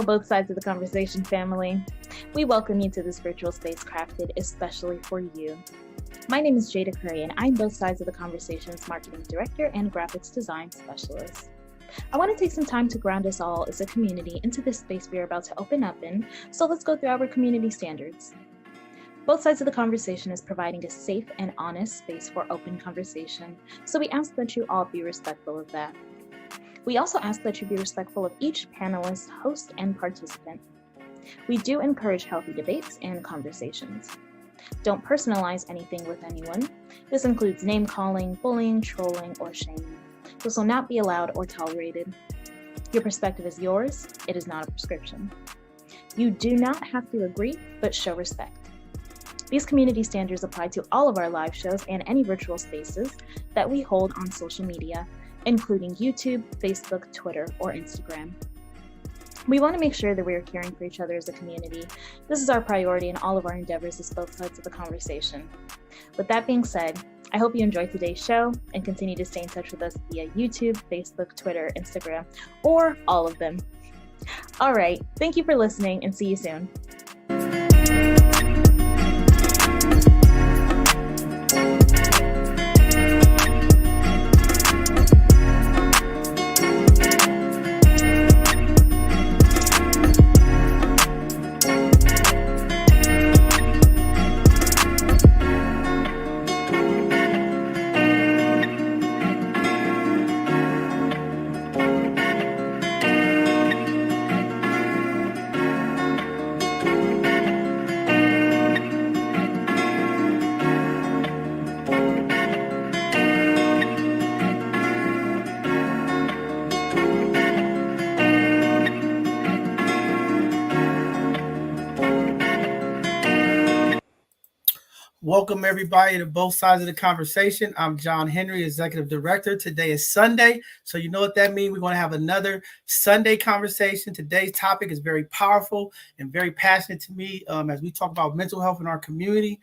Hello, both sides of the conversation family. We welcome you to this virtual space crafted especially for you. My name is Jada Curry, and I'm both sides of the conversation's marketing director and graphics design specialist. I want to take some time to ground us all as a community into this space we are about to open up in, so let's go through our community standards. Both sides of the conversation is providing a safe and honest space for open conversation, so we ask that you all be respectful of that. We also ask that you be respectful of each panelist, host, and participant. We do encourage healthy debates and conversations. Don't personalize anything with anyone. This includes name-calling, bullying, trolling, or shaming. This will not be allowed or tolerated. Your perspective is yours. It is not a prescription. You do not have to agree, but show respect. These community standards apply to all of our live shows and any virtual spaces that we hold on social media, including YouTube, Facebook, Twitter, or Instagram. We want to make sure that we are caring for each other as a community. This is our priority in all of our endeavors as both sides of the conversation. With that being said, I hope you enjoyed today's show and continue to stay in touch with us via YouTube, Facebook, Twitter, Instagram, or all of them. All right, thank you for listening and see you soon. Welcome, everybody, to both sides of the conversation. I'm John Henry, Executive Director. Today is Sunday, so you know what that means. We're going to have another Sunday conversation. Today's topic is very powerful and very passionate to me as we talk about mental health in our community.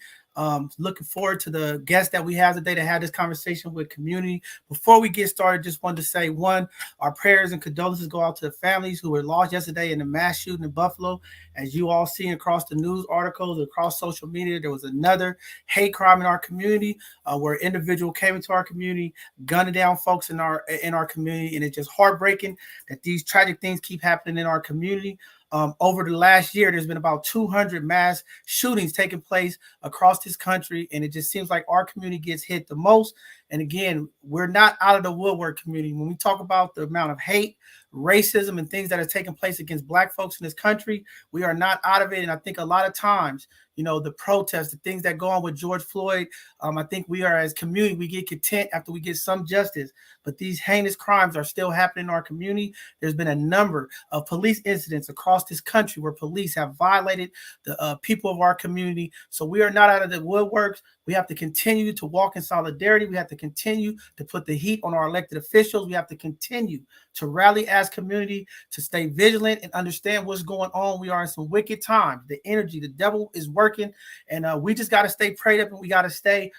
Looking forward to the guests that we have today to have this conversation with community. Before we get started, just wanted to say, one, our prayers and condolences go out to the families who were lost yesterday in the mass shooting in Buffalo. As you all see across the news articles, across social media, there was another hate crime in our community where an individual came into our community, gunning down folks in our community. And it's just heartbreaking that these tragic things keep happening in our community. Over the last year, there's been about 200 mass shootings taking place across this country, and it just seems like our community gets hit the most. And again, we're not out of the woodwork community. When we talk about the amount of hate, racism, and things that are taking place against Black folks in this country, we are not out of it. And I think a lot of times, you know, the protests, the things that go on with George Floyd, I think we are, as community, we get content after we get some justice. But these heinous crimes are still happening in our community. There's been a number of police incidents across this country where police have violated the people of our community. So we are not out of the woodworks. We have to continue to walk in solidarity. We have to continue to put the heat on our elected officials. We have to continue to rally as community, to stay vigilant and understand what's going on. We are in some wicked times. The energy, the devil is working, and we just got to stay prayed up, and we got to stay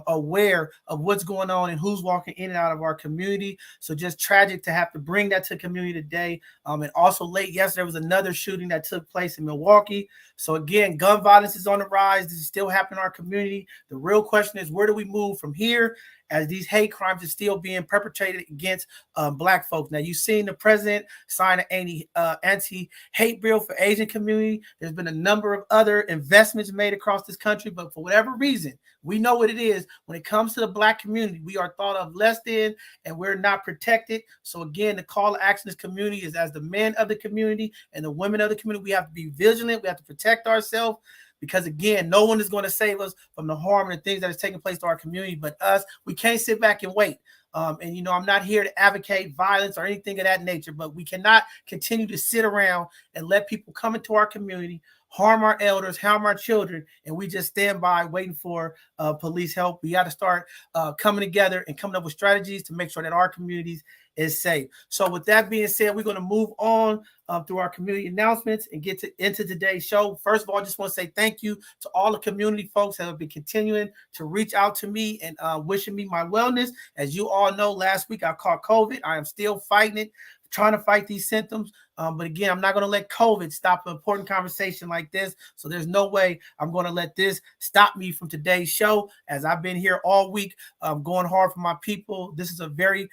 aware of what's going on and who's walking in and out of our community. So just tragic to have to bring that to the community today. And also late yesterday was another shooting that took place in Milwaukee. So again, gun violence is on the rise. This is still happening in our community. The real question is, where do we move from here as these hate crimes are still being perpetrated against Black folks? Now, you've seen the president sign an anti-hate bill for Asian community. There's been a number of other investments made across this country, but for whatever reason, we know what it is. When it comes to the Black community, we are thought of less than, and we're not protected. So again, the call to action in this community is, as the men of the community and the women of the community, we have to be vigilant. We have to protect ourselves. Because again, no one is going to save us from the harm and the things that is taking place to our community but us. We can't sit back and wait. And, you know, I'm not here to advocate violence or anything of that nature, but we cannot continue to sit around and let people come into our community, harm our elders, harm our children, and we just stand by waiting for police help. We got to start coming together and coming up with strategies to make sure that our communities is safe. So with that being said, we're going to move on through our community announcements and get into today's show. First of all, I just want to say thank you to all the community folks that have been continuing to reach out to me and wishing me my wellness. As you all know, last week I caught COVID. I am still fighting it, trying to fight these symptoms. But again, I'm not going to let COVID stop an important conversation like this. So there's no way I'm going to let this stop me from today's show, as I've been here all week going hard for my people. This is a very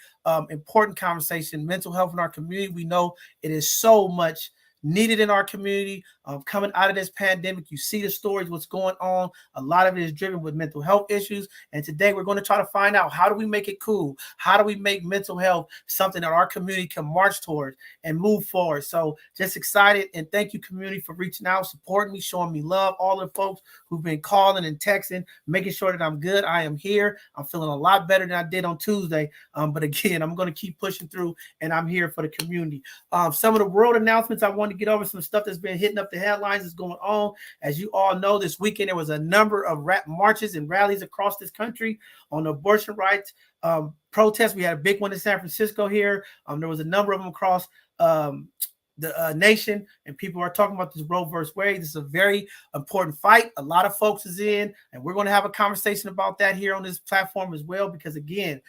important conversation. Mental health in our community, we know it is so much needed in our community. Coming out of this pandemic, you see the stories, what's going on. A lot of it is driven with mental health issues. And today we're going to try to find out, how do we make it cool? How do we make mental health something that our community can march towards and move forward? So just excited, and thank you, community, for reaching out, supporting me, showing me love. All the folks who've been calling and texting, making sure that I'm good. I am here. I'm feeling a lot better than I did on Tuesday. But again, I'm going to keep pushing through, and I'm here for the community. Some of the world announcements I want to get over, some stuff that's been hitting up the headlines is going on. As you all know, this weekend there was a number of marches and rallies across this country on abortion rights protests. We had a big one in San Francisco here. There was a number of them across the nation, and people are talking about this Roe versus Wade. This is a very important fight. A lot of folks is in, and we're going to have a conversation about that here on this platform as well, because again,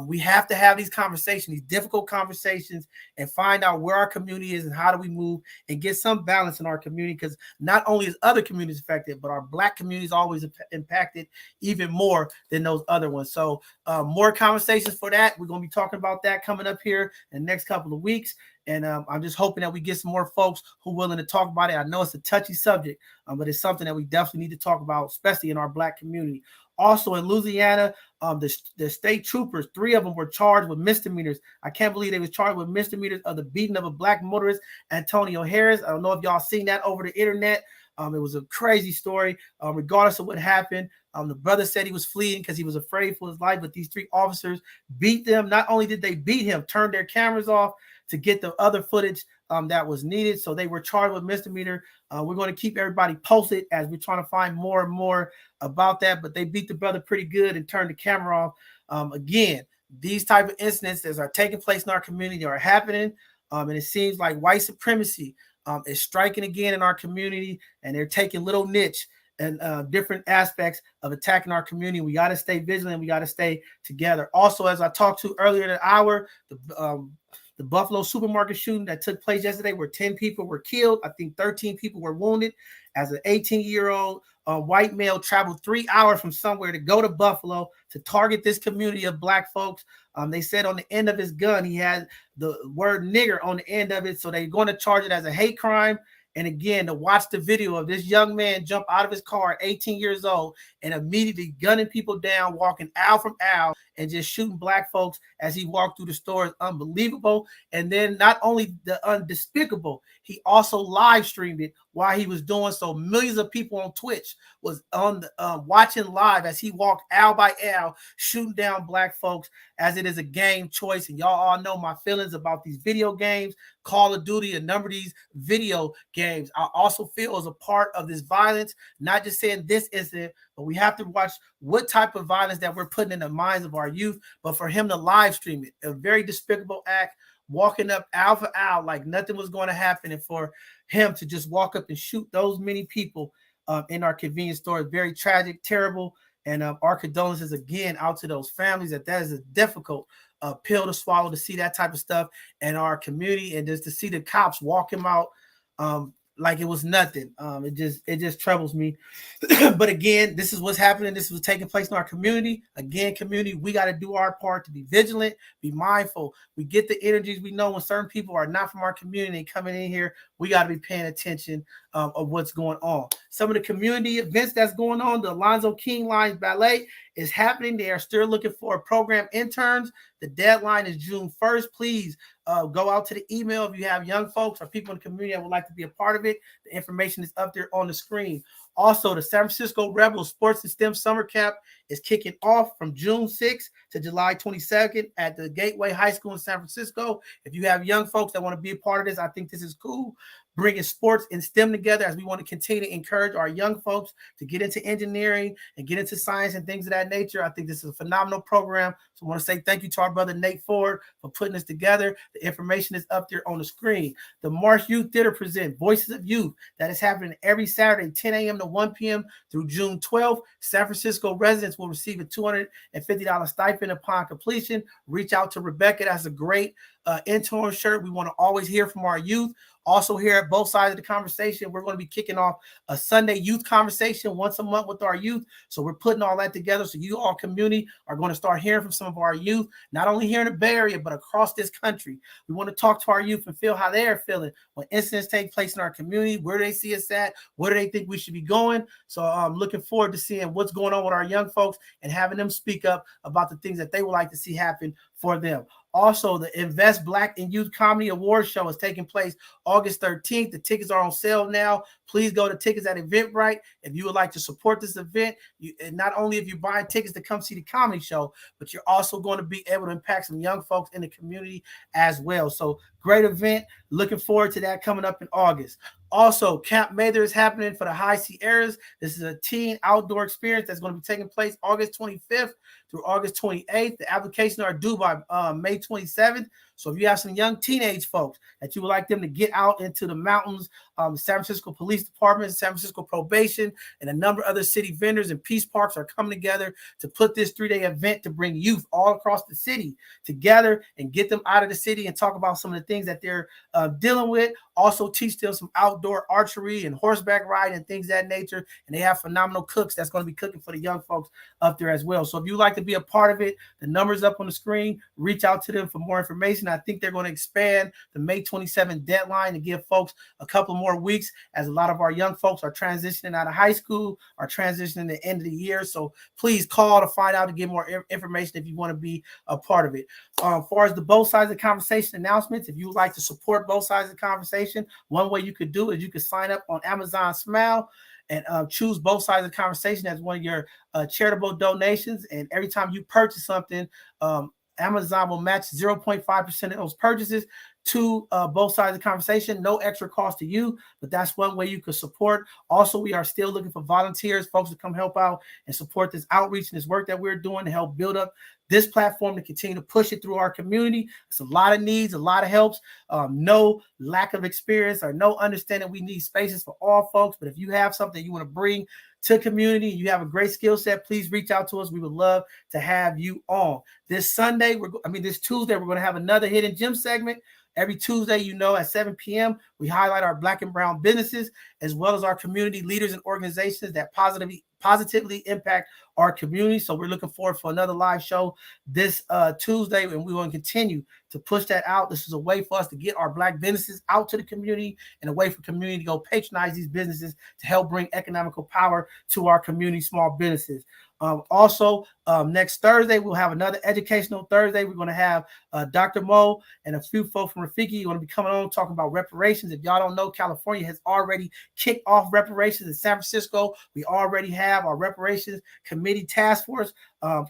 we have to have these conversations, these difficult conversations, and find out where our community is and how do we move and get some balance in our community, because not only is other communities affected, but our Black community is always impacted even more than those other ones. So more conversations for that. We're going to be talking about that coming up here in the next couple of weeks. And I'm just hoping that we get some more folks who are willing to talk about it. I know it's a touchy subject, but it's something that we definitely need to talk about, especially in our Black community. Also in Louisiana, the state troopers, 3 of them were charged with misdemeanors. I can't believe they was charged with misdemeanors of the beating of a Black motorist, Antonio Harris. I don't know if y'all seen that over the internet. It was a crazy story. Regardless of what happened, the brother said he was fleeing because he was afraid for his life, but these 3 officers beat them. Not only did they beat him, turned their cameras off to get the other footage that was needed. So they were charged with misdemeanor. We're going to keep everybody posted as we're trying to find more and more about that. But they beat the brother pretty good and turned the camera off. Again, these type of incidents that are taking place in our community are happening. And it seems like white supremacy is striking again in our community, and they're taking little niche and different aspects of attacking our community. We got to stay vigilant. We got to stay together. Also, as I talked to earlier in the hour, the Buffalo supermarket shooting that took place yesterday, where 10 people were killed. I think 13 people were wounded. As an 18-year-old white male traveled 3 hours from somewhere to go to Buffalo to target this community of Black folks. They said on the end of his gun, he had the word nigger on the end of it. So they're going to charge it as a hate crime. And again, to watch the video of this young man jump out of his car, 18 years old, and immediately gunning people down, walking aisle from aisle, and just shooting Black folks as he walked through the store is unbelievable. And then not only the undespicable, he also live streamed it while he was doing so. Millions of people on Twitch was on watching live as he walked aisle by aisle, shooting down Black folks, as it is a game choice. And y'all all know my feelings about these video games, Call of Duty, a number of these video games. I also feel as a part of this violence, not just saying this incident, but we have to watch what type of violence that we're putting in the minds of our youth. But for him to live stream it, a very despicable act, walking up aisle for aisle like nothing was going to happen, and for him to just walk up and shoot those many people in our convenience store is very tragic, terrible. And our condolences again out to those families. That is a difficult pill to swallow, to see that type of stuff in our community, and just to see the cops walk him out like it was nothing. It just troubles me. But again, this is what's happening. This was taking place in our community. Again, community, we got to do our part to be vigilant, be mindful. We get the energies. We know when certain people are not from our community coming in here, we got to be paying attention of what's going on. Some of the community events that's going on, the Alonzo King Lines Ballet is happening. They are still looking for program interns. The deadline is June 1st. Please go out to the email if you have young folks or people in the community that would like to be a part of it. The information is up there on the screen. Also, the San Francisco Rebels Sports and STEM Summer Camp is kicking off from June 6th to July 22nd at the Gateway High School in San Francisco. If you have young folks that want to be a part of this, I think this is cool. bringing sports and STEM together as we want to continue to encourage our young folks to get into engineering and get into science and things of that nature. I think this is a phenomenal program. So I want to say thank you to our brother Nate Ford for putting this together. The information is up there on the screen. The Marsh Youth Theater present Voices of Youth. That is happening every Saturday, 10 a.m. to 1 p.m. through June 12th. San Francisco residents will receive a $250 stipend upon completion. Reach out to Rebecca. That's a great intern shirt. We want to always hear from our youth. Also here at both sides of the conversation, we're going to be kicking off a Sunday youth conversation once a month with our youth. So we're putting all that together. So you all community are going to start hearing from some of our youth, not only here in the Bay Area, but across this country. We want to talk to our youth and feel how they're feeling when incidents take place in our community. Where do they see us at? Where do they think we should be going? So I'm looking forward to seeing what's going on with our young folks and having them speak up about the things that they would like to see happen for them. Also, the Invest Black in Youth Comedy Award Show is taking place August 13th. The tickets are on sale now. Please go to tickets at Eventbrite if you would like to support this event. And not only if you're buying tickets to come see the comedy show, but you're also going to be able to impact some young folks in the community as well. So great event. Looking forward to that coming up in August. Also, Camp Mather is happening for the High Sierras. This is a teen outdoor experience that's going to be taking place August 25th through August 28th. The applications are due by May 27th. So if you have some young teenage folks that you would like them to get out into the mountains, San Francisco Police Department, San Francisco Probation, and a number of other city vendors and peace parks are coming together to put this 3-day event to bring youth all across the city together and get them out of the city and talk about some of the things that they're dealing with. Also teach them some outdoor archery and horseback riding and things of that nature. And they have phenomenal cooks that's going to be cooking for the young folks up there as well. So if you'd like to be a part of it, the number's up on the screen. Reach out to them for more information. I think they're going to expand the May 27th deadline to give folks a couple more weeks, as a lot of our young folks are transitioning out of high school, are transitioning at the end of the year. So please call to find out, to get more information if you want to be a part of it. As far as the both sides of the conversation announcements, if you would like to support both sides of the conversation, one way you could do is you could sign up on Amazon Smile and choose both sides of the conversation as one of your charitable donations. And every time you purchase something, Amazon will match 0.5% of those purchases to both sides of the conversation. No extra cost to you, but that's one way you could support. Also, we are still looking for volunteers, folks to come help out and support this outreach and this work that we're doing to help build up this platform to continue to push it through our community. It's a lot of needs, a lot of helps, no lack of experience or no understanding. We need spaces for all folks, but if you have something you want to bring to community, you have a great skill set, please reach out to us. We would love to have you on. This Tuesday, we're going to have another Hidden Gem segment. Every Tuesday, at 7 p.m., we highlight our Black and brown businesses, as well as our community leaders and organizations that positively impact our community. So we're looking forward for another live show this Tuesday, and we want to continue to push that out. This is a way for us to get our Black businesses out to the community, and a way for community to go patronize these businesses to help bring economical power to our community small businesses. Also, next Thursday, we'll have another educational Thursday. We're going to have Dr. Mo and a few folks from Rafiki going to be coming on talking about reparations. If y'all don't know, California has already kicked off reparations in San Francisco. We already have our reparations committee task force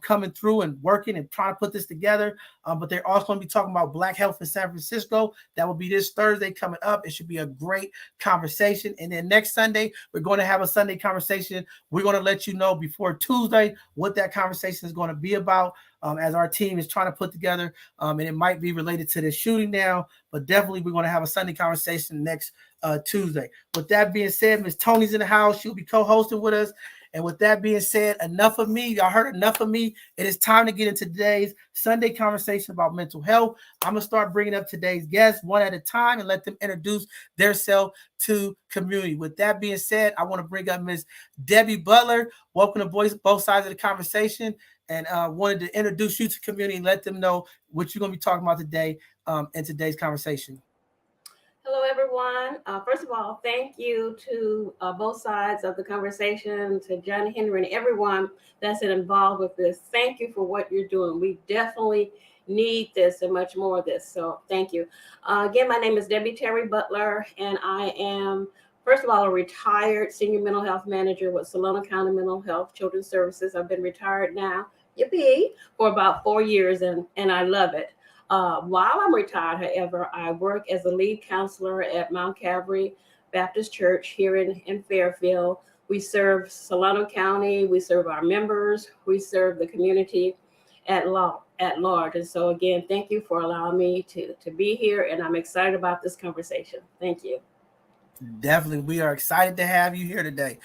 coming through and working and trying to put this together. But they're also going to be talking about Black health in San Francisco. That will be this Thursday coming up. It should be a great conversation. And then next Sunday, we're going to have a Sunday conversation. We're going to let you know before Tuesday what that conversation is going to be about, as our team is trying to put together. And it might be related to this shooting now, but definitely we're going to have a Sunday conversation next Tuesday. With that being said, Miss Tony's in the house. She'll be co-hosting with us. And with that being said, enough of me. Y'all heard enough of me. It is time to get into today's Sunday conversation about mental health. I'm going to start bringing up today's guests one at a time and let them introduce themselves to community. With that being said, I want to bring up Miss Debbie Butler. Welcome to both sides of the conversation. And wanted to introduce you to community and let them know what you're going to be talking about today in today's conversation. Hello, everyone. First of all, thank you to both sides of the conversation, to John Henry and everyone that's involved with this. Thank you for what you're doing. We definitely need this and much more of this. So thank you. Again, my name is Debbie Terry Butler, and I am, first of all, a retired senior mental health manager with Solano County Mental Health Children's Services. I've been retired now, yippee, for about 4 years, and I love it. While I'm retired, however, I work as a lead counselor at Mount Calvary Baptist Church here in Fairfield. We serve Solano County, we serve our members, we serve the community at large. And so again, thank you for allowing me to be here, and I'm excited about this conversation. Thank you. Definitely. We are excited to have you here today.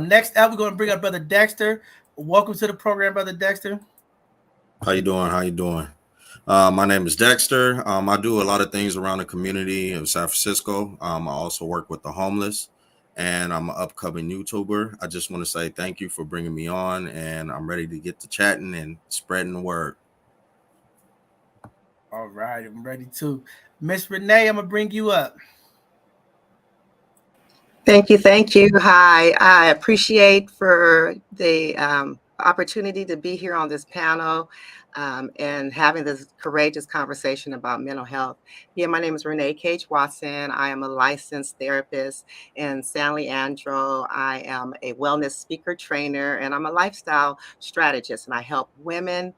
Next up, we're going to bring up Brother Dexter. Welcome to the program, Brother Dexter. How you doing? My name is Dexter. I do a lot of things around the community of San Francisco. I also work with the homeless, and I'm an upcoming YouTuber. I just want to say thank you for bringing me on, and I'm ready to get to chatting and spreading the word. All right, I'm ready too. Miss Renee, I'm going to bring you up. Thank you. Hi, I appreciate for the opportunity to be here on this panel and having this courageous conversation about mental health. Yeah, my name is Renee Cage Watson. I am a licensed therapist in San Leandro. I am a wellness speaker trainer, and I'm a lifestyle strategist, and I help women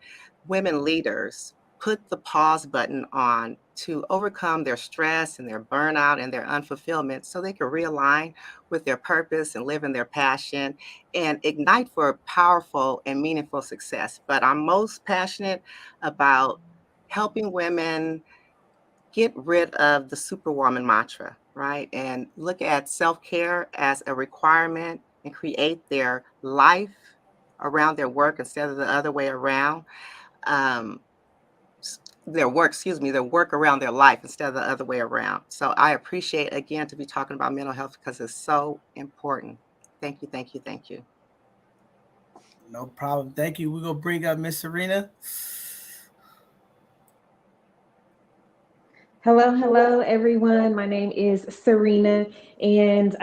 leaders put the pause button on to overcome their stress and their burnout and their unfulfillment so they can realign with their purpose and live in their passion and ignite for powerful and meaningful success. But I'm most passionate about helping women get rid of the superwoman mantra, right? And look at self-care as a requirement and create their life around their work instead of the other way around. Their work around their life instead of the other way around. So I appreciate, again, to be talking about mental health because it's so important. Thank you. No problem. Thank you. We're going to bring up Miss Serena. Hello, everyone. My name is Serena, and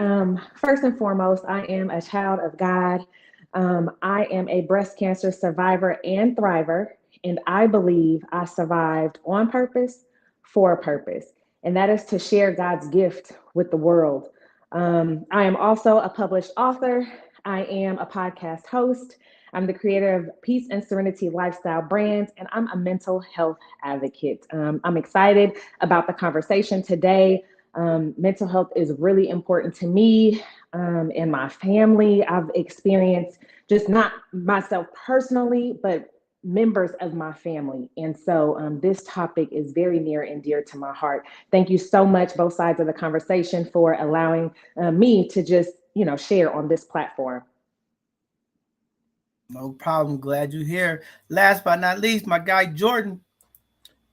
first and foremost, I am a child of God. I am a breast cancer survivor and thriver, and I believe I survived on purpose, for a purpose, and that is to share God's gift with the world. I am also a published author. I am a podcast host. I'm the creator of Peace and Serenity Lifestyle Brands, and I'm a mental health advocate. I'm excited about the conversation today. Mental health is really important to me and my family. I've experienced just not myself personally, but members of my family. And so this topic is very near and dear to my heart. Thank you so much, both sides of the conversation, for allowing me to just, share on this platform. No problem. Glad you're here. Last but not least, my guy, Jordan.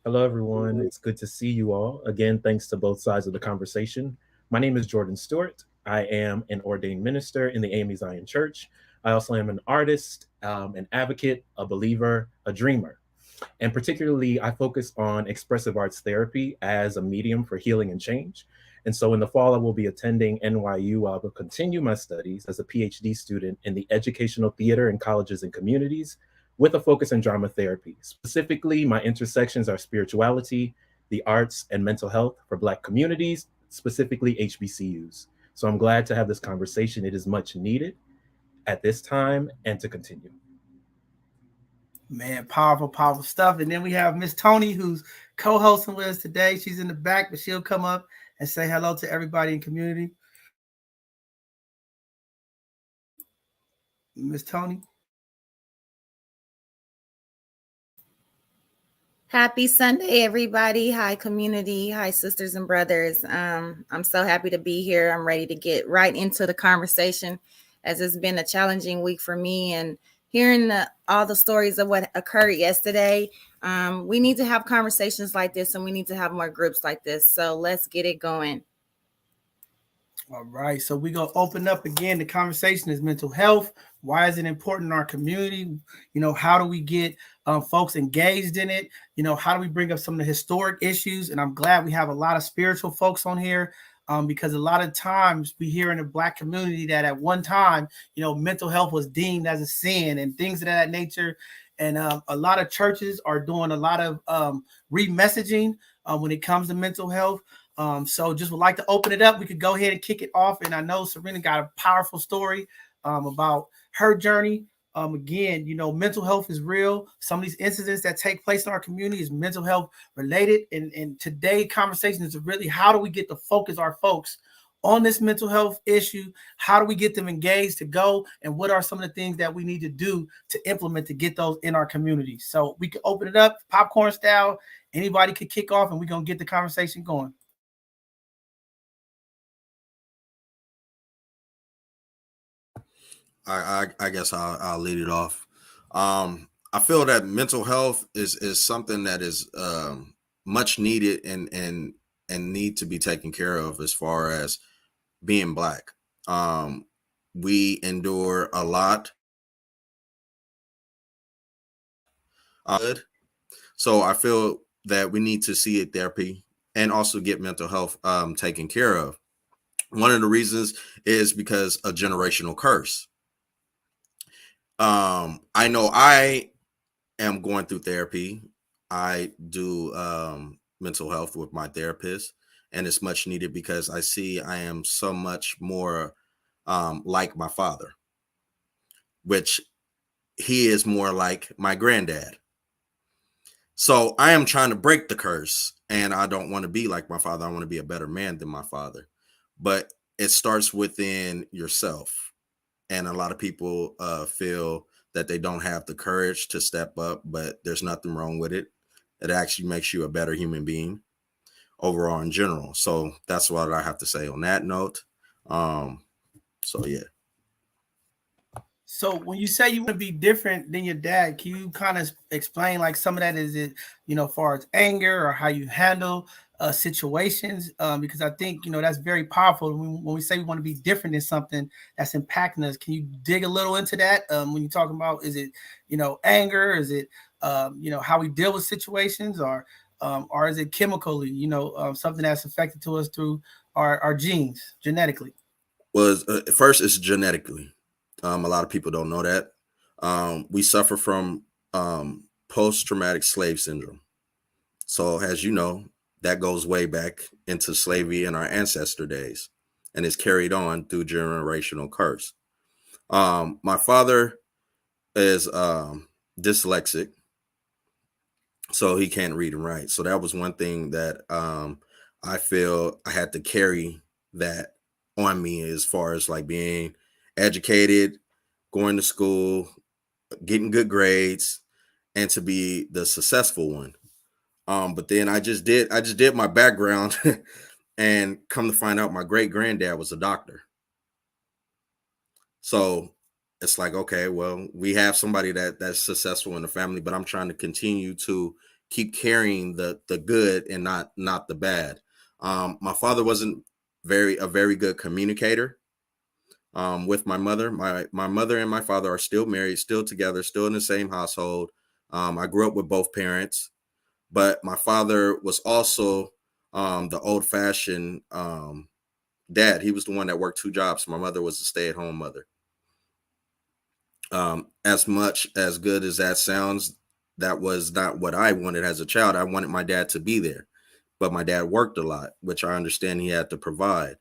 Hello, everyone. It's good to see you all. Again, thanks to both sides of the conversation. My name is Jordan Stewart. I am an ordained minister in the AME Zion Church. I also am an artist, an advocate, a believer, a dreamer. And particularly, I focus on expressive arts therapy as a medium for healing and change. And so in the fall, I will be attending NYU. I will continue my studies as a PhD student in the educational theater in colleges and communities with a focus in drama therapy. Specifically, my intersections are spirituality, the arts, and mental health for Black communities, specifically HBCUs. So I'm glad to have this conversation. It is much needed at this time and to continue. Man, powerful stuff. And then we have Miss Tony, who's co-hosting with us today. She's in the back, but she'll come up and say hello to everybody in community. Miss Tony. Happy Sunday, everybody. Hi, community. Hi, sisters and brothers. I'm so happy to be here. I'm ready to get right into the conversation, as it's been a challenging week for me. And hearing all the stories of what occurred yesterday, we need to have conversations like this, and we need to have more groups like this. So let's get it going. All right. So we're going to open up again. The conversation is mental health. Why is it important in our community? How do we get folks engaged in it? How do we bring up some of the historic issues? And I'm glad we have a lot of spiritual folks on here because a lot of times we hear in the Black community that at one time, mental health was deemed as a sin and things of that nature. And a lot of churches are doing a lot of re-messaging when it comes to mental health. So just would like to open it up. We could go ahead and kick it off. And I know Serena got a powerful story about her journey Again, mental health is real. Some of these incidents that take place in our community is mental health related. And today's conversation is really, how do we get to focus our folks on this mental health issue? How do we get them engaged to go? And what are some of the things that we need to do to implement to get those in our community? So we can open it up popcorn style. Anybody could kick off and we're going to get the conversation going. I guess I'll lead it off. I feel that mental health is something that is much needed and need to be taken care of as far as being Black. We endure a lot. So I feel that we need to see a therapy and also get mental health taken care of. One of the reasons is because a generational curse. I know I am going through therapy. I do mental health with my therapist, and it's much needed because I see I am so much more like my father, which he is more like my granddad. So I am trying to break the curse, and I don't want to be like my father. I want to be a better man than my father. But it starts within yourself. And a lot of people feel that they don't have the courage to step up, but there's nothing wrong with it. It actually makes you a better human being overall in general. So that's what I have to say on that note. So yeah. So when you say you want to be different than your dad, can you kind of explain like some of that? Is it, as far as anger or how you handle situations? Because I think, that's very powerful. When we say we want to be different in something that's impacting us, can you dig a little into that? When you're talking about, is it, anger? Is it, how we deal with situations, or is it chemically, something that's affected to us through our genes, genetically? Well, first, it's genetically. A lot of people don't know that. We suffer from post-traumatic slave syndrome. So as you know, that goes way back into slavery in our ancestor days, and is carried on through generational curse. My father is dyslexic, so he can't read and write. So that was one thing that I feel I had to carry that on me, as far as like being educated, going to school, getting good grades, and to be the successful one. But then I just did my background and come to find out my great granddad was a doctor. So it's like, okay, well, we have somebody that's successful in the family, but I'm trying to continue to keep carrying the good and not the bad. My father wasn't a very good communicator. With my mother. My mother and my father are still married, still together, still in the same household. I grew up with both parents, but my father was also the old-fashioned dad. He was the one that worked two jobs. My mother was a stay-at-home mother. As much as good as that sounds, that was not what I wanted as a child. I wanted my dad to be there, but my dad worked a lot, which I understand he had to provide.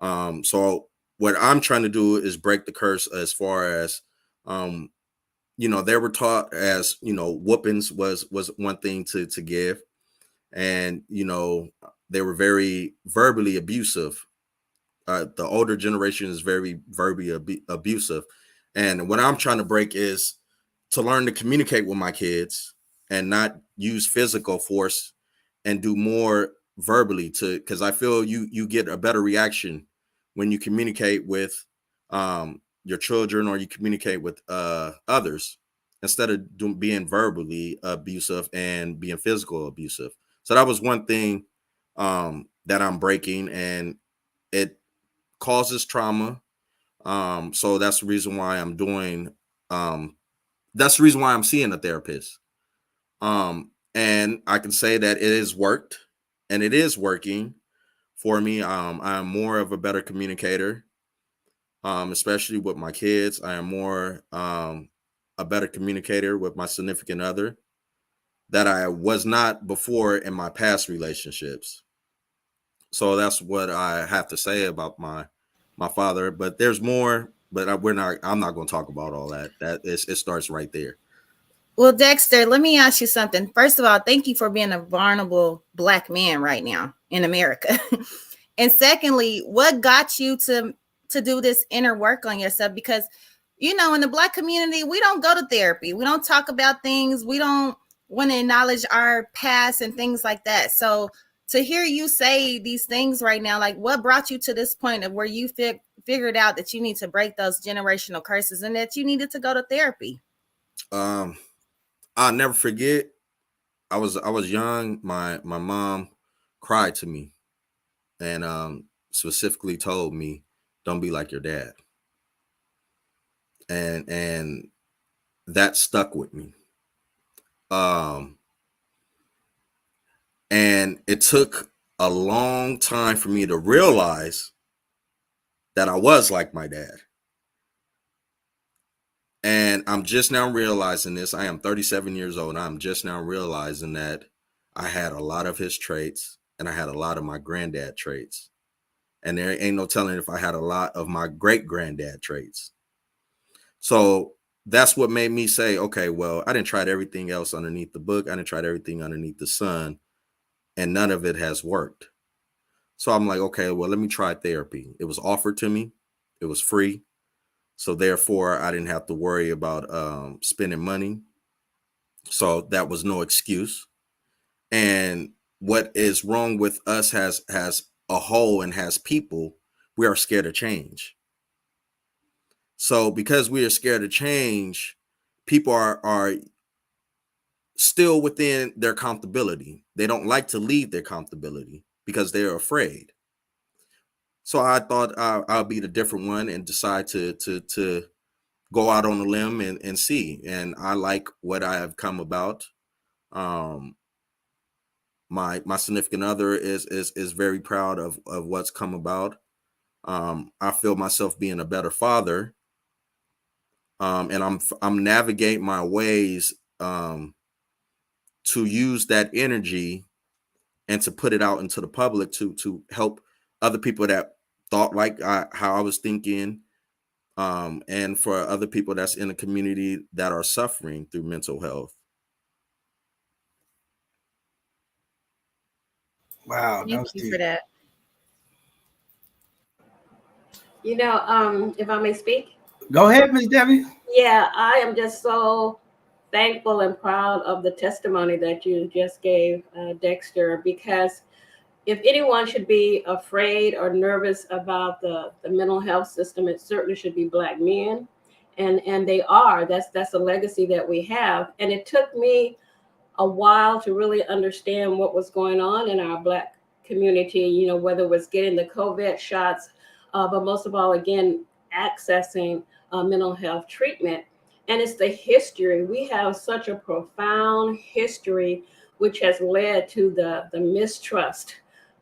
So what I'm trying to do is break the curse, as far as, they were taught as, whoopings was one thing to give. And, they were very verbally abusive. The older generation is very verbally abusive. And what I'm trying to break is to learn to communicate with my kids and not use physical force, and do more verbally, because I feel you get a better reaction when you communicate with your children, or you communicate with others, instead of being verbally abusive and being physical abusive. So that was one thing that I'm breaking, and it causes trauma. So that's the reason why I'm doing, that's the reason why I'm seeing a therapist. And I can say that it has worked, and it is working for me. I'm more of a better communicator, especially with my kids. I am more a better communicator with my significant other that I was not before in my past relationships. So that's what I have to say about my father. But there's more but I'm not going to talk about all that. It starts right there. Well, Dexter, let me ask you something. First of all, thank you for being a vulnerable Black man right now in America. And secondly, what got you to do this inner work on yourself? Because, you know, in the Black community, we don't go to therapy. We don't talk about things. We don't want to acknowledge our past and things like that. So to hear you say these things right now, like what brought you to this point of where you figured out that you need to break those generational curses and that you needed to go to therapy? I'll never forget. I was young. My mom cried to me and specifically told me, "Don't be like your dad." And that stuck with me. And it took a long time for me to realize that I was like my dad. And I'm just now realizing this. I am 37 years old. And I'm just now realizing that I had a lot of his traits and I had a lot of my granddad traits. And there ain't no telling if I had a lot of my great granddad traits. So that's what made me say, okay, well, I didn't try everything else underneath the book. I didn't try everything underneath the sun, and none of it has worked. So I'm like, okay, well, let me try therapy. It was offered to me. It was free. So therefore, I didn't have to worry about spending money. So that was no excuse. And what is wrong with us has a whole and has people, we are scared of change. So because we are scared of change, people are still within their comfortability. They don't like to leave their comfortability because they're afraid. So I thought I'll be the different one and decide to go out on a limb and see. And I like what I have come about. My significant other is very proud of what's come about. I feel myself being a better father. And I'm navigating my ways to use that energy and to put it out into the public to help other people that thought like how I was thinking, and for other people that's in the community that are suffering through mental health. Wow. Thank you for that. You know, if I may speak. Go ahead, Ms. Debbie. Yeah, I am just so thankful and proud of the testimony that you just gave, Dexter, because if anyone should be afraid or nervous about the mental health system, it certainly should be Black men. And they are. That's a legacy that we have. And it took me a while to really understand what was going on in our Black community, you know, whether it was getting the COVID shots, but most of all, again, accessing mental health treatment. And it's the history. We have such a profound history, which has led to the mistrust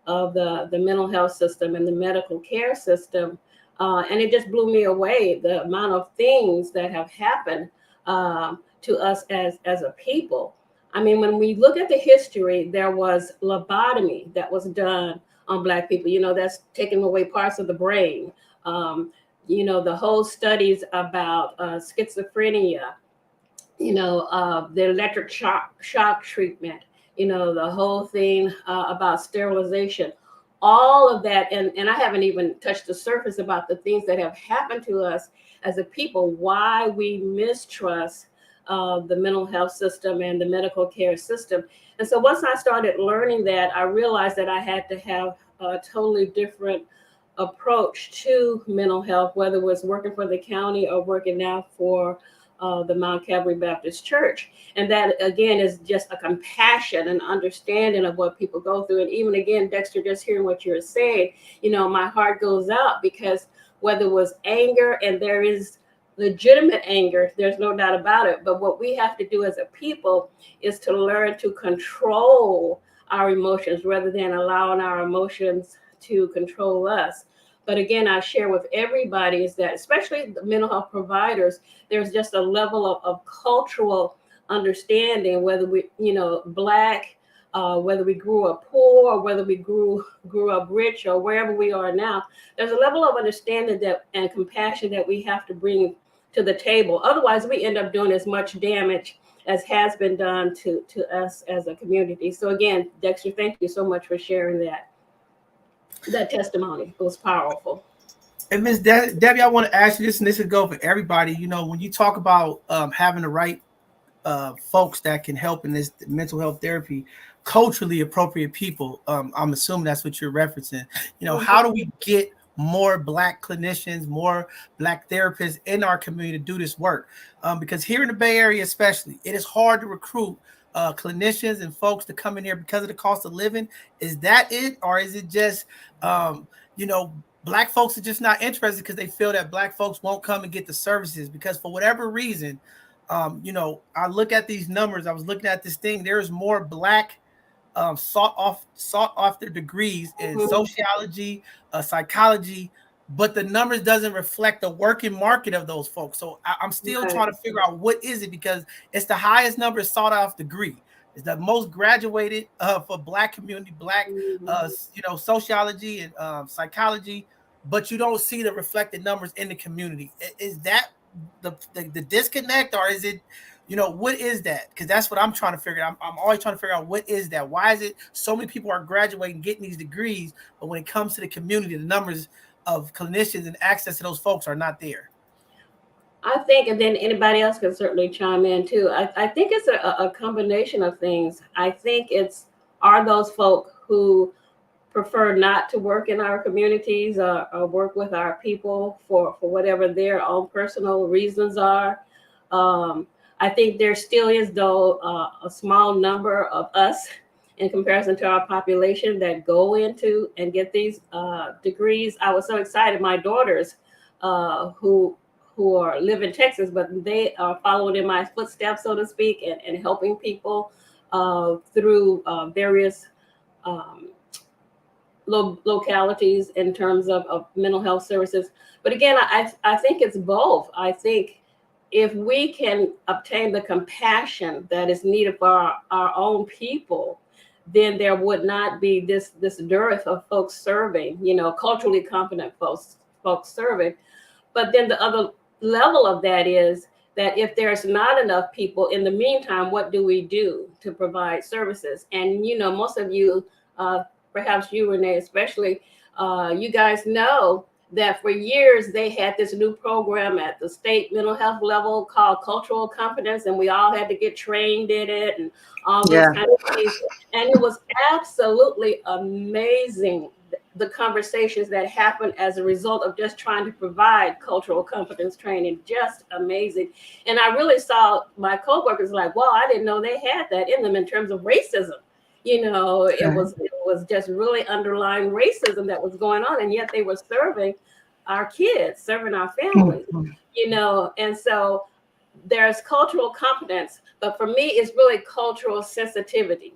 of the mental health system and the medical care system. And it just blew me away, the amount of things that have happened to us as a people. I mean, when we look at the history, there was lobotomy that was done on Black people. You know, that's taking away parts of the brain. You know, the whole studies about schizophrenia, you know, the electric shock treatment, you know, the whole thing about sterilization, all of that. And I haven't even touched the surface about the things that have happened to us as a people, why we mistrust the mental health system and the medical care system. And so once I started learning that, I realized that I had to have a totally different approach to mental health, whether it was working for the county or working now for the Mount Calvary Baptist Church. And that, again, is just a compassion and understanding of what people go through. And even, again, Dexter, just hearing what you're saying, you know, my heart goes out, because whether it was anger, and there is legitimate anger, there's no doubt about it. But what we have to do as a people is to learn to control our emotions rather than allowing our emotions to control us. But again, I share with everybody is that, especially the mental health providers, there's just a level of cultural understanding, whether we, you know, Black, whether we grew up poor or whether we grew up rich or wherever we are now, there's a level of understanding that and compassion that we have to bring to the table. Otherwise, we end up doing as much damage as has been done to us as a community. So again, Dexter, thank you so much for sharing that testimony. It was powerful. And Ms. Debbie, I want to ask you this, and this would go for everybody. You know, when you talk about having the right folks that can help in this mental health therapy, culturally appropriate people, I'm assuming that's what you're referencing. You know, how do we get more Black clinicians, more Black therapists in our community to do this work? Because here in the Bay Area especially, it is hard to recruit clinicians and folks to come in here because of the cost of living. Is that it? Or is it just, you know, Black folks are just not interested because they feel that Black folks won't come and get the services? Because for whatever reason, you know, I look at these numbers. I was looking at this thing. There's more Black sought after degrees in sociology, psychology, but the numbers doesn't reflect the working market of those folks. So I'm still trying to figure out what is it, because it's the highest number sought after degree. It's the most graduated for Black community, Black, you know, sociology and psychology, but you don't see the reflected numbers in the community. Is that the disconnect, or is it, you know, what is that? Because that's what I'm trying to figure out. I'm always trying to figure out what is that. Why is it so many people are graduating, getting these degrees, but when it comes to the community, the numbers of clinicians and access to those folks are not there? I think, and then anybody else can certainly chime in too. I think it's a combination of things. I think are those folk who prefer not to work in our communities or work with our people for whatever their own personal reasons are. I think there still is, though, a small number of us in comparison to our population that go into and get these degrees. I was so excited. My daughters who live in Texas, but they are following in my footsteps, so to speak, and helping people through various localities in terms of mental health services. But again, I think it's both. I think if we can obtain the compassion that is needed for our own people, then there would not be this dearth of folks serving, you know, culturally competent folks serving. But then the other level of that is that if there's not enough people, in the meantime, what do we do to provide services? And, you know, most of you, perhaps you, Renee, especially, you guys know that for years they had this new program at the state mental health level called cultural competence, and we all had to get trained in it and all those kind of things. And it was absolutely amazing, the conversations that happened as a result of just trying to provide cultural competence training. Just amazing. And I really saw my coworkers like, wow, I didn't know they had that in them in terms of racism. You know, it was just really underlying racism that was going on, and yet they were serving our kids, serving our families, you know. And so there's cultural competence, but for me, it's really cultural sensitivity.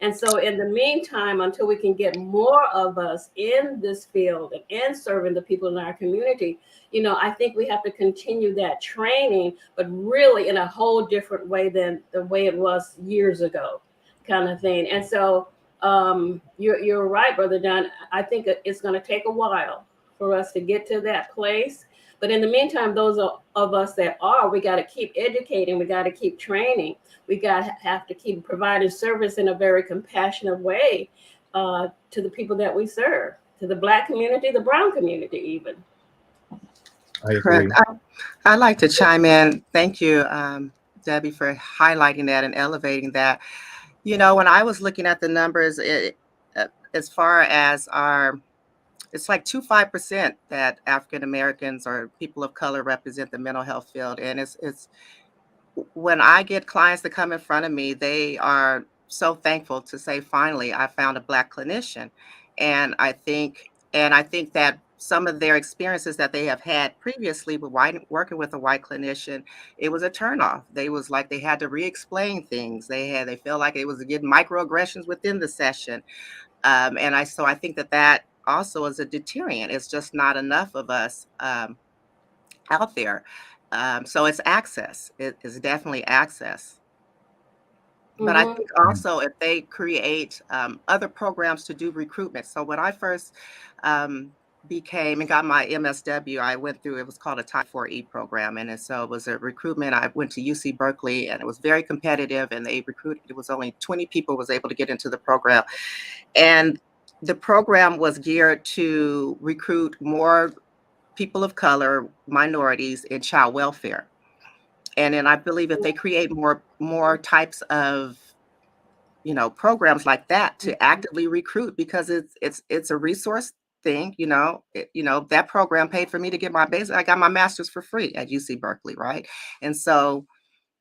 And so in the meantime, until we can get more of us in this field and serving the people in our community, you know, I think we have to continue that training, but really in a whole different way than the way it was years ago, kind of thing. And so you're right, Brother Don. I think it's going to take a while for us to get to that place. But in the meantime, those of us that we got to keep educating. We got to keep training. We have to keep providing service in a very compassionate way to the people that we serve, to the Black community, the brown community even. I agree. I'd like to chime in. Thank you, Debbie, for highlighting that and elevating that. You know, when I was looking at the numbers, as far as it's like 5% that African Americans or people of color represent the mental health field. And it's when I get clients that come in front of me, they are so thankful to say, finally, I found a Black clinician. And I think that some of their experiences that they have had previously with working with a white clinician, it was a turnoff. They was like, they had to re-explain things. They felt like it was getting microaggressions within the session. So I think that also is a deterrent. It's just not enough of us out there. So it's access. It is definitely access. But I think also if they create other programs to do recruitment. So when I first became and got my MSW, I went through, it was called a Type 4E program. And so it was a recruitment. I went to UC Berkeley, and it was very competitive, and they recruited, it was only 20 people was able to get into the program. And the program was geared to recruit more people of color, minorities in child welfare. And then I believe if they create more types of programs like that to actively recruit, because it's a resource thing, that program paid for me to get my basic. I got my master's for free at UC Berkeley, right? And so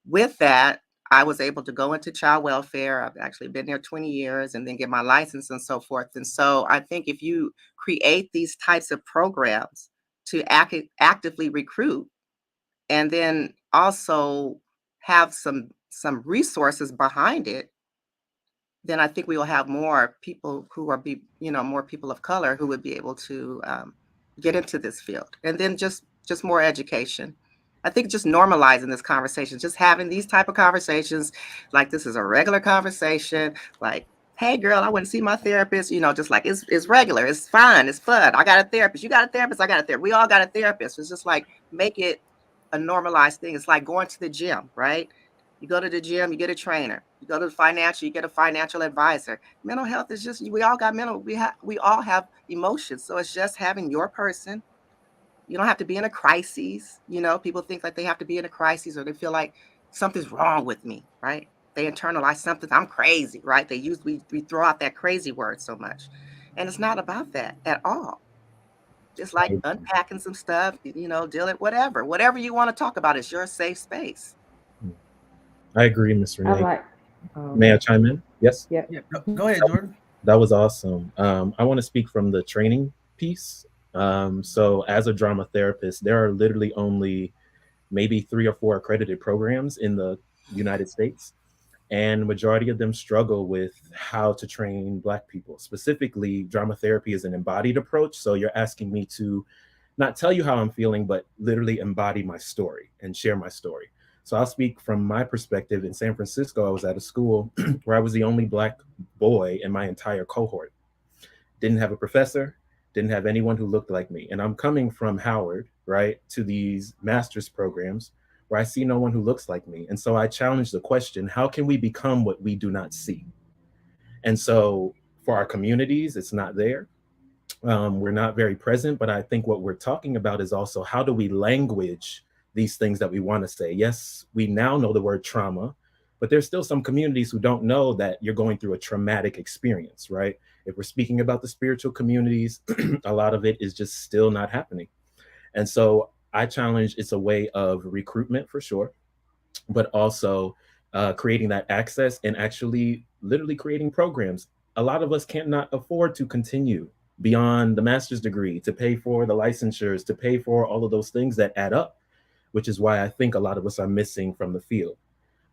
with that, I was able to go into child welfare. I've actually been there 20 years and then get my license and so forth. And so I think if you create these types of programs to actively recruit, and then also have some resources behind it, then I think we will have more people who are more people of color who would be able to get into this field. And then just more education. I think just normalizing this conversation, just having these type of conversations, like this is a regular conversation, like, hey girl, I went to see my therapist, just like it's regular, it's fun, it's fun. I got a therapist, you got a therapist, I got a therapist, we all got a therapist. It's just like, make it a normalized thing. It's like going to the gym, right? You go to the gym, you get a trainer. You go to the financial, you get a financial advisor. Mental health is just, we all got we all have emotions. So it's just having your person. You don't have to be in a crisis. People think like they have to be in a crisis, or they feel like something's wrong with me, right? They internalize something. I'm crazy, right? We throw out that crazy word so much. And it's not about that at all. Just like unpacking some stuff, dealing, whatever you want to talk about is your safe space. I agree, Ms. Renee. Oh, May I chime in? Yes? Yeah. Go ahead, Jordan. That was awesome. I want to speak from the training piece. So as a drama therapist, there are literally only maybe 3 or 4 accredited programs in the United States. And majority of them struggle with how to train Black people. Specifically, drama therapy is an embodied approach. So you're asking me to not tell you how I'm feeling, but literally embody my story and share my story. So I'll speak from my perspective. In San Francisco, I was at a school where I was the only Black boy in my entire cohort. Didn't have a professor, didn't have anyone who looked like me. And I'm coming from Howard, right, to these master's programs where I see no one who looks like me. And so I challenge the question, how can we become what we do not see? And so for our communities, it's not there. We're not very present, but I think what we're talking about is also how do we language these things that we want to say? Yes, we now know the word trauma, but there's still some communities who don't know that you're going through a traumatic experience, right? If we're speaking about the spiritual communities, a lot of it is just still not happening. And so I challenge, it's a way of recruitment for sure, but also creating that access and actually literally creating programs. A lot of us cannot afford to continue beyond the master's degree, to pay for the licensures, to pay for all of those things that add up, which is why I think a lot of us are missing from the field.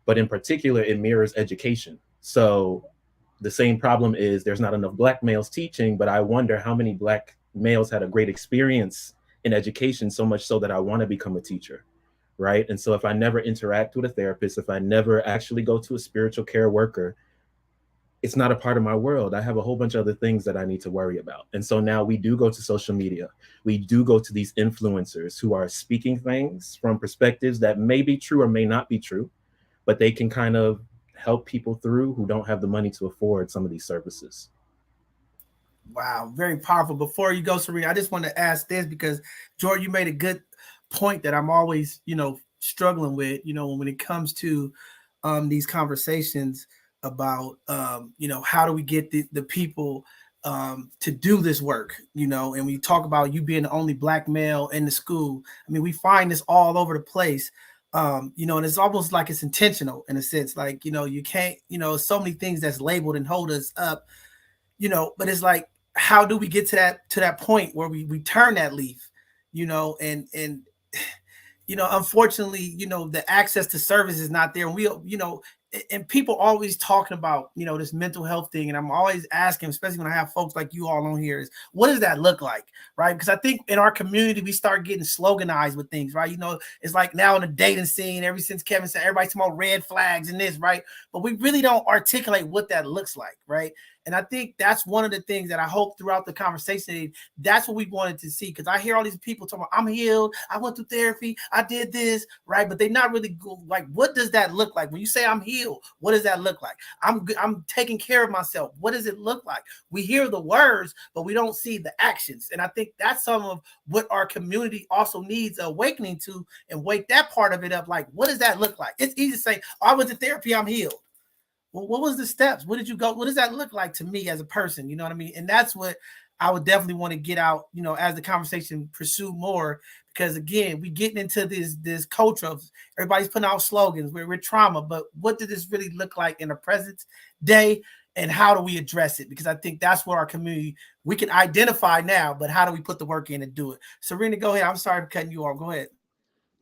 But in particular, it mirrors education. So the same problem is there's not enough Black males teaching, but I wonder how many Black males had a great experience in education, so much so that I want to become a teacher, right? And so if I never interact with a therapist, if I never actually go to a spiritual care worker, it's not a part of my world. I have a whole bunch of other things that I need to worry about. And so now we do go to social media. We do go to these influencers who are speaking things from perspectives that may be true or may not be true, but they can kind of help people through who don't have the money to afford some of these services. Wow, very powerful. Before you go, Serena, I just want to ask this because, Jordan, you made a good point that I'm always, struggling with, when it comes to these conversations about, how do we get the people to do this work, and we talk about you being the only Black male in the school. I mean, we find this all over the place, and it's almost like it's intentional in a sense, like, you can't, so many things that's labeled and hold us up, but it's like, how do we get to that point where we turn that leaf, and unfortunately, the access to service is not there. And we, and people always talking about, you know, this mental health thing. And I'm always asking, especially when I have folks like you all on here, is what does that look like? Right. Because I think in our community, we start getting sloganized with things, right? You know, it's like now in the dating scene, ever since Kevin said, everybody's talking about red flags and this, right? But we really don't articulate what that looks like, right? And I think that's one of the things that I hope throughout the conversation, that's what we wanted to see. Because I hear all these people talking about, I'm healed, I went through therapy, I did this, right? But they're not really like, what does that look like? When you say I'm healed, what does that look like? I'm taking care of myself. What does it look like? We hear the words, but we don't see the actions. And I think that's some of what our community also needs awakening to, and wake that part of it up. Like, what does that look like? It's easy to say, oh, I went to therapy, I'm healed. Well, what was the steps? What did you go? What does that look like to me as a person? You know what I mean? And that's what I would definitely want to get out, you know, as the conversation pursue more, because again, we getting into this culture of everybody's putting out slogans, we're trauma, but what did this really look like in the present day, and how do we address it? Because I think that's where our community, we can identify now, but how do we put the work in and do it? Serena, go ahead. I'm sorry for cutting you off. Go ahead.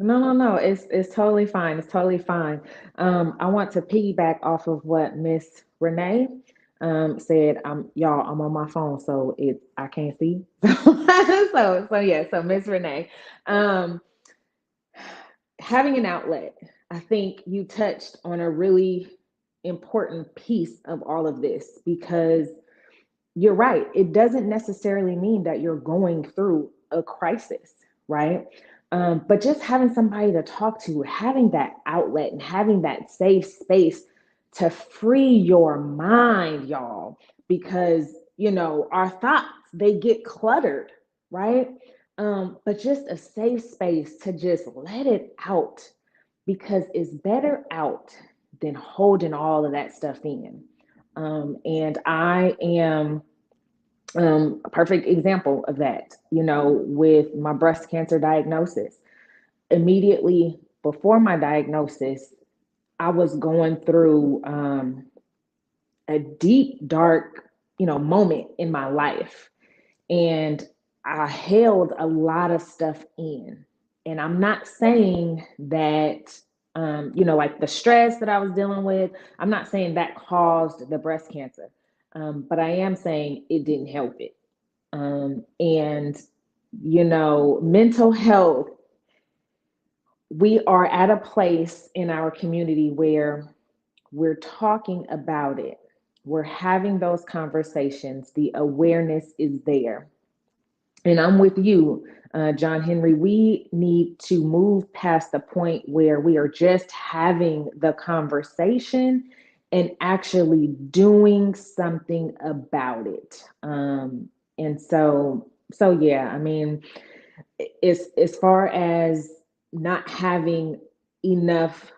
No. It's totally fine. It's totally fine. I want to piggyback off of what Miss Renee said. I'm on my phone, so I can't see. So Miss Renee, um, having an outlet. I think you touched on a really important piece of all of this, because you're right. It doesn't necessarily mean that you're going through a crisis, right? But just having somebody to talk to, having that outlet and having that safe space to free your mind, y'all, because, you know, our thoughts, they get cluttered, right? But just a safe space to just let it out, because it's better out than holding all of that stuff in. And I am a perfect example of that, you know, with my breast cancer diagnosis. Immediately before my diagnosis, I was going through a deep, dark, you know, moment in my life. And I held a lot of stuff in. And I'm not saying that, you know, like the stress that I was dealing with, I'm not saying that caused the breast cancer. But I am saying it didn't help it. And, you know, mental health, we are at a place in our community where we're talking about it. We're having those conversations. The awareness is there. And I'm with you, John Henry. We need to move past the point where we are just having the conversation and actually doing something about it. And so yeah, I mean, as far as not having enough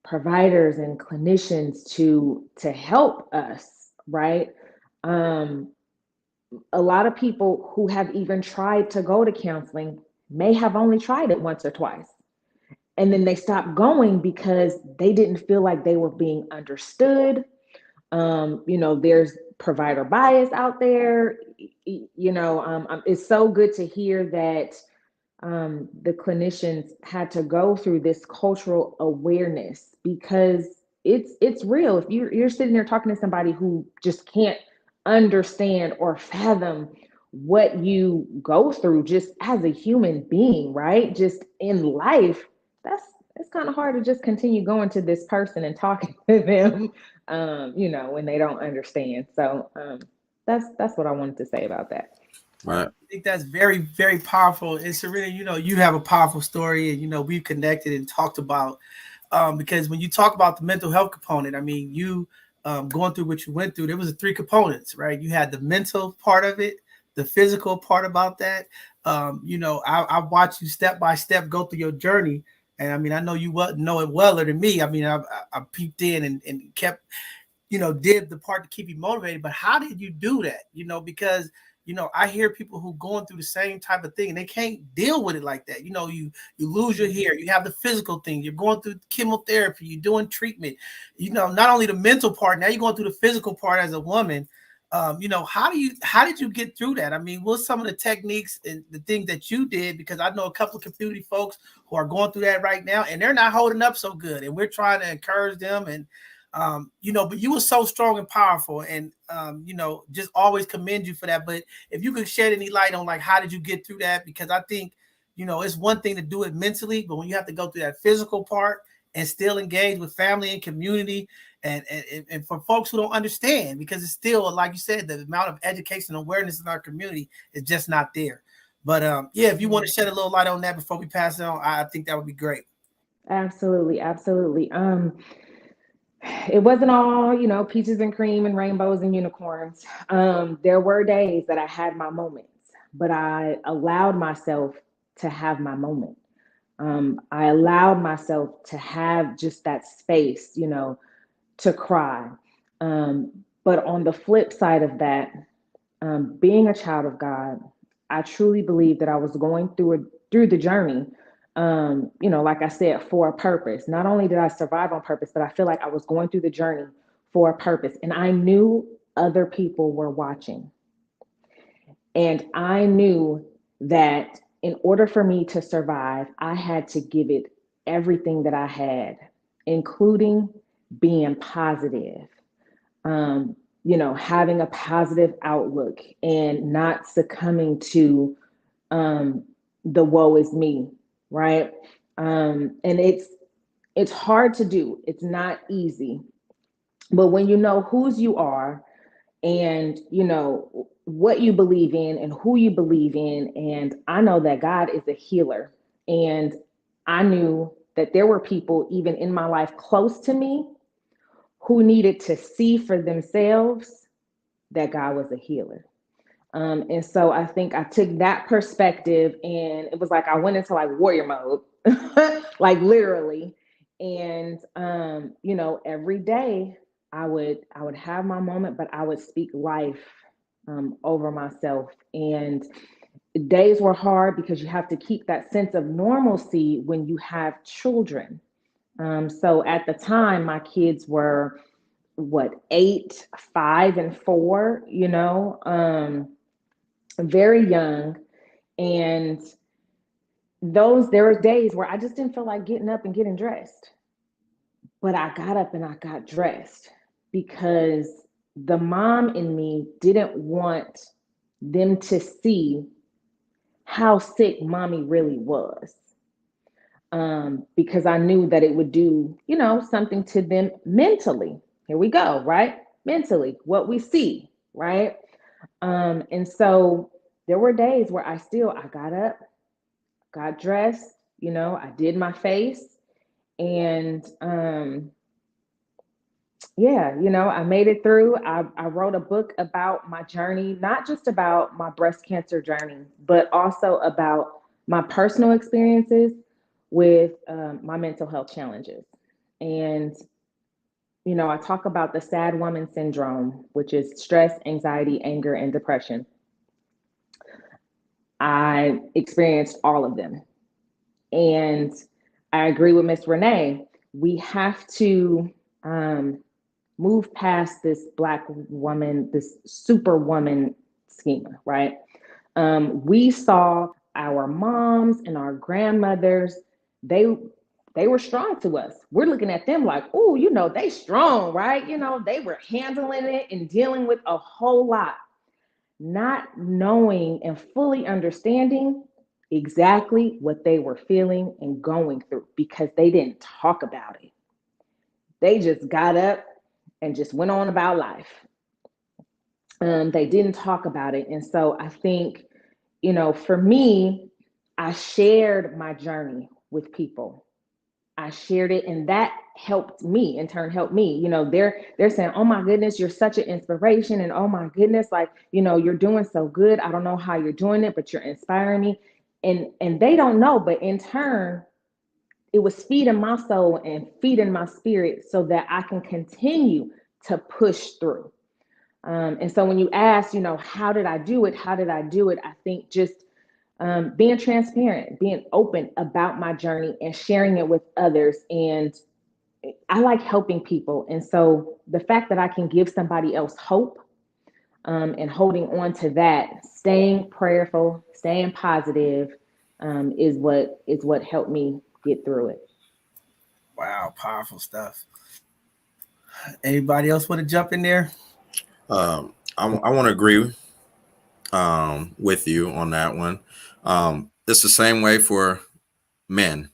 providers and clinicians to help us, right? A lot of people who have even tried to go to counseling may have only tried it once or twice. And then they stopped going because they didn't feel like they were being understood. You know, there's provider bias out there. You know, it's so good to hear that the clinicians had to go through this cultural awareness, because it's real. If you're sitting there talking to somebody who just can't understand or fathom what you go through just as a human being, right? Just in life, it's kind of hard to just continue going to this person and talking to them, you know, when they don't understand. So that's what I wanted to say about that. Right. I think that's very, very powerful. And Serena, you know, you have a powerful story, and, you know, we've connected and talked about, because when you talk about the mental health component, I mean, you going through what you went through, there was 3 components, right? You had the mental part of it, the physical part about that. You know, I watched you step by step go through your journey. And I mean, I know you know it weller than me. I mean, I peeped in and kept, you know, did the part to keep you motivated. But how did you do that? You know, because, you know, I hear people who going through the same type of thing and they can't deal with it like that. You know, you lose your hair, you have the physical thing, you're going through chemotherapy, you're doing treatment, you know, not only the mental part, now you're going through the physical part as a woman. You know, how did you get through that? I mean, what's some of the techniques and the things that you did? Because I know a couple of community folks who are going through that right now, and they're not holding up so good. And we're trying to encourage them. And But you were so strong and powerful, and just always commend you for that. But if you could shed any light on like how did you get through that? Because I think it's one thing to do it mentally, but when you have to go through that physical part and still engage with family and community, and for folks who don't understand, because it's still, like you said, the amount of education and awareness in our community is just not there. But if you want to shed a little light on that before we pass it on, I think that would be great. Absolutely, absolutely. It wasn't all, peaches and cream and rainbows and unicorns. There were days that I had my moments, but I allowed myself to have my moment. I allowed myself to have just that space, to cry. But on the flip side of that, being a child of God, I truly believe that I was going through the journey, like I said, for a purpose. Not only did I survive on purpose, but I feel like I was going through the journey for a purpose. And I knew other people were watching. And I knew that in order for me to survive, I had to give it everything that I had, including being positive, having a positive outlook and not succumbing to the woe is me, right? And it's hard to do. It's not easy. But when you know whose you are and what you believe in and who you believe in, and I know that God is a healer, and I knew that there were people even in my life close to me who needed to see for themselves that God was a healer. And so I think I took that perspective, and it was like I went into like warrior mode, like literally. And every day I would have my moment, but I would speak life over myself. And days were hard because you have to keep that sense of normalcy when you have children. So at the time, my kids were 8, 5, and 4, very young. And there were days where I just didn't feel like getting up and getting dressed. But I got up and I got dressed because the mom in me didn't want them to see how sick mommy really was. Because I knew that it would do, something to them mentally. Here we go, right? Mentally, what we see, right? And so there were days where I got up, got dressed, I did my face, and I made it through. I wrote a book about my journey, not just about my breast cancer journey, but also about my personal experiences with my mental health challenges. And I talk about the sad woman syndrome, which is stress, anxiety, anger, and depression. I experienced all of them. And I agree with Miss Renee. We have to move past this Black woman, this superwoman schema, right? We saw our moms and our grandmothers, they were strong to us. We're looking at them like, oh, they strong, right? They were handling it and dealing with a whole lot, not knowing and fully understanding exactly what they were feeling and going through because they didn't talk about it. They just got up and just went on about life. They didn't talk about it. And so I think, for me, I shared my journey with people. I shared it, and that helped me, in turn helped me. They're saying, oh my goodness, you're such an inspiration. And oh my goodness, like, you're doing so good. I don't know how you're doing it, but you're inspiring me. And they don't know, but in turn, it was feeding my soul and feeding my spirit so that I can continue to push through. And so when you ask, how did I do it? I think just being transparent, being open about my journey and sharing it with others. And I like helping people. And so the fact that I can give somebody else hope and holding on to that, staying prayerful, staying positive is what helped me get through it. Wow, powerful stuff. Anybody else want to jump in there? I want to agree with you on that one. It's the same way for men.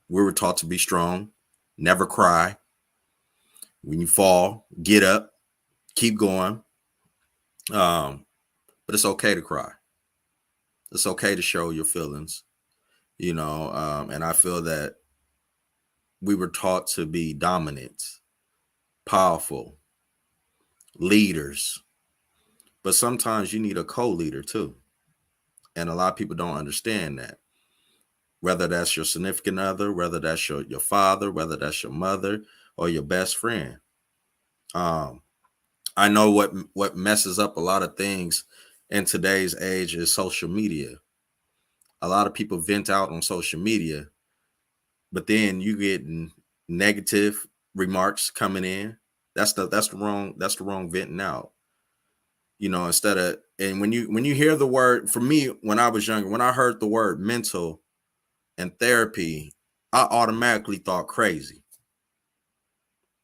We were taught to be strong, never cry. When you fall, get up, keep going. But it's okay to cry. It's okay to show your feelings, and I feel that we were taught to be dominant, powerful, leaders. But sometimes you need a co-leader too. And a lot of people don't understand that. Whether that's your significant other, whether that's your father, whether that's your mother or your best friend. I know what messes up a lot of things in today's age is social media. A lot of people vent out on social media, but then you get negative remarks coming in. That's the wrong venting out. Instead of, and when you hear the word, for me, when I was younger, when I heard the word mental and therapy, I automatically thought crazy.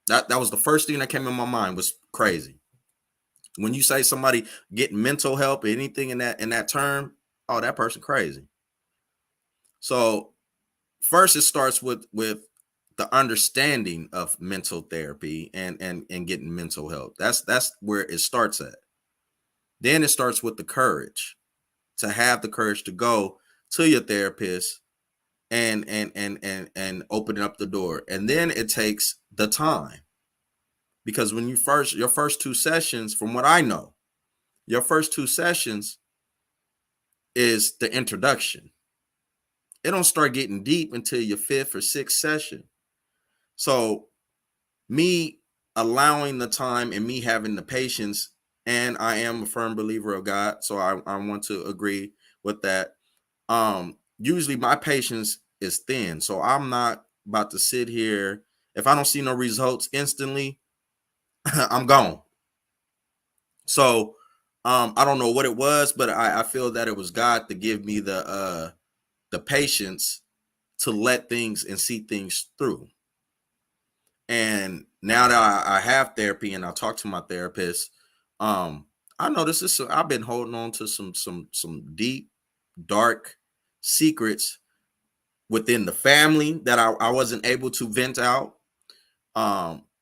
That was the first thing that came in my mind was crazy. When you say somebody getting mental help or anything in that term, oh, that person crazy. So first it starts with the understanding of mental therapy and getting mental help. That's where it starts at. Then it starts with the courage, to have the courage to go to your therapist and open up the door. And then it takes the time. Because when your first two sessions, from what I know, your first two sessions is the introduction. It don't start getting deep until your fifth or sixth session. So me allowing the time and me having the patience, and I am a firm believer of God, so I want to agree with that. Usually my patience is thin, so I'm not about to sit here. If I don't see no results instantly, I'm gone. So I don't know what it was, but I feel that it was God to give me the patience to let things and see things through. And now that I have therapy and I talk to my therapist, I know I've been holding on to some deep, dark secrets within the family that I wasn't able to vent out,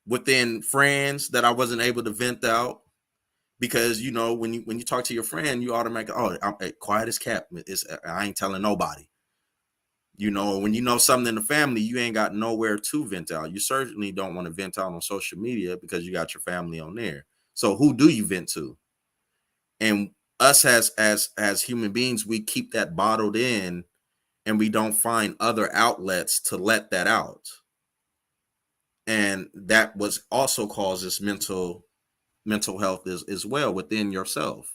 within friends that I wasn't able to vent out. Because when you talk to your friend, you automatically, I'm quiet as cat. I ain't telling nobody. When you know something in the family, you ain't got nowhere to vent out. You certainly don't want to vent out on social media because you got your family on there. So who do you vent to? And us as human beings, we keep that bottled in, and we don't find other outlets to let that out. And that was also causes mental health as well within yourself.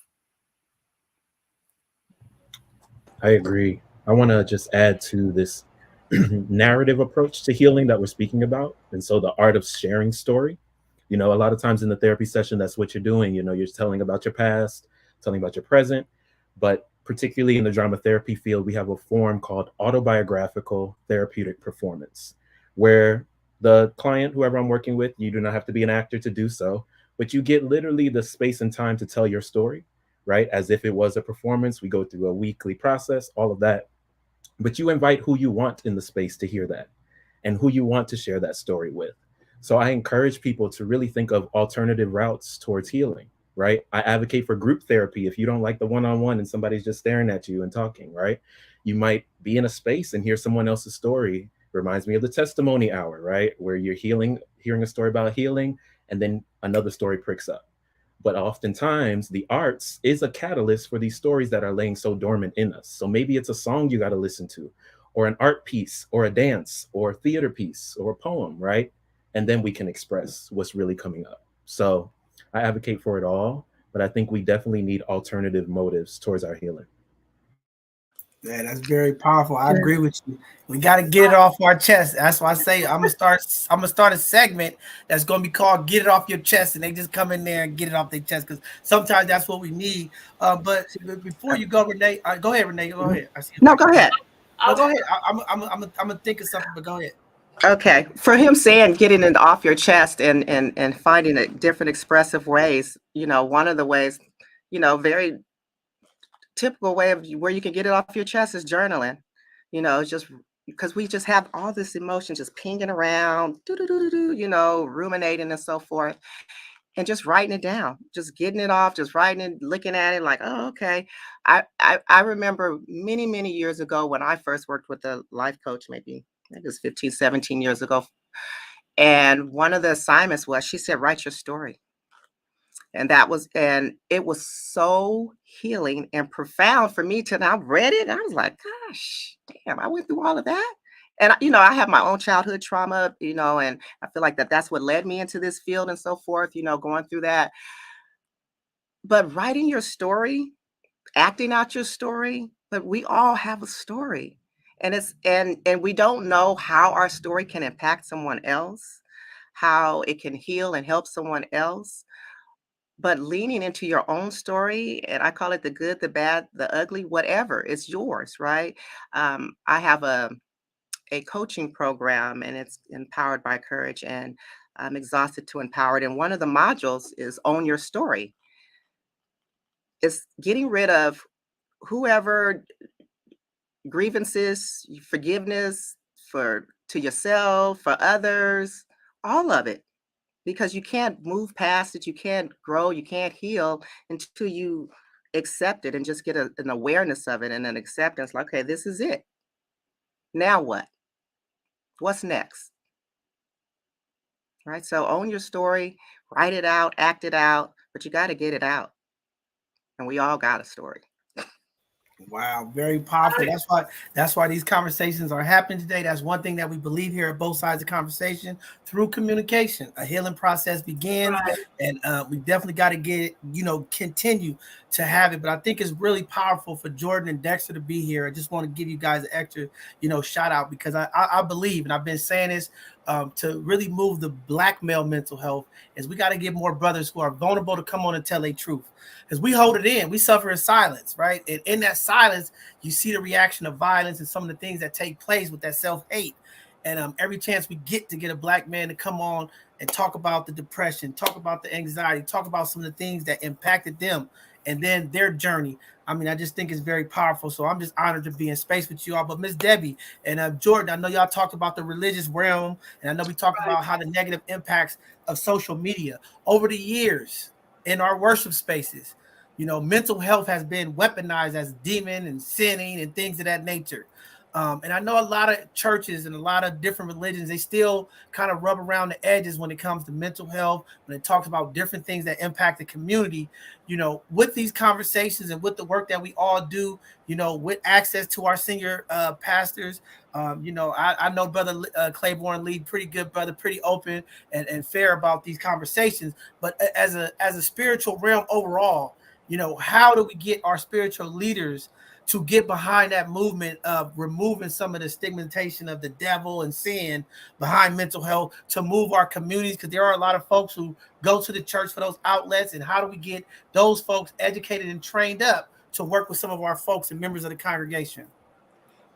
I agree. I want to just add to this narrative approach to healing that we're speaking about. And so the art of sharing story, a lot of times in the therapy session, that's what you're doing. You're telling about your past, telling about your present, but particularly in the drama therapy field, we have a form called autobiographical therapeutic performance, where the client, whoever I'm working with, you do not have to be an actor to do so, but you get literally the space and time to tell your story, right? As if it was a performance. We go through a weekly process, all of that. But you invite who you want in the space to hear that and who you want to share that story with. So I encourage people to really think of alternative routes towards healing, right? I advocate for group therapy. If you don't like the one-on-one and somebody's just staring at you and talking, right? You might be in a space and hear someone else's story. Reminds me of the testimony hour, right? Where you're hearing a story about healing, and then another story pricks up. But oftentimes the arts is a catalyst for these stories that are laying so dormant in us. So maybe it's a song you got to listen to, or an art piece, or a dance, or a theater piece, or a poem, right? And then we can express what's really coming up. So I advocate for it all, but I think we definitely need alternative motives towards our healing. Yeah, that's very powerful. I agree with you. We got to get it off our chest. That's why I say I'm gonna start a segment that's gonna be called "Get It Off Your Chest," and they just come in there and get it off their chest, because sometimes that's what we need. But before you go, Renee, go ahead, Renee. Go ahead. No, go ahead. No, go ahead. I'm gonna think of something, but go ahead. Okay, for him saying getting it off your chest and finding it different expressive ways, one of the ways, very typical way of where you can get it off your chest is journaling. It's just because we just have all this emotion just pinging around, ruminating and so forth, and just writing it down, just getting it off, just writing it, looking at it like, oh, okay. I remember many years ago when I first worked with a life coach, maybe it was 15, 17 years ago. And one of the assignments was, she said, write your story. And it was so healing and profound for me to, I read it and I was like, gosh, damn, I went through all of that. And, I have my own childhood trauma, and I feel like that's what led me into this field and so forth, going through that. But writing your story, acting out your story, but we all have a story. And and we don't know how our story can impact someone else, how it can heal and help someone else. But leaning into your own story, and I call it the good, the bad, the ugly, whatever, it's yours, right? I have a coaching program, and it's Empowered by Courage, and I'm exhausted to empowered. And one of the modules is Own Your Story. It's getting rid of whoever grievances, forgiveness to yourself, for others, all of it. Because you can't move past it, you can't grow, you can't heal until you accept it and just get an awareness of it and an acceptance. Like, okay, this is it. Now what? What's next? Right? So own your story, write it out, act it out, but you got to get it out. And we all got a story. Wow, very powerful. That's why these conversations are happening today. That's one thing that we believe here at both sides of the conversation. Through communication, a healing process begins, Right. and we definitely got to get it, continue to have it. But I think it's really powerful for Jordan and Dexter to be here. I just want to give you guys an extra, shout out, because I believe, and I've been saying this, to really move the Black male mental health, is we got to get more brothers who are vulnerable to come on and tell their truth. Because we hold it in, we suffer in silence, right? And in that silence, you see the reaction of violence and some of the things that take place with that self-hate. And every chance we get a Black man to come on and talk about the depression, talk about the anxiety, talk about some of the things that impacted them and then their journey. I mean, I just think it's very powerful. So I'm just honored to be in space with you all. But Miss Debbie and Jordan, I know y'all talked about the religious realm, and I know we talked about how the negative impacts of social media over the years in our worship spaces. Mental health has been weaponized as demon and sinning and things of that nature. And I know a lot of churches and a lot of different religions, they still kind of rub around the edges when it comes to mental health, when it talks about different things that impact the community. With these conversations and with the work that we all do, with access to our senior pastors, I know Brother Claiborne Lee, pretty good brother, pretty open and fair about these conversations. But as a spiritual realm overall, how do we get our spiritual leaders to get behind that movement of removing some of the stigmatization of the devil and sin behind mental health, to move our communities? Because there are a lot of folks who go to the church for those outlets. And how do we get those folks educated and trained up to work with some of our folks and members of the congregation?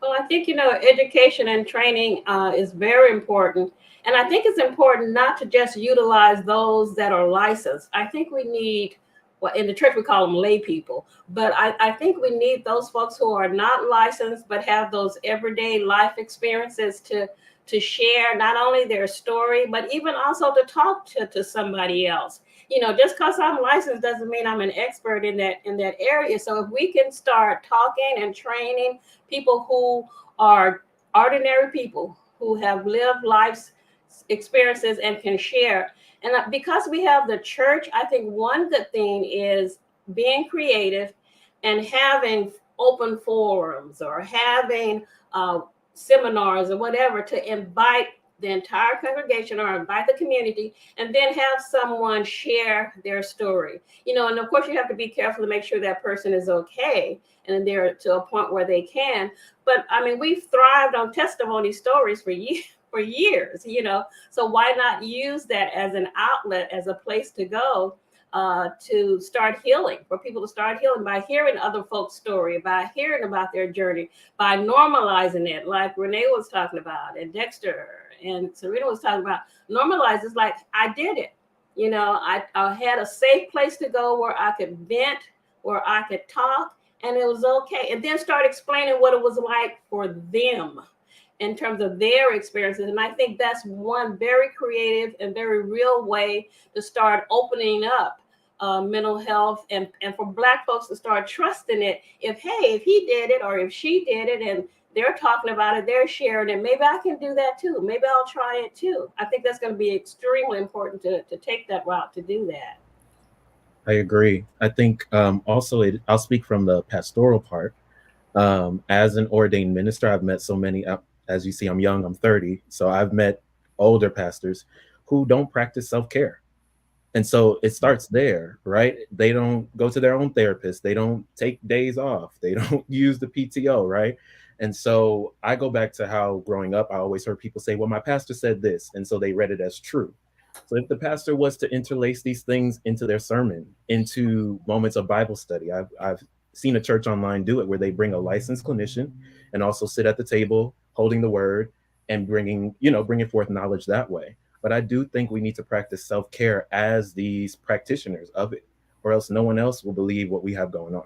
Well, I think, education and training is very important. And I think it's important not to just utilize those that are licensed. I think we need, well, in the church, we call them lay people. But I think we need those folks who are not licensed, but have those everyday life experiences to share not only their story, but even also to talk to somebody else. Just because I'm licensed doesn't mean I'm an expert in that area. So if we can start talking and training people who are ordinary people who have lived life's experiences and can share. And because we have the church, I think one good thing is being creative and having open forums or having seminars or whatever to invite the entire congregation or invite the community, and then have someone share their story. And of course you have to be careful to make sure that person is okay and they're to a point where they can. But I mean, we've thrived on testimony stories for years, so why not use that as an outlet, as a place to go to start healing, for people to start healing by hearing other folks' story, by hearing about their journey, by normalizing it, like Renee was talking about, and Dexter and Serena was talking about. Normalize is like, I did it. You know, I had a safe place to go where I could vent, where I could talk, and it was okay. And then start explaining what it was like for them in terms of their experiences. And I think that's one very creative and very real way to start opening up mental health, and for Black folks to start trusting it. If he did it, or if she did it, and they're talking about it, they're sharing it, maybe I can do that too. Maybe I'll try it too. I think that's going to be extremely important to take that route, to do that. I agree. I think also I'll speak from the pastoral part. As an ordained minister, I've met so many, as you see, I'm young, I'm 30. So I've met older pastors who don't practice self-care. And so it starts there, right? They don't go to their own therapist. They don't take days off. They don't use the PTO, right? And so I go back to how growing up, I always heard people say, well, my pastor said this. And so they read it as true. So if the pastor was to interlace these things into their sermon, into moments of Bible study, I've seen a church online do it, where they bring a licensed clinician and also sit at the table holding the word and bringing forth knowledge that way. But I do think we need to practice self-care as these practitioners of it, or else no one else will believe what we have going on.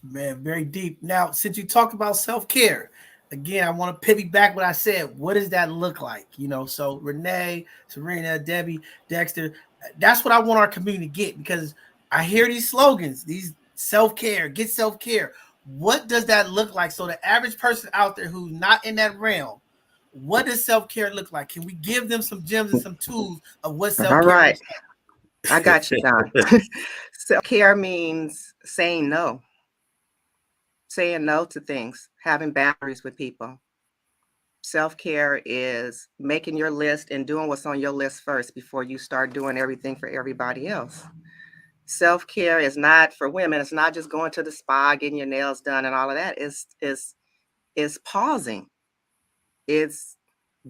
Man, very deep. Now, since you talked about self-care, again, I want to pivot back what I said. What does that look like? You know, so Renee, Serena, Debbie, Dexter, that's what I want our community to get, because I hear these slogans, these self-care, get self-care. What does that look like? So the average person out there who's not in that realm, what does self-care look like? Can we give them some gems and some tools of what self-care All right. looks like? I got you, Don. Self-care means saying no to things, having boundaries with people. Self-care is making your list and doing what's on your list first before you start doing everything for everybody else. Self-care is not, for women, it's not just going to the spa, getting your nails done and all of that. It's pausing. It's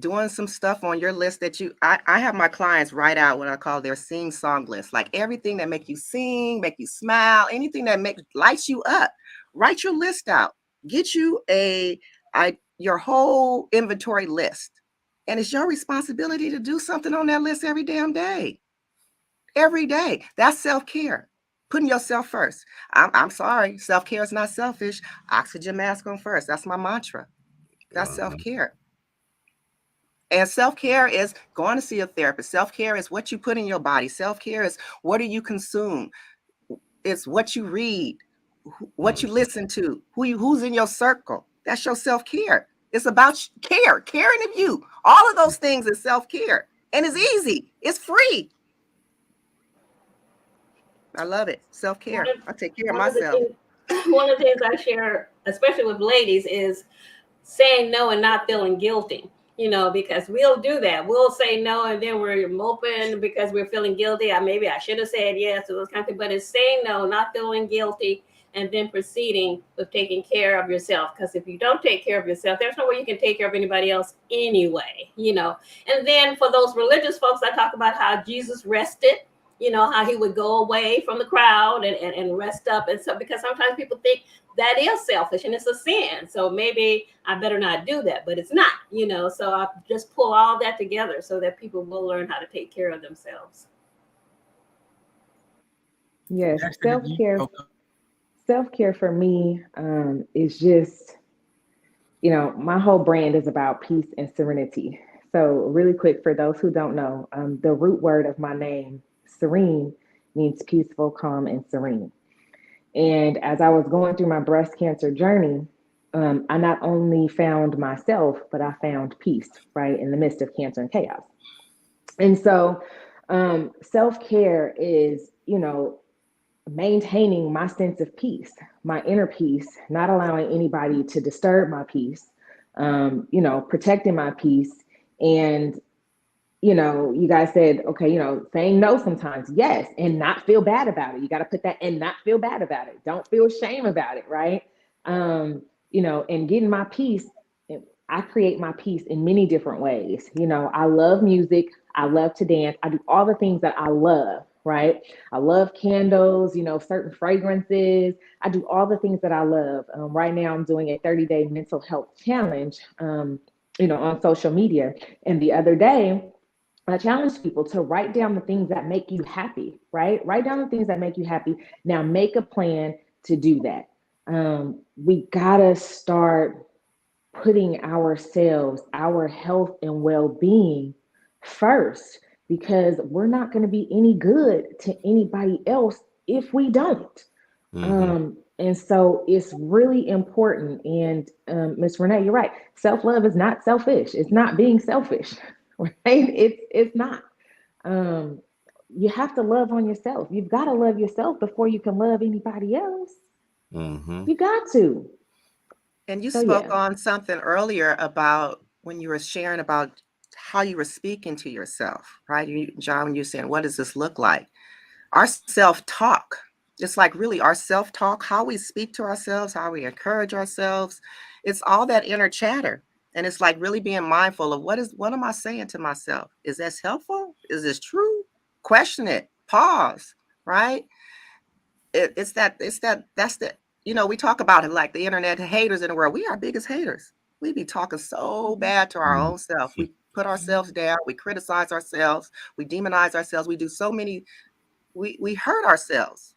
doing some stuff on your list that I have my clients write out what I call their sing song list, like everything that make you sing, make you smile, anything that lights you up. Write your list out. Get you your whole inventory list. And it's your responsibility to do something on that list every damn day. Every day. That's self-care. Putting yourself first. I'm sorry. Self-care is not selfish. Oxygen mask on first. That's my mantra. That's self-care. And self-care is going to see a therapist. Self-care is what you put in your body. Self-care is what do you consume? It's what you read, what you listen to, who's in your circle. That's your self-care. It's about caring of you. All of those things is self-care. And it's easy. It's free. I love it. Self-care. I take care of myself. One of the things I share, especially with ladies, is saying no and not feeling guilty. You know, because we'll do that. We'll say no, and then we're moping because we're feeling guilty. Maybe I should have said yes to those kind of things. But it's saying no, not feeling guilty, and then proceeding with taking care of yourself. Because if you don't take care of yourself, there's no way you can take care of anybody else anyway, you know. And then for those religious folks, I talk about how Jesus rested, you know, how he would go away from the crowd and rest up. And so, because sometimes people think that is selfish and it's a sin. So maybe I better not do that, but it's not, you know. So I just pull all that together so that people will learn how to take care of themselves. Yes, self-care for me is just, you know, my whole brand is about peace and serenity. So really quick, for those who don't know, the root word of my name, serene, means peaceful, calm, and serene. And as I was going through my breast cancer journey, I not only found myself, but I found peace, right, in the midst of cancer and chaos. And so self-care is, you know, maintaining my sense of peace, my inner peace, not allowing anybody to disturb my peace, you know, protecting my peace. And, you know, you guys said, okay, you know, saying no sometimes, yes, and not feel bad about it. You got to put that and not feel bad about it. Don't feel shame about it, right? You know, and getting my peace, I create my peace in many different ways. You know, I love music. I love to dance. I do all the things that I love, right? I love candles, certain fragrances. I do all the things that I love. Right now, I'm doing a 30-day mental health challenge, on social media. And the other day, I challenge people to write down the things that make you happy, right? Write down the things that make you happy. Now make a plan to do that. We gotta start putting ourselves, our health and well-being first, because we're not going to be any good to anybody else if we don't. And so it's really important. And Ms. Renee, you're right. Self-love is not selfish. It's not being selfish, right? It's not. You have to love on yourself. You've got to love yourself before you can love anybody else. You got to. And you spoke on something earlier about when you were sharing about how you were speaking to yourself, right? John, you're saying, what does this look like? Our self-talk. It's like really our self-talk, how we speak to ourselves, how we encourage ourselves. It's all that inner chatter. And it's like really being mindful of what am I saying to myself? Is this helpful? Is this true? Question it. Pause, right? That's the, we talk about it like the internet haters in the world. We are biggest haters. We be talking so bad to our own self. We put ourselves down. We criticize ourselves. We demonize ourselves. We do so many, we hurt ourselves.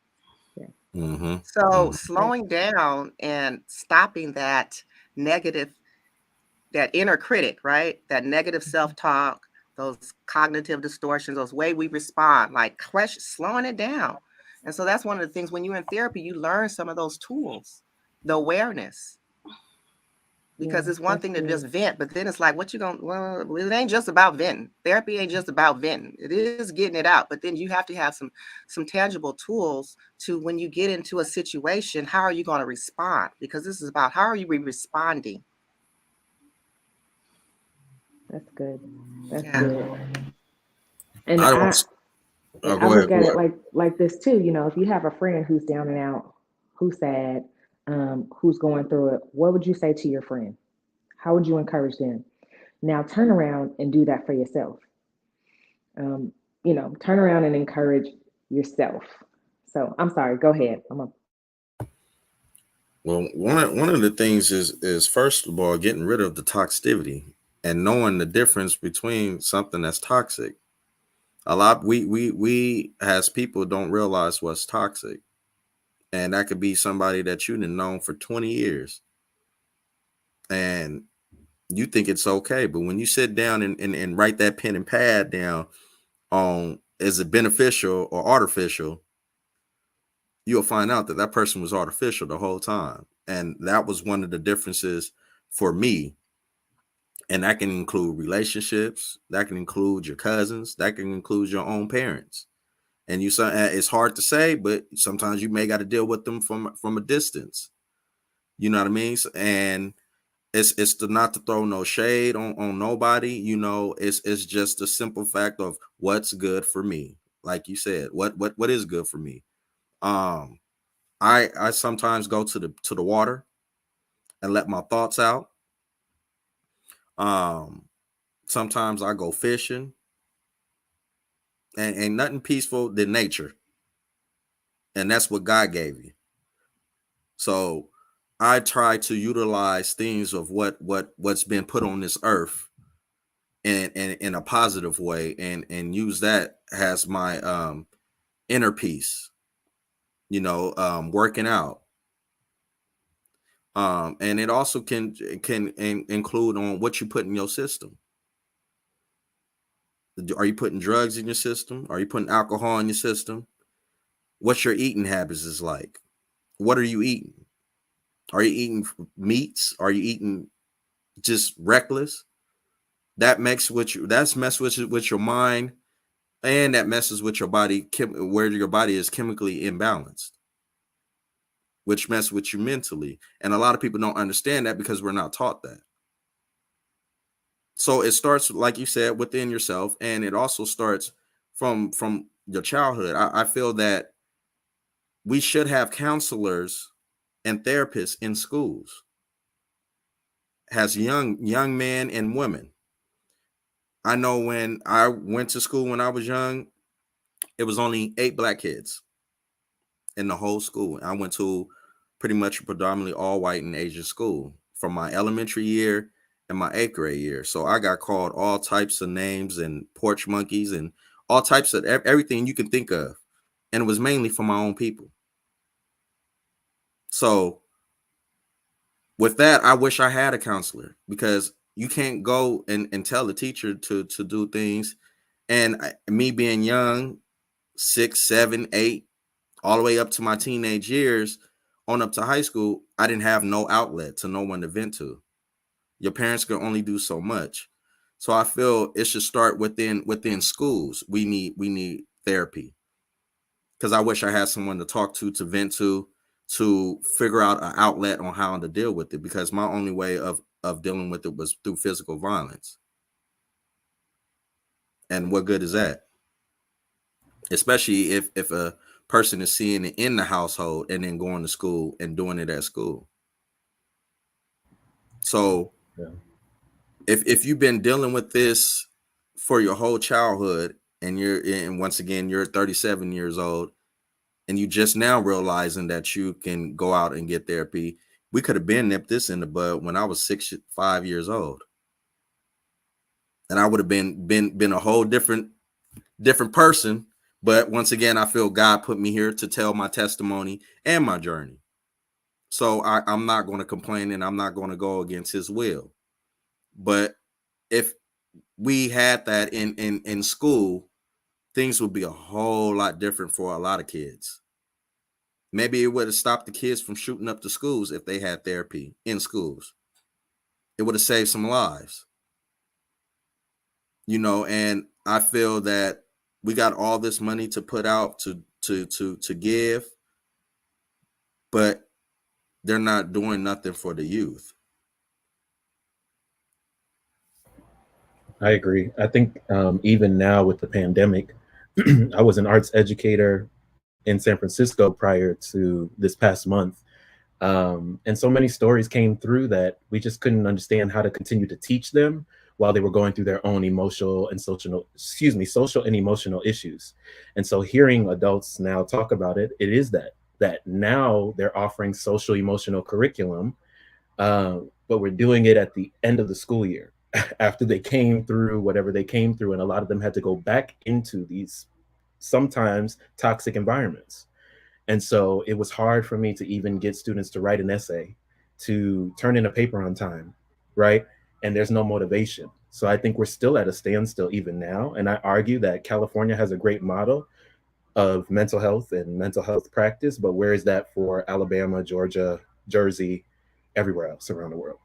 So slowing down and stopping that negative, that inner critic, right? That negative self-talk, those cognitive distortions, those way we respond, like slowing it down. And so that's one of the things when you're in therapy, you learn some of those tools, the awareness. Because it's one thing to just vent, but then it's like, well, it ain't just about venting. Therapy ain't just about venting. It is getting it out, but then you have to have some tangible tools to when you get into a situation, how are you going to respond? Because this is about how are you responding? That's good. That's good. And I look at it like this too. If you have a friend who's down and out, who's sad, who's going through it, what would you say to your friend? How would you encourage them? Now turn around and do that for yourself. Turn around and encourage yourself. So I'm sorry, go ahead. Well, one of the things is first of all getting rid of the toxicity and knowing the difference between something that's toxic. A lot we as people don't realize what's toxic, and that could be somebody that you've known for 20 years, and you think it's okay, but when you sit down and write that pen and pad down on is it beneficial or artificial, you'll find out that that person was artificial the whole time. And that was one of the differences for me. And that can include relationships, that can include your cousins, that can include your own parents. And it's hard to say, but sometimes you may got to deal with them from a distance. You know what I mean? And it's not to throw no shade on nobody. It's just a simple fact of what's good for me. Like you said, what is good for me. I sometimes go to the water and let my thoughts out. Sometimes I go fishing, and ain't nothing peaceful than nature. And that's what God gave you. So I try to utilize things of what's been put on this earth and in a positive way and use that as my inner peace, working out. And it also can include on what you put in your system. Are you putting drugs in your system? Are you putting alcohol in your system? What's your eating habits is like? What are you eating? Are you eating meats? Are you eating just reckless? That messes with your mind, and that messes with your body, where your body is chemically imbalanced, which messes with you mentally. And a lot of people don't understand that because we're not taught that. So it starts, like you said, within yourself, and it also starts from your childhood. I feel that we should have counselors and therapists in schools, as young men and women. I know when I went to school when I was young, it was only 8 black kids in the whole school. I went to pretty much predominantly all white and Asian school from my elementary year and my 8th grade year. So I got called all types of names and porch monkeys and all types of everything you can think of. And it was mainly for my own people. So with that, I wish I had a counselor, because you can't go and tell the teacher to do things. And me being young, 6, 7, 8, all the way up to my teenage years, on up to high school, I didn't have no outlet, to no one to vent to. Your parents can only do so much. So I feel it should start within schools. We need therapy, because I wish I had someone to talk to vent to figure out an outlet on how to deal with it, because my only way of dealing with it was through physical violence. And what good is that? Especially if a person is seeing it in the household and then going to school and doing it at school. So Yeah. if you've been dealing with this for your whole childhood, and once again you're 37 years old, and you just now realizing that you can go out and get therapy, we could have been nipped this in the bud when I was 5 years old, and I would have been a whole different person. But once again, I feel God put me here to tell my testimony and my journey. So I'm not going to complain, and I'm not going to go against his will. But if we had that in school, things would be a whole lot different for a lot of kids. Maybe it would have stopped the kids from shooting up the schools if they had therapy in schools. It would have saved some lives. And I feel that we got all this money to put out to give, but they're not doing nothing for the youth. I agree. I think even now with the pandemic, I was an arts educator in San Francisco prior to this past month. And so many stories came through that we just couldn't understand how to continue to teach them while they were going through their own social and emotional issues. And so hearing adults now talk about it, it is that now they're offering social emotional curriculum, but we're doing it at the end of the school year after they came through whatever they came through. And a lot of them had to go back into these sometimes toxic environments. And so it was hard for me to even get students to write an essay, to turn in a paper on time, right? And there's no motivation. So I think we're still at a standstill even now. And I argue that California has a great model of mental health and mental health practice, but where is that for Alabama, Georgia, Jersey, everywhere else around the world?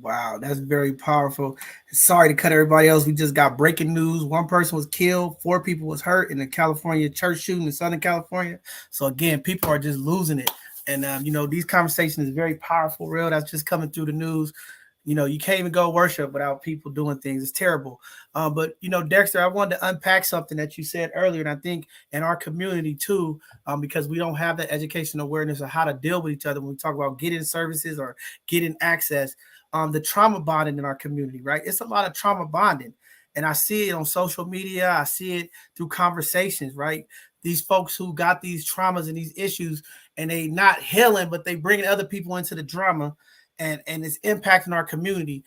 Wow, that's very powerful. Sorry to cut everybody else. We just got breaking news. 1 person was killed, 4 people was hurt in the California church shooting in Southern California. So again, people are just losing it. And these conversations is very powerful, real. That's just coming through the news. You can't even go worship without people doing things. It's terrible. But Dexter, I wanted to unpack something that you said earlier, and I think in our community too, because we don't have that education awareness of how to deal with each other when we talk about getting services or getting access. The trauma bonding in our community, right? It's a lot of trauma bonding. And I see it on social media. I see it through conversations, right? These folks who got these traumas and these issues, and they not healing, but they bringing other people into the drama, and it's impacting our community.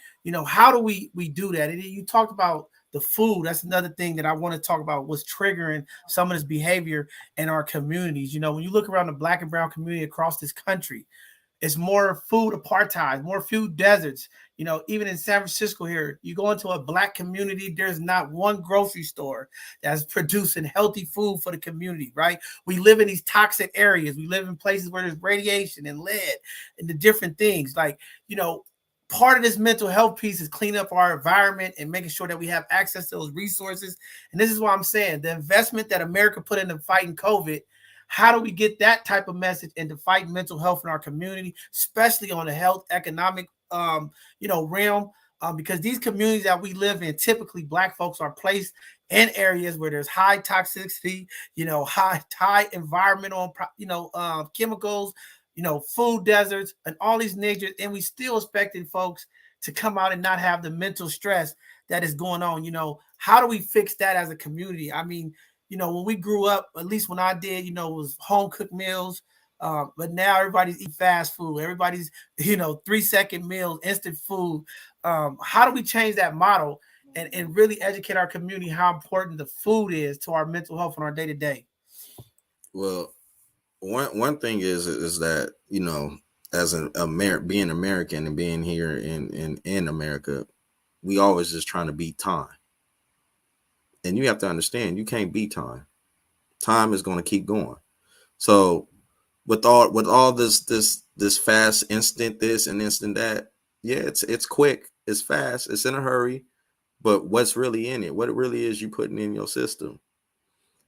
How do we do that? And you talked about the food. That's another thing that I want to talk about, what's triggering some of this behavior in our communities. When you look around the Black and brown community across this country, it's more food apartheid, more food deserts. Even in San Francisco here, you go into a Black community, there's not one grocery store that's producing healthy food for the community, right? We live in these toxic areas. We live in places where there's radiation and lead and the different things. Part of this mental health piece is cleaning up our environment and making sure that we have access to those resources. And this is what I'm saying. The investment that America put into fighting COVID, how do we get that type of message into fighting mental health in our community, especially on the health economic, realm? Because these communities that we live in, typically Black folks are placed in areas where there's high toxicity, high environmental, chemicals, food deserts, and all these natures, and we still expecting folks to come out and not have the mental stress that is going on. How do we fix that as a community? I mean, when we grew up, at least when I did, it was home cooked meals. But now everybody's eating fast food. Everybody's, 3-second meals, instant food. How do we change that model and really educate our community how important the food is to our mental health on our day-to-day? Well, one thing is that, as being American and being here in America, we always just trying to beat time. And you have to understand, you can't beat time. Time is going to keep going. So with all this fast instant this and instant that, yeah, it's quick, it's fast, it's in a hurry, but what's really in it? What it really is you putting in your system.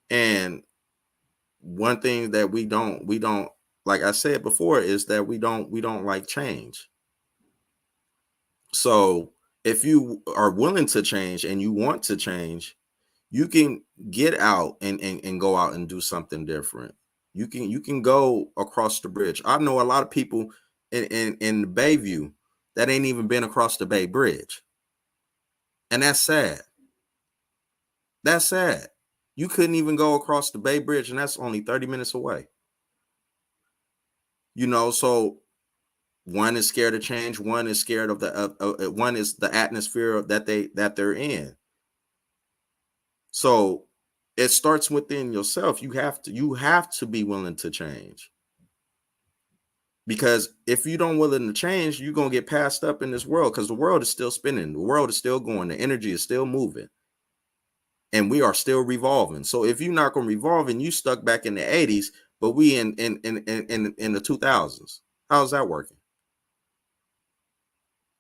And one thing that we don't, like I said before, is that we don't like change. So if you are willing to change and you want to change, you can get out and go out and do something different. You can go across the bridge. I know a lot of people in Bayview that ain't even been across the Bay Bridge. And that's sad. That's sad. You couldn't even go across the Bay Bridge, and that's only 30 minutes away. So one is scared of change. One is scared of one is the atmosphere that they're in. So it starts within yourself. You have to be willing to change. Because if you don't willing to change, you're going to get passed up in this world, because the world is still spinning. The world is still going. The energy is still moving. And we are still revolving. So if you're not going to revolve and you stuck back in the 80s, but we in the 2000s, how's that working?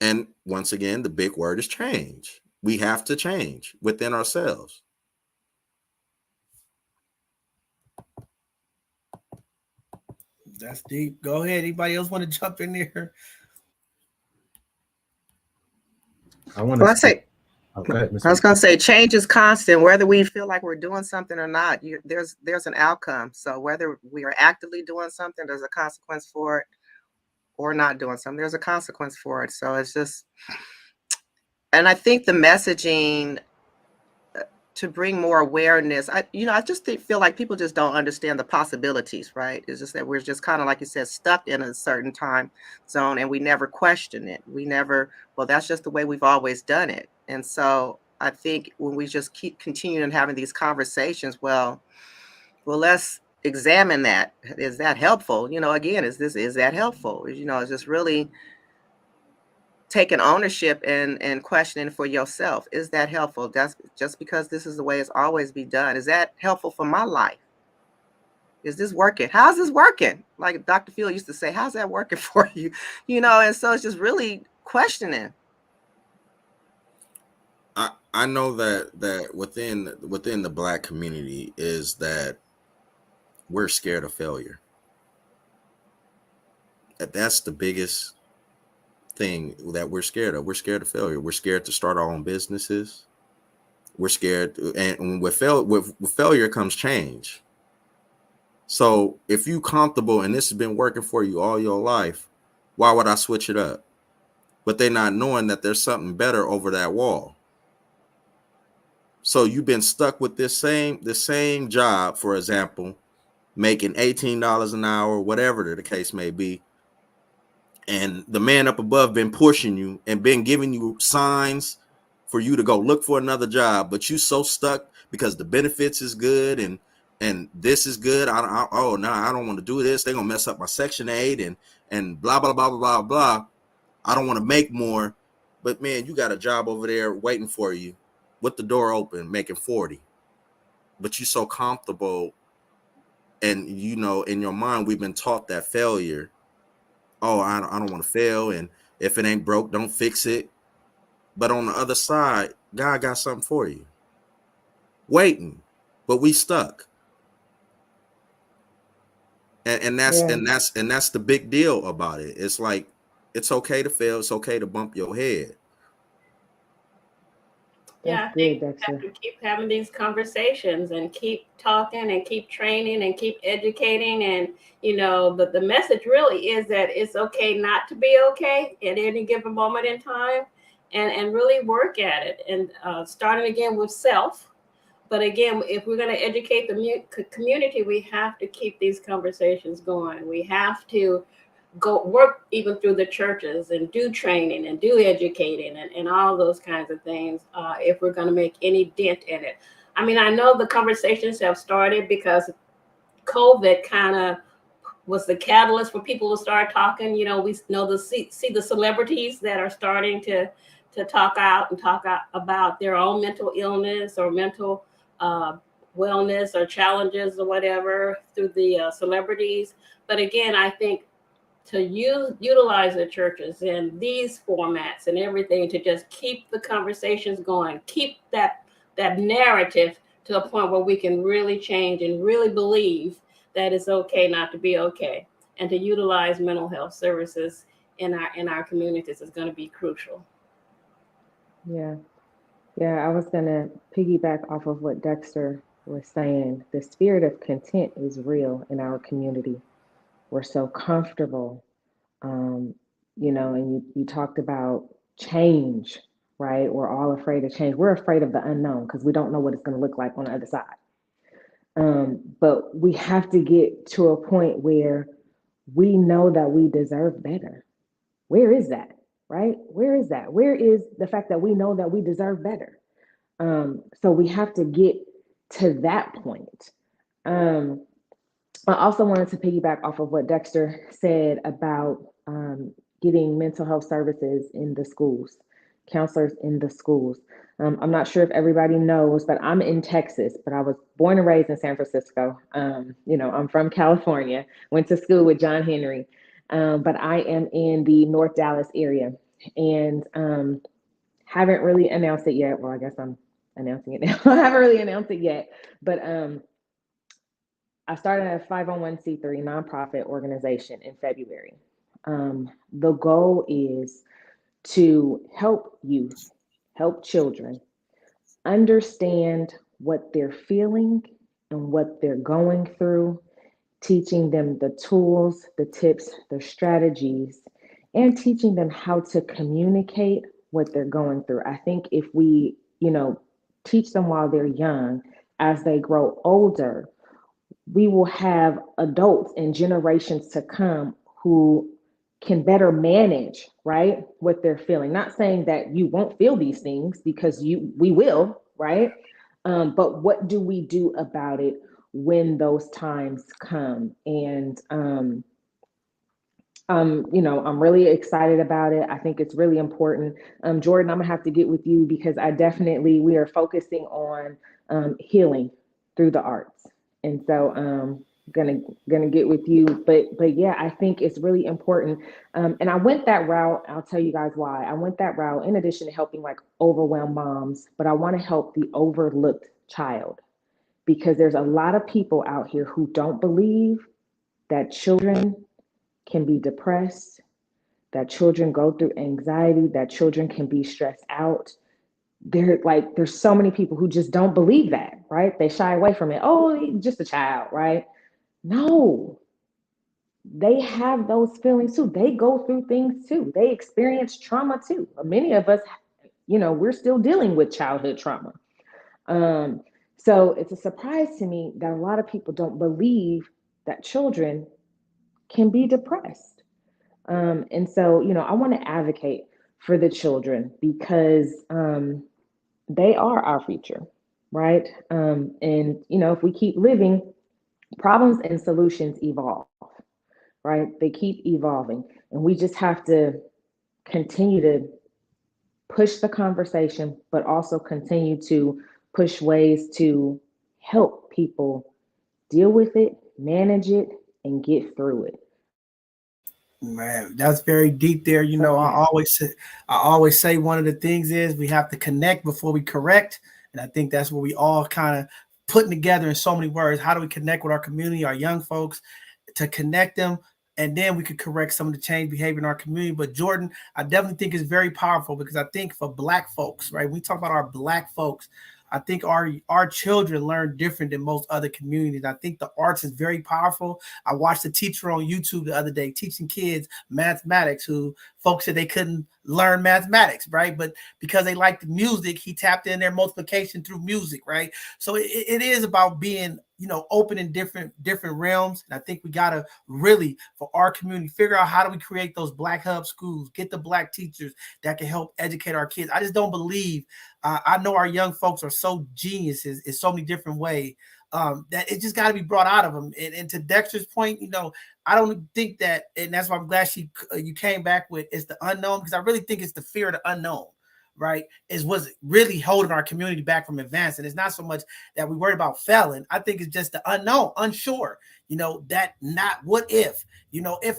And once again, the big word is change. We have to change within ourselves. That's deep. Go ahead. Anybody else want to jump in there? I was going to say change is constant, whether we feel like we're doing something or not. There's an outcome. So whether we are actively doing something, there's a consequence for it, or not doing something, there's a consequence for it. So it's just, and I think the messaging to bring more awareness, I just feel like people just don't understand the possibilities, right? It's just that we're just kind of, like you said, stuck in a certain time zone, and we never question it. Well, that's just the way we've always done it. And so I think when we just keep continuing having these conversations, well, let's examine that. Is that helpful? Again, is that helpful? It's just really taking ownership and questioning for yourself. Is that helpful? That's just because this is the way it's always be done. Is that helpful for my life? Is this working? How's this working? Like Dr. Phil used to say, how's that working for you? And so it's just really questioning. I know that within the Black community is that we're scared of failure. That's the biggest thing that we're scared of. We're scared of failure. We're scared to start our own businesses. We're scared, and with failure comes change. So if you comfortable and this has been working for you all your life, why would I switch it up? But they're not knowing that there's something better over that wall. So you've been stuck with the same job, for example, making $18 an hour, whatever the case may be. And the man up above been pushing you and been giving you signs for you to go look for another job, but you so stuck because the benefits is good and this is good. I don't want to do this. They're gonna mess up my Section 8 and blah blah blah blah blah blah. I don't want to make more, but man, you got a job over there waiting for you with the door open, making 40. But you're so comfortable, and in your mind we've been taught that failure. Oh, I don't want to fail, and if it ain't broke, don't fix it. But on the other side, God got something for you, waiting, but we stuck. And that's the big deal about it. It's like, it's okay to fail. It's okay to bump your head. I think we have to keep having these conversations and keep talking and keep training and keep educating. And, the message really is that it's okay not to be okay at any given moment in time. and really work at it, and starting again with self. But again, if we're going to educate the community, we have to keep these conversations going. We have to go work even through the churches and do training and do educating and all those kinds of things if we're going to make any dent in it. I mean, I know the conversations have started because COVID kind of was the catalyst for people to start talking. You know, we know see the celebrities that are starting to talk out and about their own mental illness or mental wellness or challenges or whatever through the celebrities. But again, I think to utilize the churches and these formats and everything to just keep the conversations going, keep that narrative to a point where we can really change and really believe that it's okay not to be okay, and to utilize mental health services in our communities is going to be crucial. Yeah. I was going to piggyback off of what Dexter was saying. The spirit of content is real in our community. We're so comfortable, and you talked about change, right? We're all afraid of change. We're afraid of the unknown because we don't know what it's going to look like on the other side. But we have to get to a point where we know that we deserve better. Where is that, right? Where is that? Where is the fact that we know that we deserve better? So we have to get to that point. I also wanted to piggyback off of what Dexter said about getting mental health services in the schools, counselors in the schools. I'm not sure if everybody knows, but I'm in Texas, but I was born and raised in San Francisco. I'm from California, went to school with John Henry, but I am in the North Dallas area, and haven't really announced it yet. Well, I guess I'm announcing it now. I haven't really announced it yet, but I started a 501c3 nonprofit organization in February. The goal is to help youth, help children understand what they're feeling and what they're going through, teaching them the tools, the tips, the strategies, and teaching them how to communicate what they're going through. I think if we, teach them while they're young, as they grow older, we will have adults and generations to come who can better manage, right, what they're feeling. Not saying that you won't feel these things, because we will, right? But what do we do about it when those times come? And I'm really excited about it. I think it's really important. Jordan, I'm gonna have to get with you because we are focusing on healing through the arts. And so gonna get with you, but yeah, I think it's really important. And I went that route. I'll tell you guys why. I went that route in addition to helping like overwhelmed moms, but I want to help the overlooked child, because there's a lot of people out here who don't believe that children can be depressed, that children go through anxiety, that children can be stressed out. There's so many people who just don't believe that, right? They shy away from it. Oh, just a child, right? No, they have those feelings too. They go through things too. They experience trauma too. Many of us, we're still dealing with childhood trauma. So it's a surprise to me that a lot of people don't believe that children can be depressed. And so, I want to advocate for the children because they are our future, right? And, if we keep living, problems and solutions evolve, right? They keep evolving. And we just have to continue to push the conversation, but also continue to push ways to help people deal with it, manage it, and get through it. Man, that's very deep there. I always say one of the things is we have to connect before we correct. And I think that's what we all kind of putting together in so many words. How do we connect with our community, our young folks, to connect them? And then we could correct some of the change behavior in our community. But Jordan, I definitely think it's very powerful, because I think for Black folks, right, we talk about our Black folks, I think our children learn different than most other communities. I think the arts is very powerful. I watched a teacher on YouTube the other day teaching kids mathematics who folks said they couldn't learn mathematics, right? But because they liked the music, he tapped in their multiplication through music, right? So it is about being, open in different realms. And I think we got to really, for our community, figure out how do we create those Black hub schools, get the Black teachers that can help educate our kids. I just don't believe, I know our young folks are so geniuses in so many different ways, that it just got to be brought out of them. And to Dexter's point, I don't think that, and that's why I'm glad you came back with, it's the unknown, because I really think it's the fear of the unknown, right? Is what's really holding our community back from advancing. It's not so much that we worry about failing. I think it's just the unknown, unsure, that not what if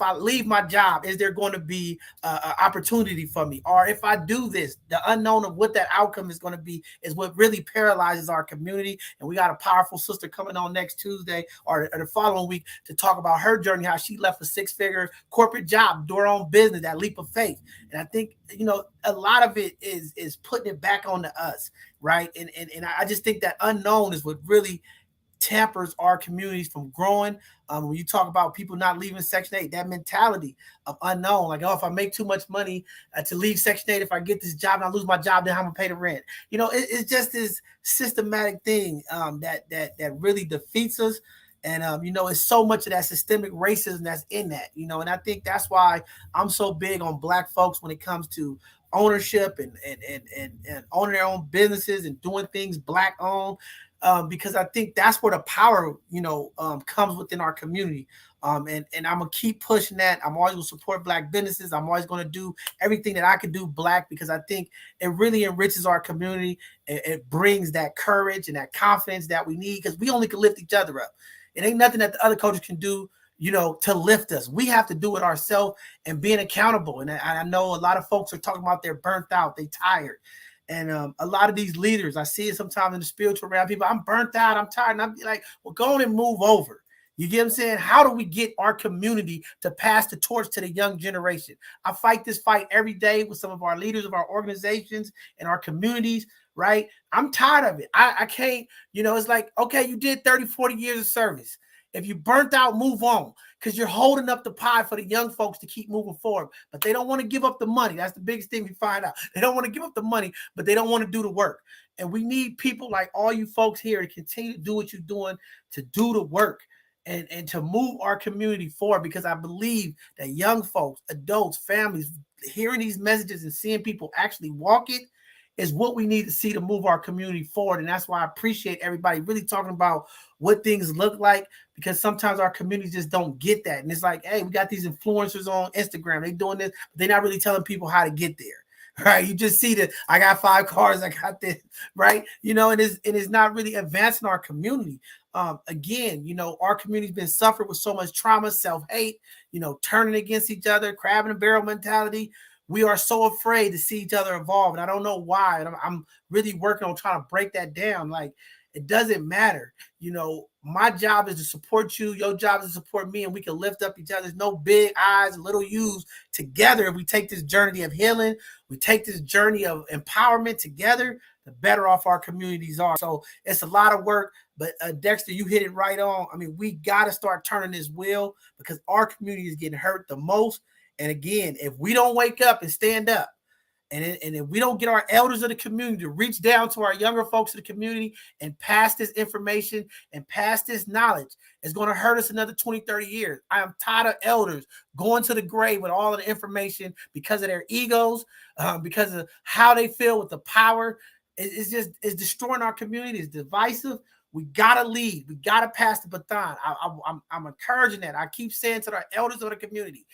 I leave my job, is there going to be an opportunity for me? Or if I do this, the unknown of what that outcome is going to be is what really paralyzes our community. And we got a powerful sister coming on next Tuesday or the following week to talk about her journey, how she left a 6-figure corporate job, do her own business, that leap of faith. And I think, a lot of it is putting it back onto us, right? And I just think that unknown is what really tampers our communities from growing. When you talk about people not leaving Section 8, that mentality of unknown, like, if I make too much money to leave Section 8, if I get this job and I lose my job, then how am I gonna pay the rent? It's just this systematic thing that really defeats us. And, it's so much of that systemic racism that's in that, and I think that's why I'm so big on Black folks when it comes to ownership and owning their own businesses and doing things Black owned. Because I think that's where the power, comes within our community. And I'm going to keep pushing that. I'm always going to support Black businesses. I'm always going to do everything that I can do Black, because I think it really enriches our community. It brings that courage and that confidence that we need, because we only can lift each other up. It ain't nothing that the other coaches can do, to lift us. We have to do it ourselves and being accountable. And I know a lot of folks are talking about they're burnt out, they tired. And a lot of these leaders, I see it sometimes in the spiritual realm, people, I'm burnt out, I'm tired. And I'm like, well, go on and move over. You get what I'm saying? How do we get our community to pass the torch to the young generation? I fight this fight every day with some of our leaders of our organizations and our communities, right? I'm tired of it. I can't, it's like, okay, you did 30, 40 years of service. If you burnt out, move on, because you're holding up the pie for the young folks to keep moving forward. But they don't want to give up the money. That's the biggest thing we find out. They don't want to give up the money, but they don't want to do the work. And we need people like all you folks here to continue to do what you're doing, to do the work and to move our community forward, because I believe that young folks, adults, families, hearing these messages and seeing people actually walk it is what we need to see to move our community forward. And that's why I appreciate everybody really talking about what things look like, because sometimes our communities just don't get that. And it's like, hey, we got these influencers on Instagram, they doing this, but they're not really telling people how to get there, right? You just see that I got 5 cars, I got this, right? And it's not really advancing our community. Again, our community's been suffering with so much trauma, self-hate, turning against each other, crab in a barrel mentality. We are so afraid to see each other evolve. And I don't know why. And I'm really working on trying to break that down. Like, it doesn't matter. My job is to support you. Your job is to support me, and we can lift up each other. There's no big I's, little U's. Together, if we take this journey of healing, we take this journey of empowerment together, the better off our communities are. So it's a lot of work. But Dexter, you hit it right on. I mean, we got to start turning this wheel, because our community is getting hurt the most. And again, if we don't wake up and stand up, and if we don't get our elders of the community to reach down to our younger folks of the community and pass this information and pass this knowledge, it's going to hurt us another 20, 30 years. I am tired of elders going to the grave with all of the information because of their egos, because of how they feel with the power. It's destroying our community. It's divisive. We got to lead. We got to pass the baton. I'm encouraging that. I keep saying to our elders of the community,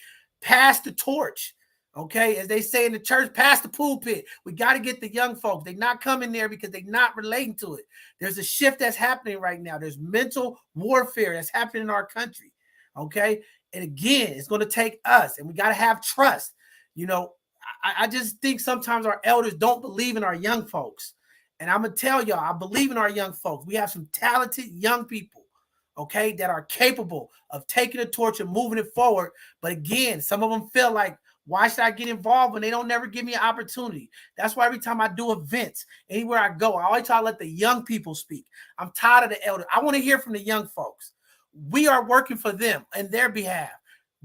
pass the torch. Okay, as they say in the church, pass the pulpit. We got to get the young folks. They're not coming there because they're not relating to it. There's a shift that's happening right now. There's mental warfare that's happening in our country. Okay, and again, it's going to take us, and we got to have trust. I just think sometimes our elders don't believe in our young folks. And I'm going to tell y'all, I believe in our young folks. We have some talented young people, okay, that are capable of taking the torch and moving it forward. But again, some of them feel like, why should I get involved when they don't never give me an opportunity? That's why every time I do events, anywhere I go, I always try to let the young people speak. I'm tired of the elders. I want to hear from the young folks. We are working for them in their behalf.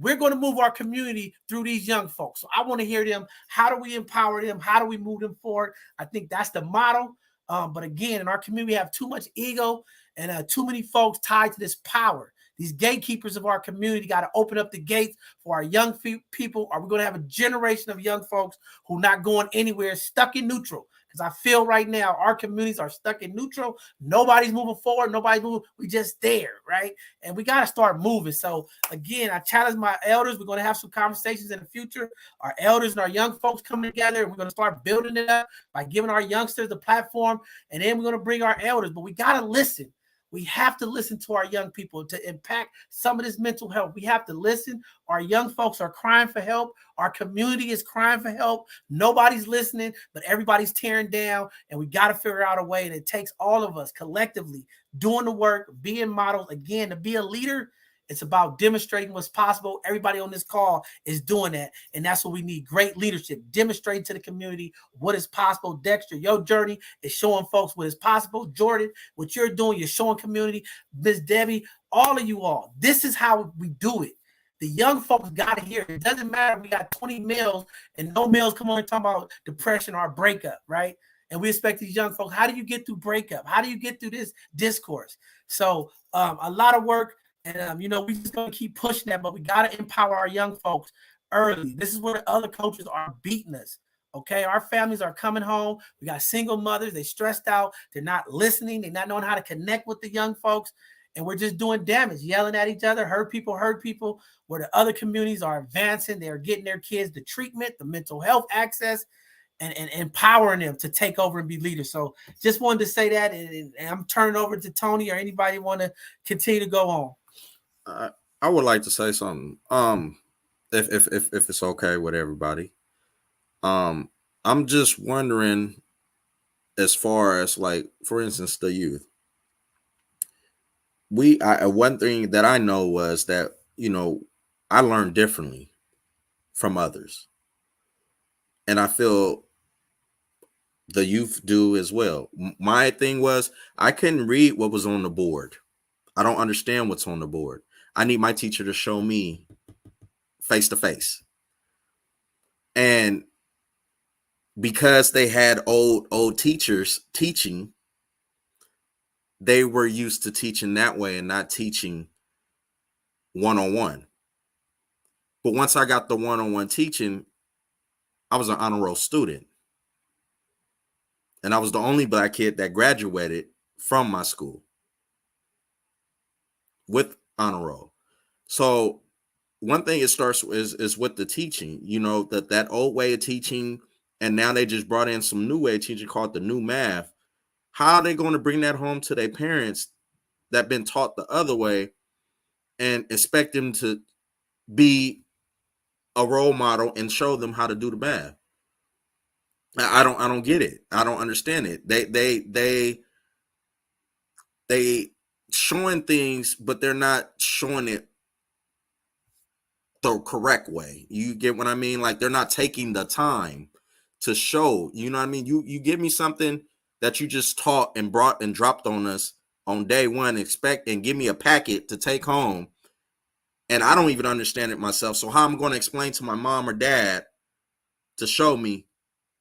We're going to move our community through these young folks. So I want to hear them. How do we empower them? How do we move them forward? I think that's the model. But again, in our community, we have too much ego and too many folks tied to this power. These gatekeepers of our community got to open up the gates for our young people. Are we going to have a generation of young folks who are not going anywhere, stuck in neutral? Because I feel right now our communities are stuck in neutral. Nobody's moving forward. Nobody's moving. We just there, right? And we got to start moving. So again, I challenge my elders. We're going to have some conversations in the future. Our elders and our young folks coming together, and we're going to start building it up by giving our youngsters the platform. And then we're going to bring our elders. But we got to listen. We have to listen to our young people to impact some of this mental health. We have to listen. Our young folks are crying for help. Our community is crying for help. Nobody's listening, but everybody's tearing down, and we got to figure out a way. And it takes all of us collectively doing the work, being models. Again, to be a leader, it's about demonstrating what's possible. Everybody on this call is doing that, and that's what we need. Great leadership, demonstrating to the community what is possible. Dexter, your journey is showing folks what is possible. Jordan, what you're doing, you're showing community. Miss Debbie, all of you all, this is how we do it. The young folks got to hear it. It doesn't matter if we got 20 males and no males come on and talk about depression or breakup, right? And we expect these young folks, how do you get through breakup? How do you get through this discourse? So a lot of work. And, we just going to keep pushing that, but we got to empower our young folks early. This is where the other coaches are beating us. Okay. Our families are coming home. We got single mothers. They stressed out. They're not listening. They're not knowing how to connect with the young folks. And we're just doing damage, yelling at each other, hurt people, where the other communities are advancing. They're getting their kids the treatment, the mental health access, and empowering them to take over and be leaders. So just wanted to say that. And I'm turning over to Tony or anybody want to continue to go on. I would like to say something. If it's okay with everybody. I'm just wondering, as far as, like, for instance, the youth. One thing that I know was that, I learned differently from others. And I feel the youth do as well. My thing was I couldn't read what was on the board. I don't understand what's on the board. I need my teacher to show me face to face. And because they had old teachers teaching, they were used to teaching that way and not teaching one-on-one. But once I got the one-on-one teaching, I was an honor roll student. And I was the only Black kid that graduated from my school with honor roll. So one thing it starts is with the teaching, that old way of teaching, and now they just brought in some new way of teaching called the new math. How are they going to bring that home to their parents that been taught the other way and expect them to be a role model and show them how to do the math? I don't get it. I don't understand it. They showing things, but they're not showing it the correct way. You get what I mean? Like, they're not taking the time to show, you know what I mean? You give me something that you just taught and brought and dropped on us on day one, expect and give me a packet to take home, and I don't even understand it myself. So how I'm going to explain to my mom or dad to show me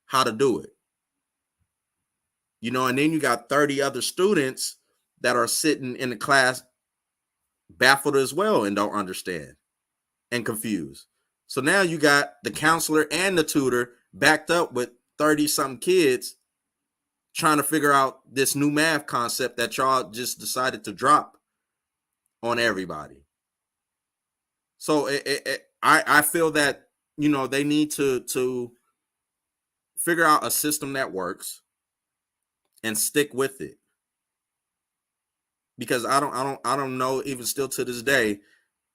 how to do it? And then you got 30 other students that are sitting in the class baffled as well and don't understand and confused. So now you got the counselor and the tutor backed up with 30-something kids trying to figure out this new math concept that y'all just decided to drop on everybody. So I feel that, they need to figure out a system that works and stick with it. Because I don't know, even still to this day,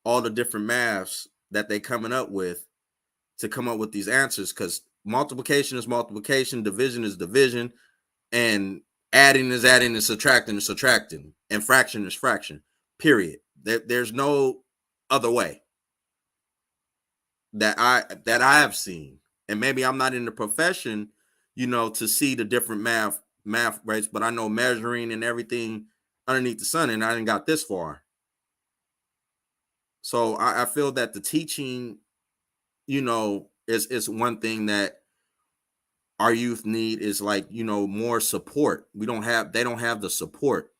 all the different maths that they coming up with to come up with these answers. Because multiplication is multiplication, division is division, and adding is adding, and subtracting is subtracting, and fraction is fraction. Period. There's no other way that I have seen. And maybe I'm not in the profession, to see the different math rates, but I know measuring and everything underneath the sun, and I didn't got this far. So I feel that the teaching, is one thing that our youth need, is like, more support. They don't have the support.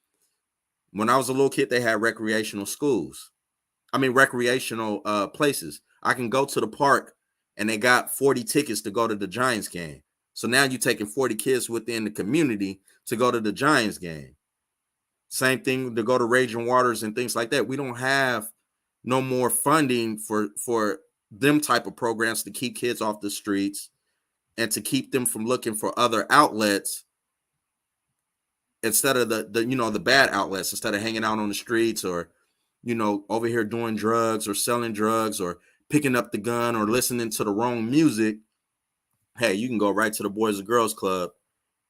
When I was a little kid, they had recreational places. I can go to the park and they got 40 tickets to go to the Giants game. So now you're taking 40 kids within the community to go to the Giants game. Same thing to go to Raging Waters and things like that. We don't have no more funding for them type of programs to keep kids off the streets and to keep them from looking for other outlets instead of the bad outlets, instead of hanging out on the streets or, over here doing drugs or selling drugs or picking up the gun or listening to the wrong music. Hey, you can go right to the Boys and Girls Club.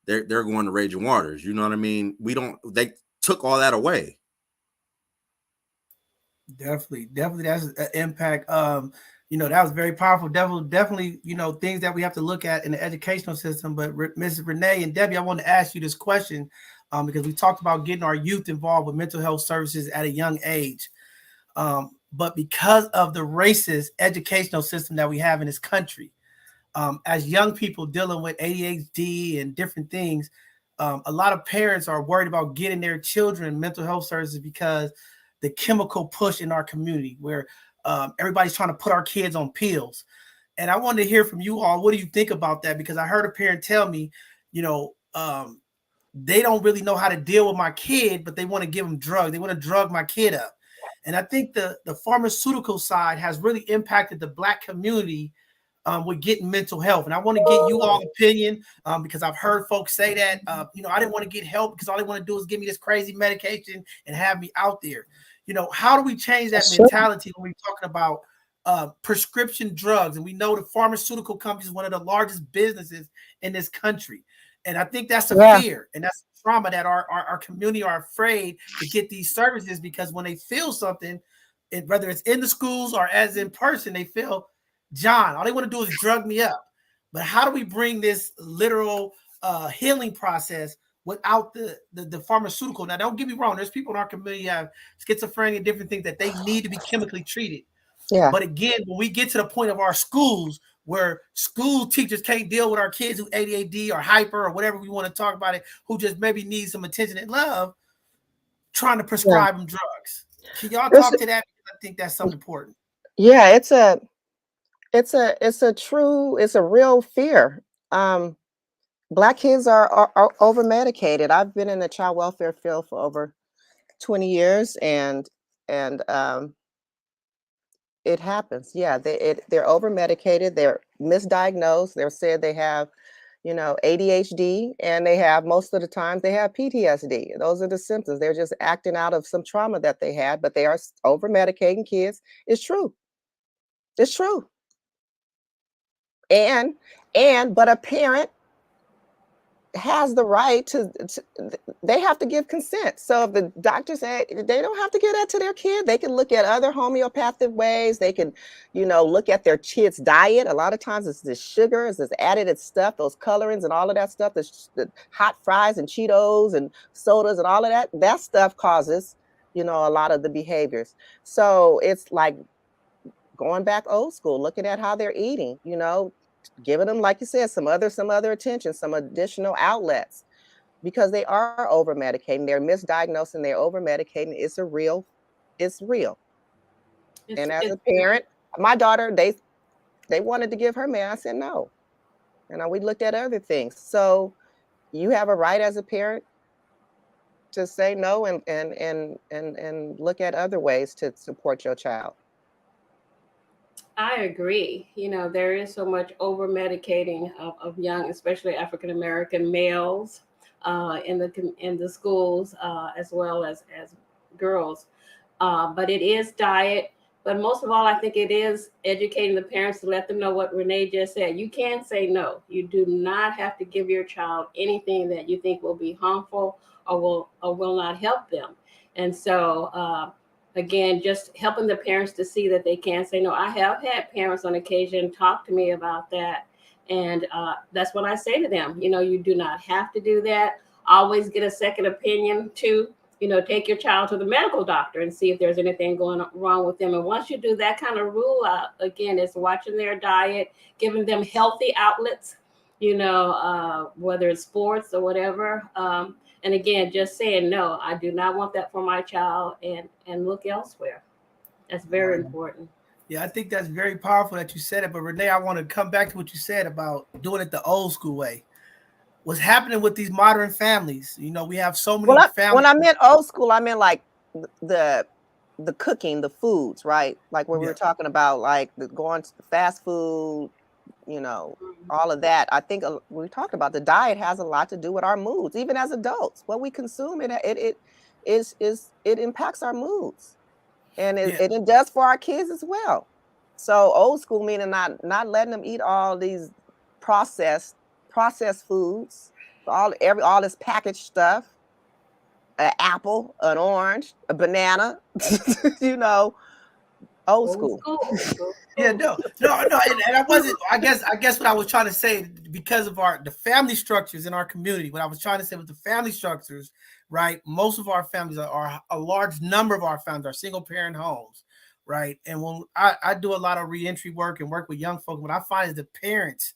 They're going to Raging Waters. You know what I mean? They took all that away. Definitely that's an impact. That was very powerful. Definitely, things that we have to look at in the educational system. But Mrs. Renee and Debbie, I want to ask you this question because we talked about getting our youth involved with mental health services at a young age. But because of the racist educational system that we have in this country, as young people dealing with ADHD and different things, a lot of parents are worried about getting their children mental health services because the chemical push in our community where everybody's trying to put our kids on pills. And I wanted to hear from you all. What do you think about that? Because I heard a parent tell me, they don't really know how to deal with my kid, but they want to give them drugs. They want to drug my kid up. And I think the pharmaceutical side has really impacted the Black community with getting mental health. And I want to get you all opinion because I've heard folks say that, I didn't want to get help because all they want to do is give me this crazy medication and have me out there. How do we change that mentality when we're talking about prescription drugs? And we know the pharmaceutical companies is one of the largest businesses in this country. And I think that's a fear and that's a trauma that our community are afraid to get these services because when they feel something, whether it's in the schools or as in person, they feel, John, all they want to do is drug me up. But how do we bring this literal healing process without the pharmaceutical? Now, don't get me wrong. There's people in our community who have schizophrenia and different things that they need to be chemically treated. Yeah. But again, when we get to the point of our schools where school teachers can't deal with our kids who ADHD or hyper or whatever we want to talk about it, who just maybe need some attention and love, trying to prescribe them drugs. Can y'all talk to that? I think that's something important. Yeah, it's a real fear. Black kids are over medicated. I've been in the child welfare field for over 20 years and it happens. Yeah, they're over medicated, they're misdiagnosed, they're said they have, ADHD, and they have, most of the time they have PTSD. Those are the symptoms. They're just acting out of some trauma that they had, but they are over medicating kids. It's true. It's true. But a parent has the right to they have to give consent. So if the doctor said they don't have to give that to their kid, they can look at other homeopathic ways. They can, look at their kid's diet. A lot of times it's this sugar, it's this added stuff, those colorings and all of that stuff, the hot fries and Cheetos and sodas and all of that. That stuff causes, a lot of the behaviors. So it's like going back old school, looking at how they're eating, giving them, like you said, some other attention, some additional outlets, because they are over medicating, they're misdiagnosed and they're over medicating. It's real. And as a parent, my daughter, they wanted to give her man. I said no. And we looked at other things. So you have a right as a parent to say no and look at other ways to support your child. I agree. There is so much over medicating of young, especially African American males in the schools as well as girls. But it is diet. But most of all, I think it is educating the parents to let them know what Renee just said. You can say no. You do not have to give your child anything that you think will be harmful or will not help them. And so again, just helping the parents to see that they can say no. I have had parents on occasion talk to me about that. And that's what I say to them. You do not have to do that. Always get a second opinion too. take your child to the medical doctor and see if there's anything going wrong with them. And once you do that kind of rule out, again, it's watching their diet, giving them healthy outlets, whether it's sports or whatever. And again, just saying, no, I do not want that for my child, and look elsewhere. That's very important. Yeah, I think that's very powerful that you said it. But Renee, I want to come back to what you said about doing it the old school way. What's happening with these modern families? We have so many families. When I meant old school, I meant like the cooking, the foods, right? Like when we were talking about like going to fast food, all of that. I think we talked about the diet has a lot to do with our moods, even as adults. What we consume, it impacts our moods, and it does for our kids as well. So old school meaning not letting them eat all these processed foods, all this packaged stuff, an apple, an orange, a banana, old school. Yeah, no, and I wasn't. I guess what I was trying to say, because of the family structures in our community. What I was trying to say with the family structures, right? Most of our families are a large number of our families are single parent homes, right? And when I do a lot of reentry work and work with young folks, what I find is the parents,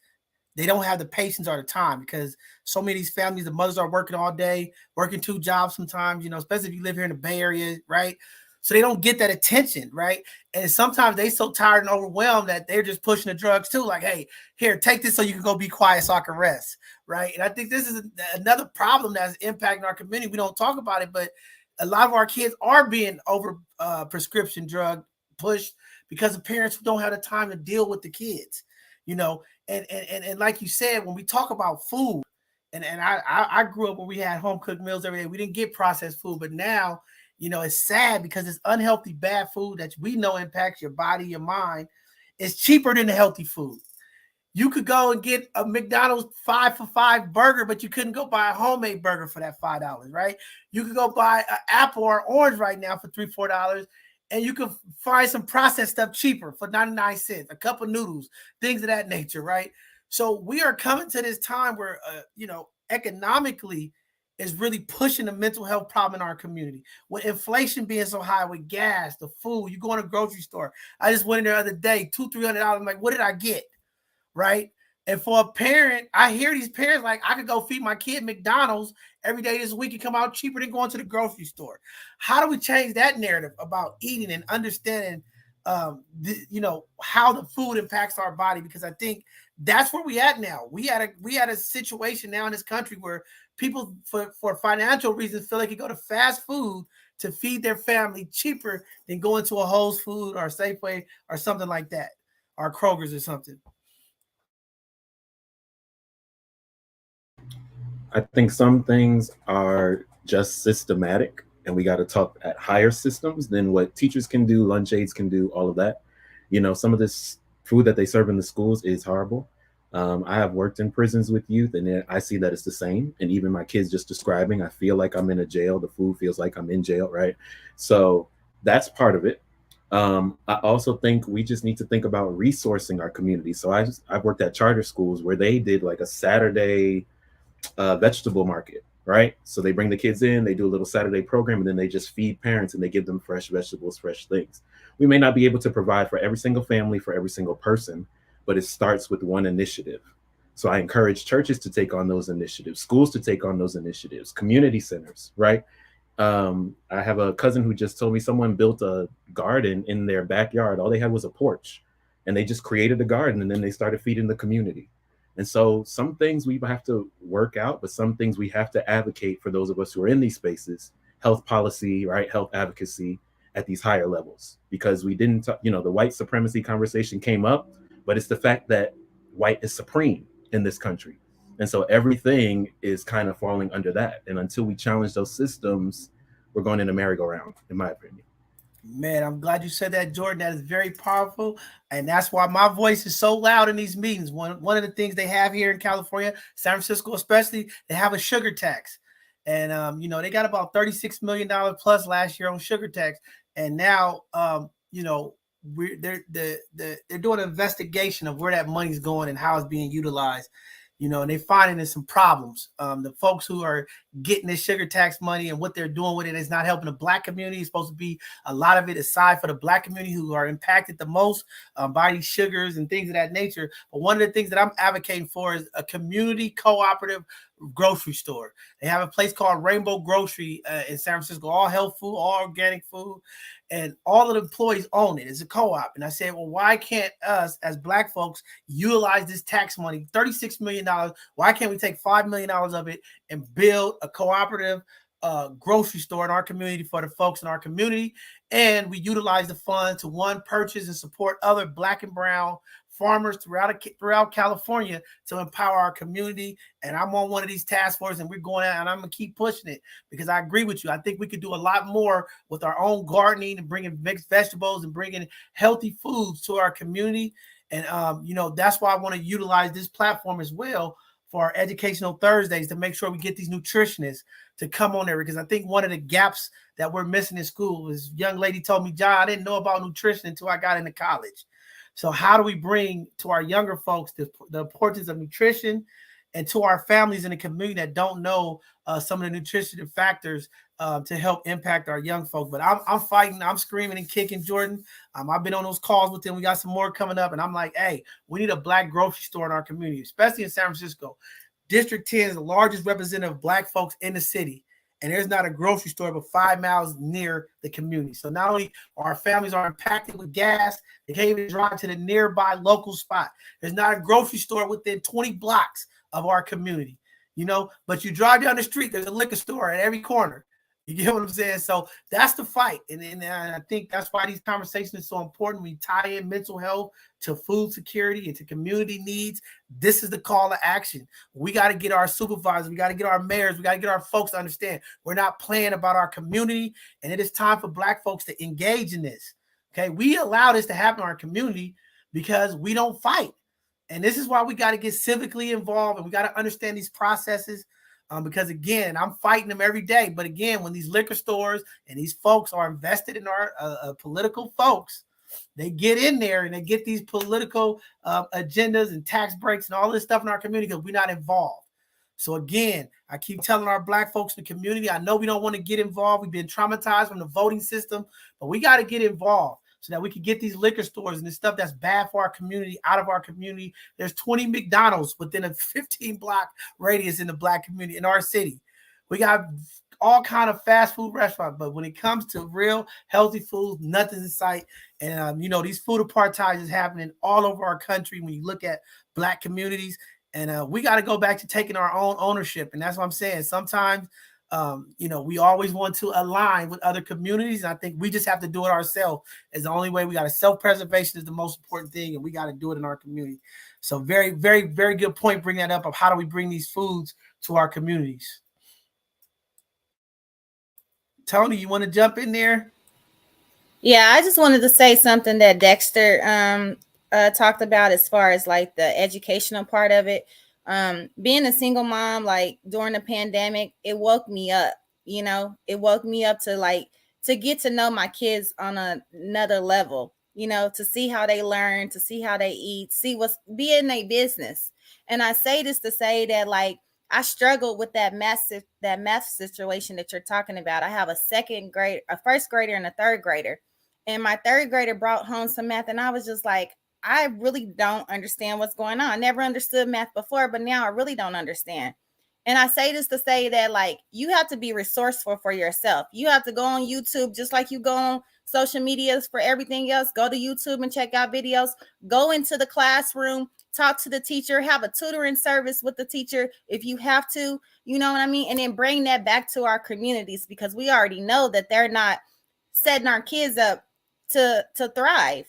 they don't have the patience or the time, because so many of these families, the mothers are working all day, working 2 jobs sometimes, especially if you live here in the Bay Area, right? So they don't get that attention, right? And sometimes they so tired and overwhelmed that they're just pushing the drugs too. Like, hey, here, take this so you can go be quiet so I can rest, right? And I think this is another problem that's impacting our community. We don't talk about it, but a lot of our kids are being over prescription drug pushed because the parents don't have the time to deal with the kids, And like you said, when we talk about food, and I grew up where we had home cooked meals every day. We didn't get processed food, but now, it's sad because it's unhealthy, bad food that we know impacts your body, your mind. It's cheaper than the healthy food. You could go and get a McDonald's 5 for $5 burger, but you couldn't go buy a homemade burger for that $5, right? You could go buy an apple or orange right now for $3, $4. And you can find some processed stuff cheaper for 99 cents, a cup of noodles, things of that nature, right? So we are coming to this time where, economically is really pushing the mental health problem in our community. With inflation being so high, with gas, the food, you go in a grocery store. I just went in there the other day, $200, $300. I'm like, what did I get, right? And for a parent, I hear these parents like, I could go feed my kid McDonald's every day this week and come out cheaper than going to the grocery store. How do we change that narrative about eating and understanding, how the food impacts our body? Because I think that's where we at now. We had a situation now in this country where people, for financial reasons, feel like you go to fast food to feed their family cheaper than going to a Whole Foods or Safeway or something like that, or Kroger's or something. I think some things are just systematic, and we got to talk at higher systems than what teachers can do, lunch aides can do, all of that. Some of this food that they serve in the schools is horrible. I have worked in prisons with youth, and I see that it's the same. And even my kids just describing, I feel like I'm in a jail. The food feels like I'm in jail, right? So that's part of it. I also think we just need to think about resourcing our community. So I've worked at charter schools where they did like a Saturday vegetable market, right? So they bring the kids in, they do a little Saturday program, and then they just feed parents and they give them fresh vegetables, fresh things. We may not be able to provide for every single family, for every single person, but it starts with one initiative. So I encourage churches to take on those initiatives, schools to take on those initiatives, community centers, right? I have a cousin who just told me someone built a garden in their backyard. All they had was a porch, and they just created a garden, and then they started feeding the community. And so some things we have to work out, but some things we have to advocate for those of us who are in these spaces, health policy, right? Health advocacy at these higher levels, because we didn't, the white supremacy conversation came up, but it's the fact that white is supreme in this country. And so everything is kind of falling under that. And until we challenge those systems, we're going in a merry-go-round, in my opinion. Man, I'm glad you said that, Jordan. That is very powerful. And that's why my voice is so loud in these meetings. One of the things they have here in California, San Francisco especially, they have a sugar tax. And, they got about $36 million plus last year on sugar tax. And now, they're doing an investigation of where that money's going and how it's being utilized. And they're finding there's some problems. The folks who are getting this sugar tax money and what they're doing with it is not helping the Black community. It's supposed to be a lot of it aside for the Black community who are impacted the most by these sugars and things of that nature. But one of the things that I'm advocating for is a community cooperative grocery store. They have a place called Rainbow Grocery in San Francisco, all health food, all organic food, and all of the employees own it. It's a co-op. And I said, well, why can't us as Black folks utilize this tax money, $36 million? Why can't we take $5 million of it and build a cooperative grocery store in our community for the folks in our community? And we utilize the funds to, one, purchase and support other Black and brown farmers throughout California to empower our community. And I'm on one of these task forces, and we're going out, and I'm gonna keep pushing it because I agree with you. I think we could do a lot more with our own gardening and bringing mixed vegetables and bringing healthy foods to our community. And that's why I want to utilize this platform as well for our educational Thursdays to make sure we get these nutritionists to come on there, because I think one of the gaps that we're missing in school is, young lady told me, John, I didn't know about nutrition until I got into college. So how do we bring to our younger folks the importance of nutrition, and to our families in the community that don't know some of the nutritional factors to help impact our young folks? But I'm fighting, I'm screaming and kicking, Jordan. I've been on those calls with them. We got some more coming up, and I'm like, hey, we need a Black grocery store in our community, especially in San Francisco. District 10 is the largest representative of Black folks in the city, and there's not a grocery store but 5 miles near the community. So not only are our families are impacted with gas, they can't even drive to the nearby local spot. There's not a grocery store within 20 blocks of our community, but you drive down the street, there's a liquor store at every corner. You get what I'm saying? So that's the fight. And I think that's why these conversations are so important. We tie in mental health to food security and to community needs. This is the call to action. We got to get our supervisors, we got to get our mayors, we got to get our folks to understand we're not playing about our community, and it is time for Black folks to engage in this. Okay, we allow this to happen in our community because we don't fight. And this is why we got to get civically involved, and we got to understand these processes. Because again, I'm fighting them every day. But again, when these liquor stores and these folks are invested in our political folks, they get in there and they get these political agendas and tax breaks and all this stuff in our community because we're not involved. So again, I keep telling our Black folks in the community, I know we don't want to get involved. We've been traumatized from the voting system, but we got to get involved so that we can get these liquor stores and this stuff that's bad for our community out of our community. There's 20 McDonald's within a 15-block radius in the Black community in our city. We got all kind of fast food restaurants, but when it comes to real healthy food, nothing's in sight. And these food apartheid is happening all over our country when you look at Black communities. And we got to go back to taking our own ownership. And that's what I'm saying. Sometimes we always want to align with other communities. And I think we just have to do it ourselves. It's the only way. We got to self-preservation is the most important thing, and we got to do it in our community. So very, very, very good point bringing that up of how do we bring these foods to our communities. Tony, you want to jump in there? Yeah, I just wanted to say something that Dexter talked about as far as like the educational part of it. Being a single mom, like during the pandemic, it woke me up, it woke me up to get to know my kids on another level, to see how they learn, to see how they eat, see what's be in their business. And I say this to say that like, I struggled with that math situation that you're talking about. I have a first grader and a third grader, and my third grader brought home some math, and I was just like, I really don't understand what's going on. I never understood math before, but now I really don't understand. And I say this to say that like, you have to be resourceful for yourself. You have to go on YouTube, just like you go on social medias for everything else. Go to YouTube and check out videos. Go into the classroom, talk to the teacher, have a tutoring service with the teacher if you have to, you know what I mean? And then bring that back to our communities, because we already know that they're not setting our kids up to thrive,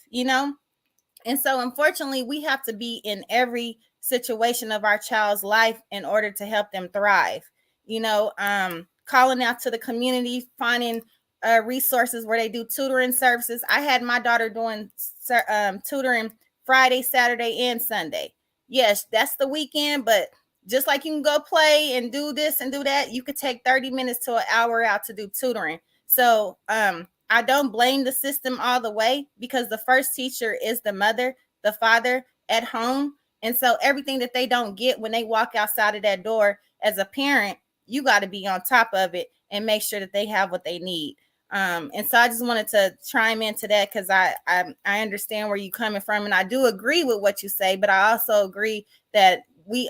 And so unfortunately, we have to be in every situation of our child's life in order to help them thrive. Calling out to the community, finding resources where they do tutoring services. I had my daughter doing tutoring Friday, Saturday, and Sunday. Yes, that's the weekend, but just like you can go play and do this and do that, you could take 30 minutes to an hour out to do tutoring. So I don't blame the system all the way, because the first teacher is the mother, the father at home. And so everything that they don't get when they walk outside of that door as a parent, you got to be on top of it and make sure that they have what they need. And so I just wanted to chime into that because I understand where you're coming from, and I do agree with what you say, but I also agree that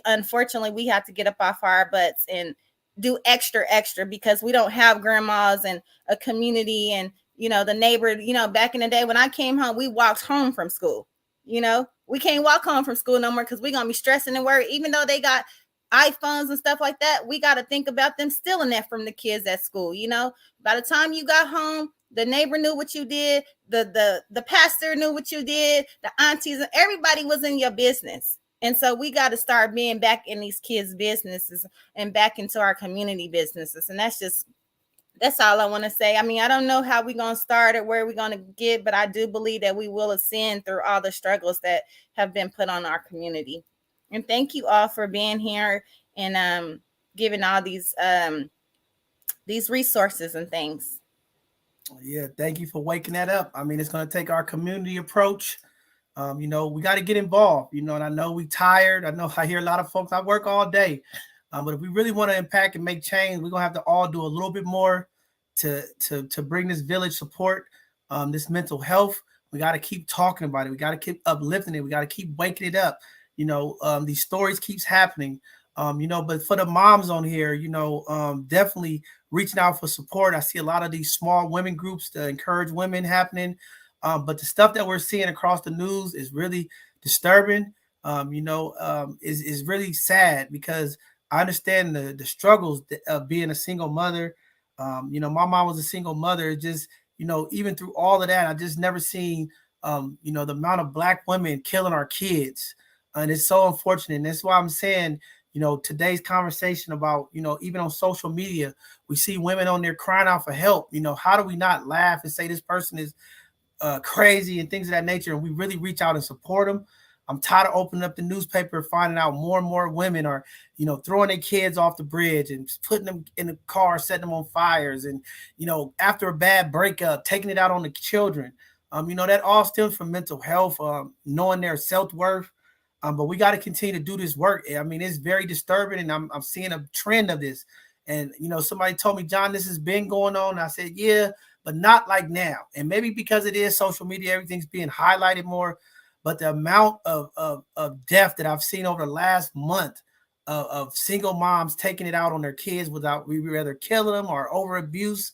unfortunately we have to get up off our butts and do extra because we don't have grandmas and a community and, the neighbor. Back in the day when I came home, we walked home from school. We can't walk home from school no more because we're gonna be stressing and worried. Even though they got iPhones and stuff like that, we got to think about them stealing that from the kids at school. By the time you got home, the neighbor knew what you did, the pastor knew what you did, the aunties, and everybody was in your business. And so we got to start being back in these kids' businesses and back into our community businesses. And that's all I want to say. I mean, I don't know how we're going to start or where we're going to get, but I do believe that we will ascend through all the struggles that have been put on our community. And thank you all for being here and giving all these resources and things. Yeah, thank you for waking that up. I mean, it's going to take our community approach. We got to get involved, and I know we tired. I know I hear a lot of folks, I work all day. But if we really want to impact and make change, we're going to have to all do a little bit more to bring this village support, this mental health. We got to keep talking about it. We got to keep uplifting it. We got to keep waking it up. These stories keeps happening, but for the moms on here, definitely reaching out for support. I see a lot of these small women groups to encourage women happening. But the stuff that we're seeing across the news is really disturbing, is really sad because I understand the struggles of being a single mother. My mom was a single mother. Just, even through all of that, I just never seen, the amount of Black women killing our kids. And it's so unfortunate. And that's why I'm saying, today's conversation about, even on social media, we see women on there crying out for help. How do we not laugh and say this person is crazy and things of that nature, and we really reach out and support them? I'm tired of opening up the newspaper, finding out more and more women are, throwing their kids off the bridge and putting them in the car, setting them on fires, and, after a bad breakup, taking it out on the children. That all stems from mental health, knowing their self-worth. But we got to continue to do this work. I mean, it's very disturbing, and I'm seeing a trend of this. And, somebody told me, John, this has been going on. I said, yeah, but not like now. And maybe because it is social media, everything's being highlighted more. But the amount of death that I've seen over the last month of single moms taking it out on their kids without we rather killing them or over abuse,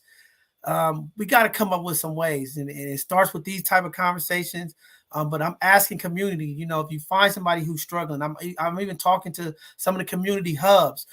we got to come up with some ways. And it starts with these type of conversations. But I'm asking community, if you find somebody who's struggling, I'm even talking to some of the community hubs,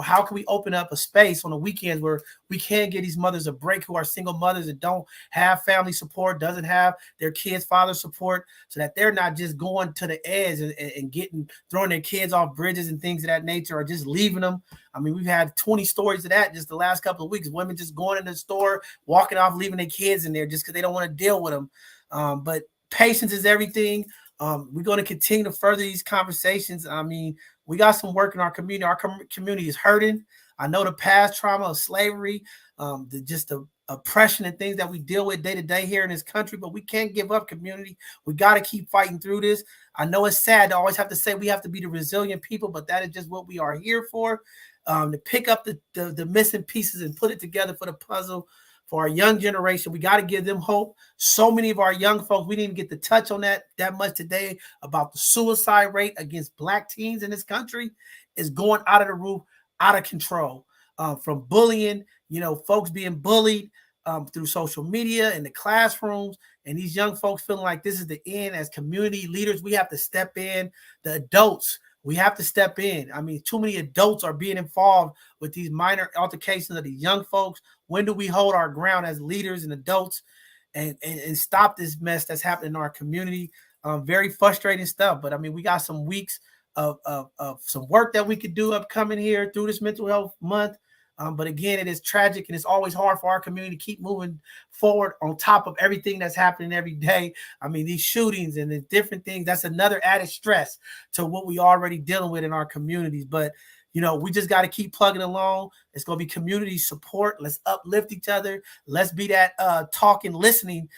how can we open up a space on the weekends where we can get these mothers a break who are single mothers and don't have family support, doesn't have their kids' father support, so that they're not just going to the edge and throwing their kids off bridges and things of that nature, or just leaving them. I mean, we've had 20 stories of that just the last couple of weeks, women just going in the store, walking off, leaving their kids in there just because they don't want to deal with them. But patience is everything. We're going to continue to further these conversations. I mean, we got some work in our community. Our community is hurting. I know the past trauma of slavery, the oppression and things that we deal with day to day here in this country, but we can't give up, community. We got to keep fighting through this. I know it's sad to always have to say we have to be the resilient people, but that is just what we are here for, to pick up the missing pieces and put it together for the puzzle. For our young generation, we got to give them hope. So many of our young folks, we didn't even get to touch on that much today about the suicide rate against Black teens in this country is going out of the roof, out of control. From bullying, folks being bullied through social media in the classrooms, and these young folks feeling like this is the end. As community leaders, we have to step in. The adults, we have to step in. I mean, too many adults are being involved with these minor altercations of these young folks. When do we hold our ground as leaders and adults and stop this mess that's happening in our community? Very frustrating stuff. But I mean, we got some weeks of some work that we could do upcoming here through this mental health month. But again, it is tragic, and it's always hard for our community to keep moving forward on top of everything that's happening every day. I mean, these shootings and the different things, that's another added stress to what we already dealing with in our communities. But, we just got to keep plugging along. It's going to be community support. Let's uplift each other. Let's be that talking, listening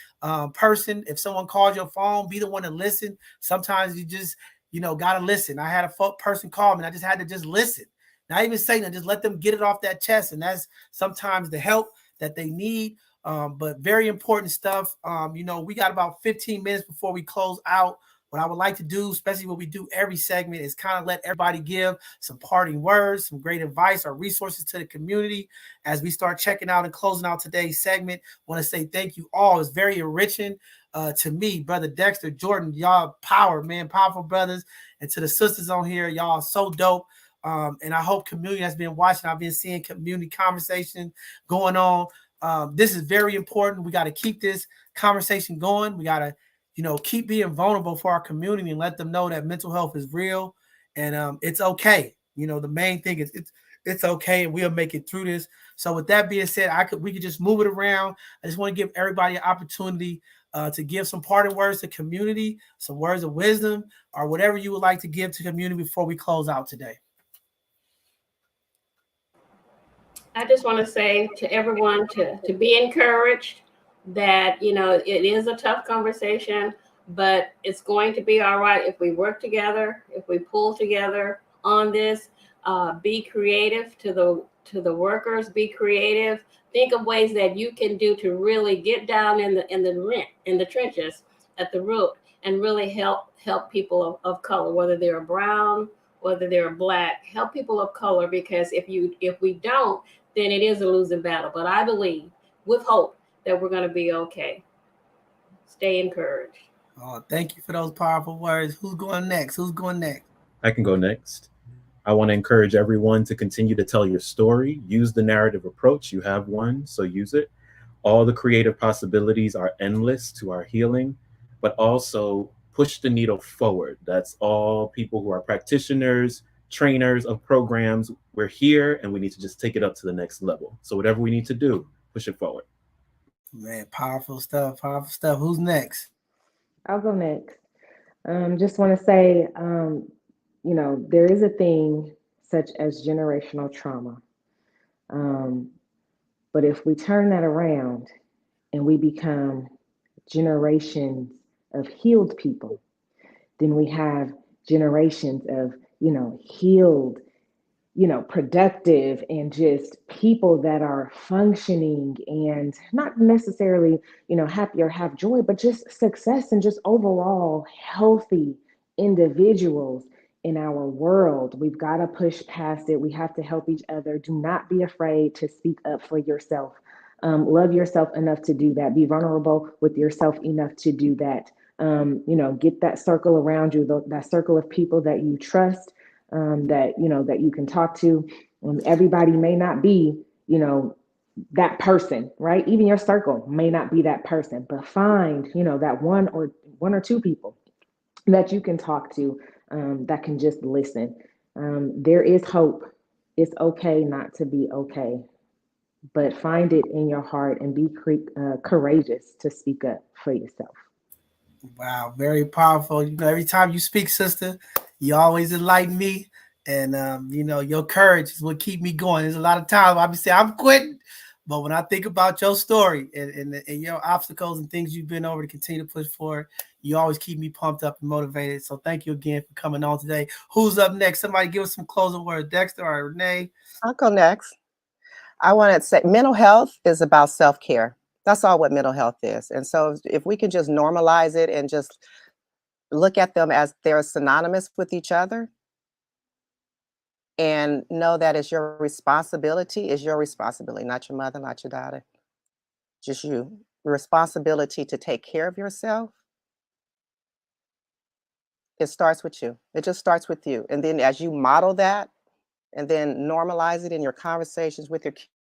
person. If someone calls your phone, be the one to listen. Sometimes you just, got to listen. I had a person call me, and I just had to just listen. Not even saying that, just let them get it off that chest. And that's sometimes the help that they need. But very important stuff. We got about 15 minutes before we close out. What I would like to do, especially what we do every segment, is kind of let everybody give some parting words, some great advice or resources to the community as we start checking out and closing out today's segment. I want to say thank you all. It's very enriching to me, Brother Dexter, Jordan, y'all power, man, powerful brothers. And to the sisters on here, y'all are so dope. And I hope community has been watching. I've been seeing community conversation going on. This is very important. We got to keep this conversation going. We got to, keep being vulnerable for our community and let them know that mental health is real and it's okay. The main thing is it's okay, and we'll make it through this. So with that being said, we could just move it around. I just want to give everybody an opportunity to give some parting words to community, some words of wisdom, or whatever you would like to give to community before we close out today. I just want to say to everyone to be encouraged that, it is a tough conversation, but it's going to be all right if we work together, if we pull together on this. Be creative to the workers, be creative. Think of ways that you can do to really get down in the trenches at the root and really help people of color, whether they're brown, whether they're black, help people of color, because if we don't, then it is a losing battle. But I believe with hope that we're going to be okay. Stay encouraged. Oh, thank you for those powerful words. Who's going next? I can go next. I want to encourage everyone to continue to tell your story. Use the narrative approach. You have one, so use it. All the creative possibilities are endless to our healing, but also push the needle forward. That's all people who are practitioners, trainers of programs. We're here and we need to just take it up to the next level. So whatever we need to do, push it forward. Man, powerful stuff. Who's next? I'll go next. Just want to say, there is a thing such as generational trauma. But if we turn that around and we become generations of healed people, then we have generations of, healed, productive and just people that are functioning and not necessarily, happy or have joy, but just success and just overall healthy individuals in our world. We've got to push past it. We have to help each other. Do not be afraid to speak up for yourself. Love yourself enough to do that. Be vulnerable with yourself enough to do that. Get that circle around you, that circle of people that you trust, that you can talk to. Everybody may not be, that person, right? Even your circle may not be that person, but find, that one or two people that you can talk to, that can just listen. There is hope. It's okay not to be okay, but find it in your heart and be courageous to speak up for yourself. Wow, very powerful. Every time you speak, sister, you always enlighten me. And, your courage is what keep me going. There's a lot of times I'll be saying, I'm quitting. But when I think about your story and your obstacles and things you've been over to continue to push forward, you always keep me pumped up and motivated. So thank you again for coming on today. Who's up next? Somebody give us some closing words. Dexter or Renee? I'll go next. I want to say mental health is about self-care. That's all what mental health is. And so if we can just normalize it and just look at them as they're synonymous with each other and know that it's your responsibility, not your mother, not your daughter, just you. Your responsibility to take care of yourself. It starts with you. It just starts with you. And then as you model that and then normalize it in your conversations with your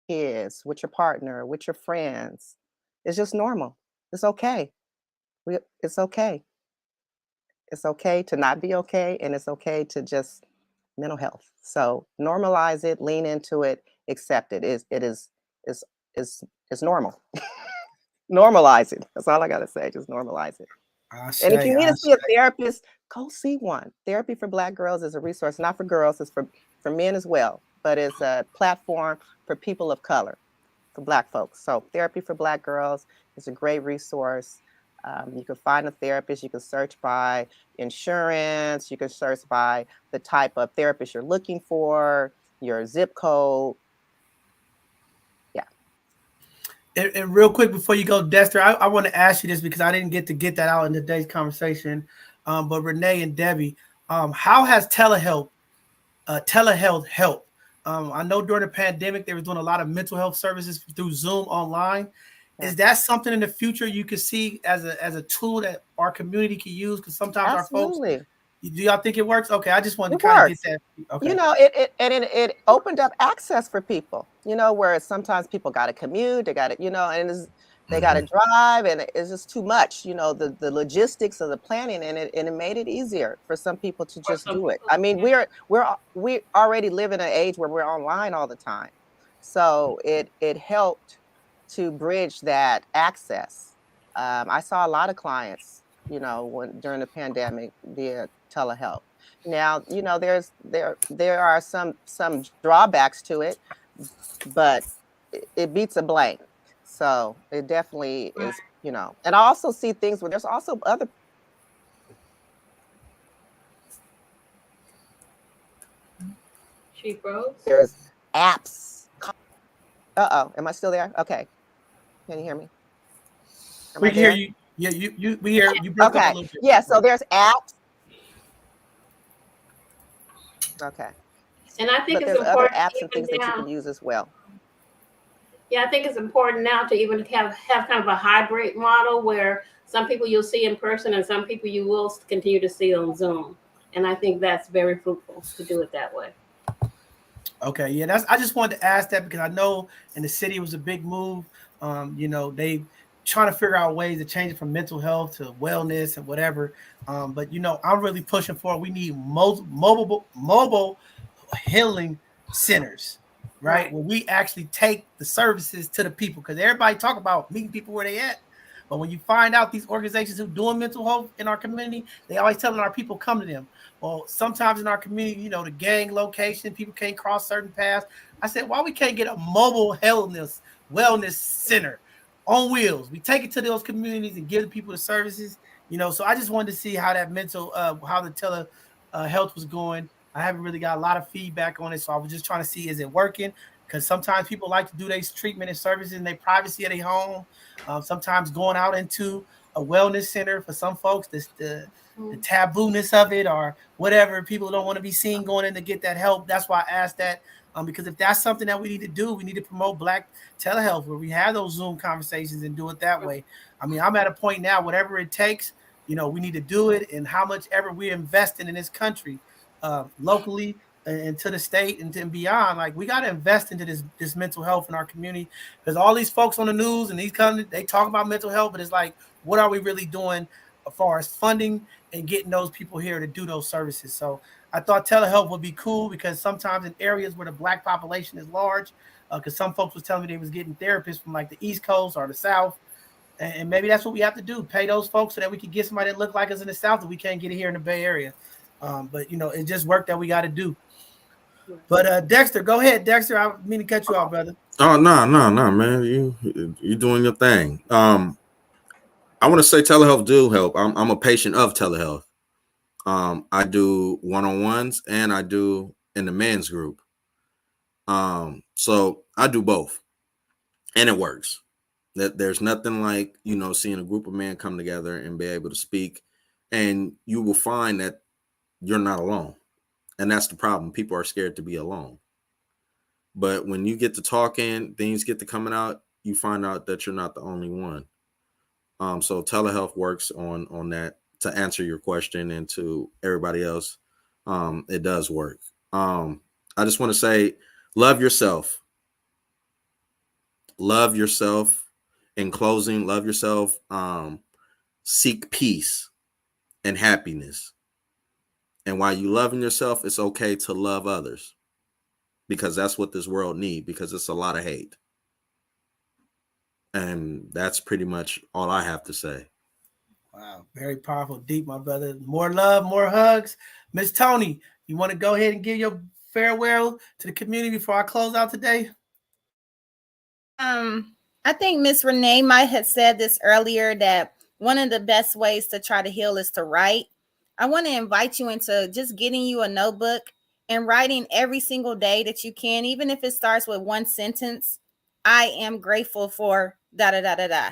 kids, with your partner, with your friends, it's just normal. It's okay. It's okay. It's okay to not be okay, and it's okay to just mental health. So normalize it, lean into it, accept it. It's normal. Normalize it. That's all I gotta say. Just normalize it. And if you need to see a therapist, go see one. Therapy for Black girls is a resource, not for girls, it's for men as well, but it's a platform for people of color, for Black folks. So Therapy for Black girls is a great resource. You can find a therapist. You can search by insurance. You can search by the type of therapist you're looking for. your zip code. And real quick before you go, Dexter, I want to ask you this because I didn't get that out in today's conversation. But Renee and Debbie, how has telehealth helped? I know during the pandemic they were doing a lot of mental health services through Zoom online. Yeah. Is that something in the future you could see as a tool that our community can use? Because sometimes Absolutely. our folks, do y'all think it works? Okay, I just wanted It to kind of works. get that. Okay. You know, it opened up access for people, you know, where sometimes people got to commute, they got to, you know, and they got to drive, and it's just too much, you know, the logistics of the planning, and it made it easier for some people to just do it. I mean, we already live in an age where we're online all the time, so it helped to bridge that access. I saw a lot of clients, you know, during the pandemic via telehealth. Now, you know, there are some drawbacks to it, but it beats a blank. So it definitely is, you know. And I also see things where there's also other. She froze. There's apps. Uh-oh, am I still there? Okay. Can you hear me? We can hear you. Yeah, we hear you broke up a little bit. Yeah, so there's apps. Okay. And I think but it's there's other important apps and even things now, that you can use as well. Yeah, I think it's important now to even have kind of a hybrid model where some people you'll see in person and some people you will continue to see on Zoom. And I think that's very fruitful to do it that way. Okay, yeah, I just wanted to ask that because I know in the city it was a big move. You know, they trying to figure out ways to change it from mental health to wellness and whatever. But you know, I'm really pushing for it. We need mobile healing centers, right? Where we actually take the services to the people, because everybody talk about meeting people where they at. But when you find out these organizations who doing mental health in our community, they always telling our people come to them. Well, sometimes in our community, you know, the gang location, people can't cross certain paths. I said, why we can't get a mobile wellness center on wheels? We take it to those communities and give the people the services, you know. So I just wanted to see how that how the health was going. I haven't really got a lot of feedback on it, so I was just trying to see, is it working? Because sometimes people like to do their treatment and services in their privacy at their home. Sometimes going out into a wellness center for some folks, the taboo-ness of it or whatever, people don't want to be seen going in to get that help. That's why I asked that, because if that's something that we need to do, we need to promote Black telehealth where we have those Zoom conversations and do it that way. I mean, I'm at a point now, whatever it takes, you know, we need to do it, and how much ever we're investing in this country, locally and to the state and beyond. Like, we got to invest into this mental health in our community, because all these folks on the news and they talk about mental health, but it's like, what are we really doing as far as funding and getting those people here to do those services? So I thought telehealth would be cool, because sometimes in areas where the Black population is large, because some folks was telling me they was getting therapists from like the East Coast or the South, and maybe that's what we have to do, pay those folks so that we can get somebody that look like us in the South that we can't get it here in the Bay Area. But you know, it's just work that we got to do. But Dexter, go ahead, Dexter. I didn't mean to cut you off, brother. Oh, no, man. You doing your thing. I want to say telehealth do help. I'm a patient of telehealth. I do one-on-ones and I do in the men's group. So I do both, and it works. That there's nothing like, you know, seeing a group of men come together and be able to speak, and you will find that you're not alone. And that's the problem. People are scared to be alone. But when you get to talking, things get to coming out, you find out that you're not the only one. So telehealth works on that. To answer your question and to everybody else, it does work. I just want to say, love yourself. Love yourself. In closing, love yourself. Seek peace and happiness. And while you loving yourself, it's okay to love others, because that's what this world needs, because it's a lot of hate. And that's pretty much all I have to say. Wow, very powerful, deep, my brother. More love, more hugs. Miss Tony, you want to go ahead and give your farewell to the community before I close out today? I think Miss Renee might have said this earlier, that one of the best ways to try to heal is to write. I want to invite you into just getting you a notebook and writing every single day that you can, even if it starts with one sentence. I am grateful for da da da da da.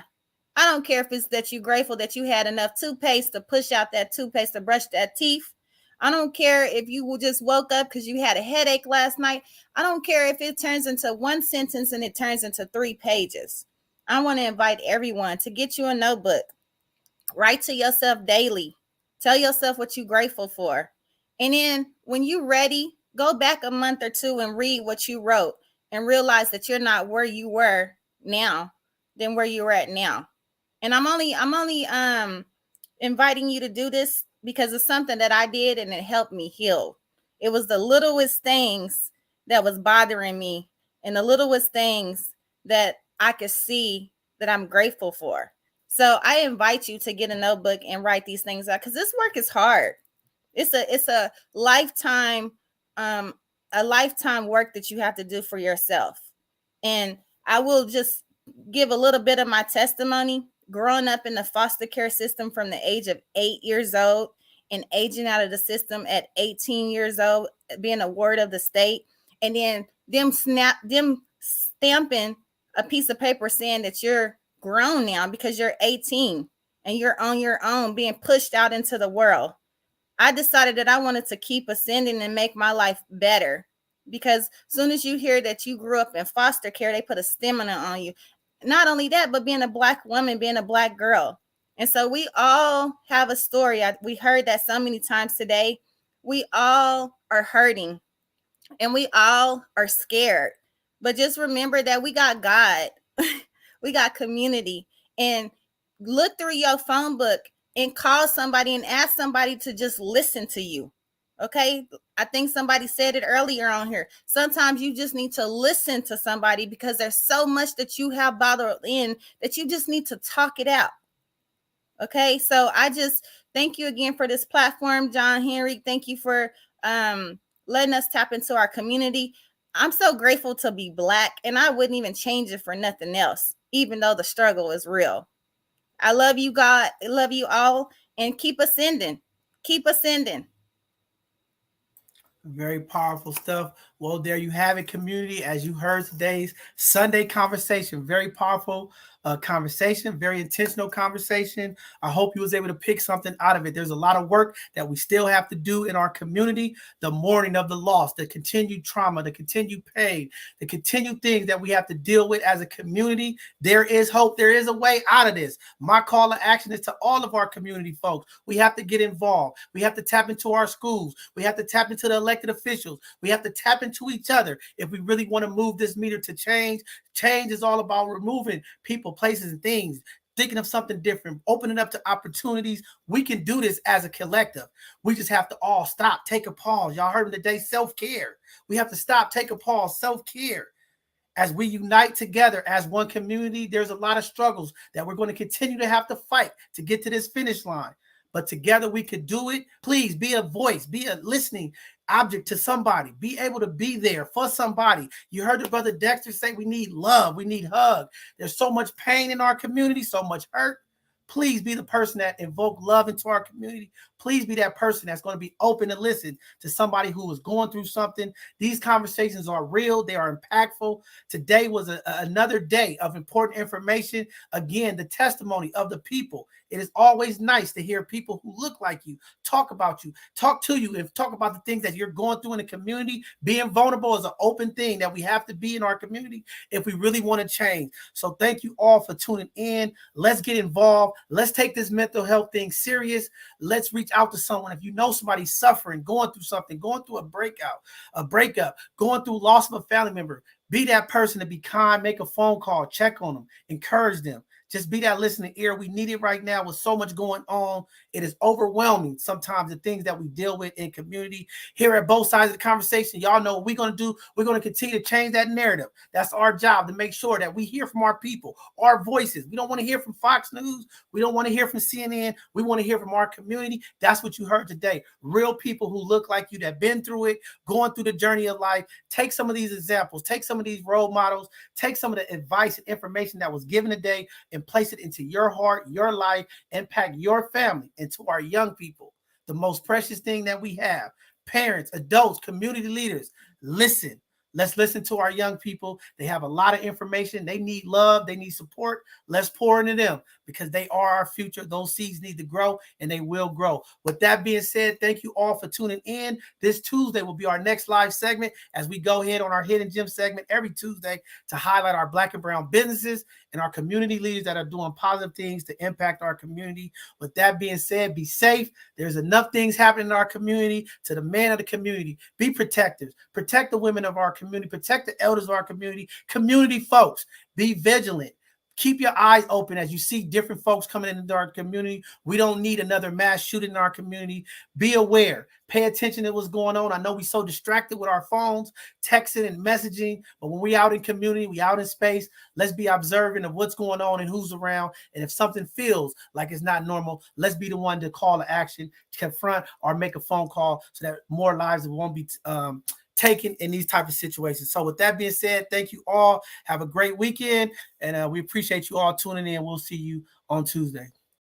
I don't care if it's that you're grateful that you had enough toothpaste to push out that toothpaste to brush that teeth. I don't care if you just woke up because you had a headache last night. I don't care if it turns into one sentence and it turns into 3 pages. I want to invite everyone to get you a notebook. Write to yourself daily. Tell yourself what you're grateful for. And then when you're ready, go back a month or two and read what you wrote and realize that you're not where you were now than where you're at now. And I'm only inviting you to do this because it's something that I did and it helped me heal. It was the littlest things that was bothering me and the littlest things that I could see that I'm grateful for. So I invite you to get a notebook and write these things out because this work is hard. It's a lifetime work that you have to do for yourself. And I will just give a little bit of my testimony. Growing up in the foster care system from the age of 8 years old and aging out of the system at 18 years old, being a ward of the state, and then them stamping a piece of paper saying that you're grown now because you're 18 and you're on your own being pushed out into the world. I decided that I wanted to keep ascending and make my life better, because as soon as you hear that you grew up in foster care, they put a stigma on you. Not only that, but being a Black woman, being a Black girl. And so we all have a story. We heard that so many times today. We all are hurting and we all are scared. But just remember that we got God. We got community. And look through your phone book and call somebody and ask somebody to just listen to you. Okay. I think somebody said it earlier on here. Sometimes you just need to listen to somebody because there's so much that you have bottled in that you just need to talk it out. Okay. So I just thank you again for this platform, John Henry. Thank you for letting us tap into our community. I'm so grateful to be Black, and I wouldn't even change it for nothing else, even though the struggle is real. I love you, God. I love you all, and keep ascending. Keep ascending. Very powerful stuff. Well, there you have it, community. As you heard today's Sunday conversation, very powerful conversation, very intentional conversation. I hope you was able to pick something out of it. There's a lot of work that we still have to do in our community. The mourning of the loss, the continued trauma, the continued pain, the continued things that we have to deal with as a community. There is hope. There is a way out of this. My call to action is to all of our community folks. We have to get involved. We have to tap into our schools. We have to tap into the elected officials. We have to tap into each other if we really want to move this meter to change. Change is all about removing people, places, and things, thinking of something different, opening up to opportunities. We can do this as a collective. We just have to all stop, take a pause. Y'all heard me today, self-care. We have to stop, take a pause, self-care. As we unite together as one community, there's a lot of struggles that we're going to continue to have to fight to get to this finish line. But together we could do it. Please be a voice, be a listening object to somebody, be able to be there for somebody. You heard the brother Dexter say we need love, we need hug. There's so much pain in our community, so much hurt. Please be the person that invoke love into our community. Please be that person that's going to be open to listen to somebody who is going through something. These conversations are real. They are impactful. Today was another day of important information. Again, the testimony of the people. It is always nice to hear people who look like you talk about you, talk to you, and talk about the things that you're going through in the community. Being vulnerable is an open thing that we have to be in our community if we really want to change. So thank you all for tuning in. Let's get involved. Let's take this mental health thing serious. Let's reach out to someone. If you know somebody suffering, going through something, going through a breakup, going through loss of a family member, be that person to be kind, make a phone call, check on them, encourage them. Just be that listening ear. We need it right now with so much going on. It is overwhelming sometimes, the things that we deal with in community. Here at both sides of the conversation, y'all know what we're going to do. We're going to continue to change that narrative. That's our job, to make sure that we hear from our people, our voices. We don't want to hear from Fox News. We don't want to hear from CNN. We want to hear from our community. That's what you heard today. Real people who look like you, that have been through it, going through the journey of life. Take some of these examples. Take some of these role models. Take some of the advice and information that was given today and place it into your heart, your life, impact your family, and to our young people the most precious thing that we have. Parents, adults, community leaders, listen. Let's listen to our young people. They have a lot of information. They need love. They need support. Let's pour into them because they are our future. Those seeds need to grow, and they will grow. With that being said, thank you all for tuning in. This Tuesday will be our next live segment as we go ahead on our Hidden Gem segment every Tuesday to highlight our Black and brown businesses and our community leaders that are doing positive things to impact our community. With that being said, be safe. There's enough things happening in our community. To the man of the community, be protectors. Protect the women of our community. Protect the elders of our community. Community folks, be vigilant. Keep your eyes open as you see different folks coming into our community. We don't need another mass shooting in our community. Be aware. Pay attention to what's going on. I know we're so distracted with our phones, texting and messaging, but when we out in community, we out in space, let's be observant of what's going on and who's around. And if something feels like it's not normal, let's be the one to call to action, to confront or make a phone call so that more lives won't be taken in these type of situations. So with that being said, thank you all. Have a great weekend. And we appreciate you all tuning in. We'll see you on Tuesday.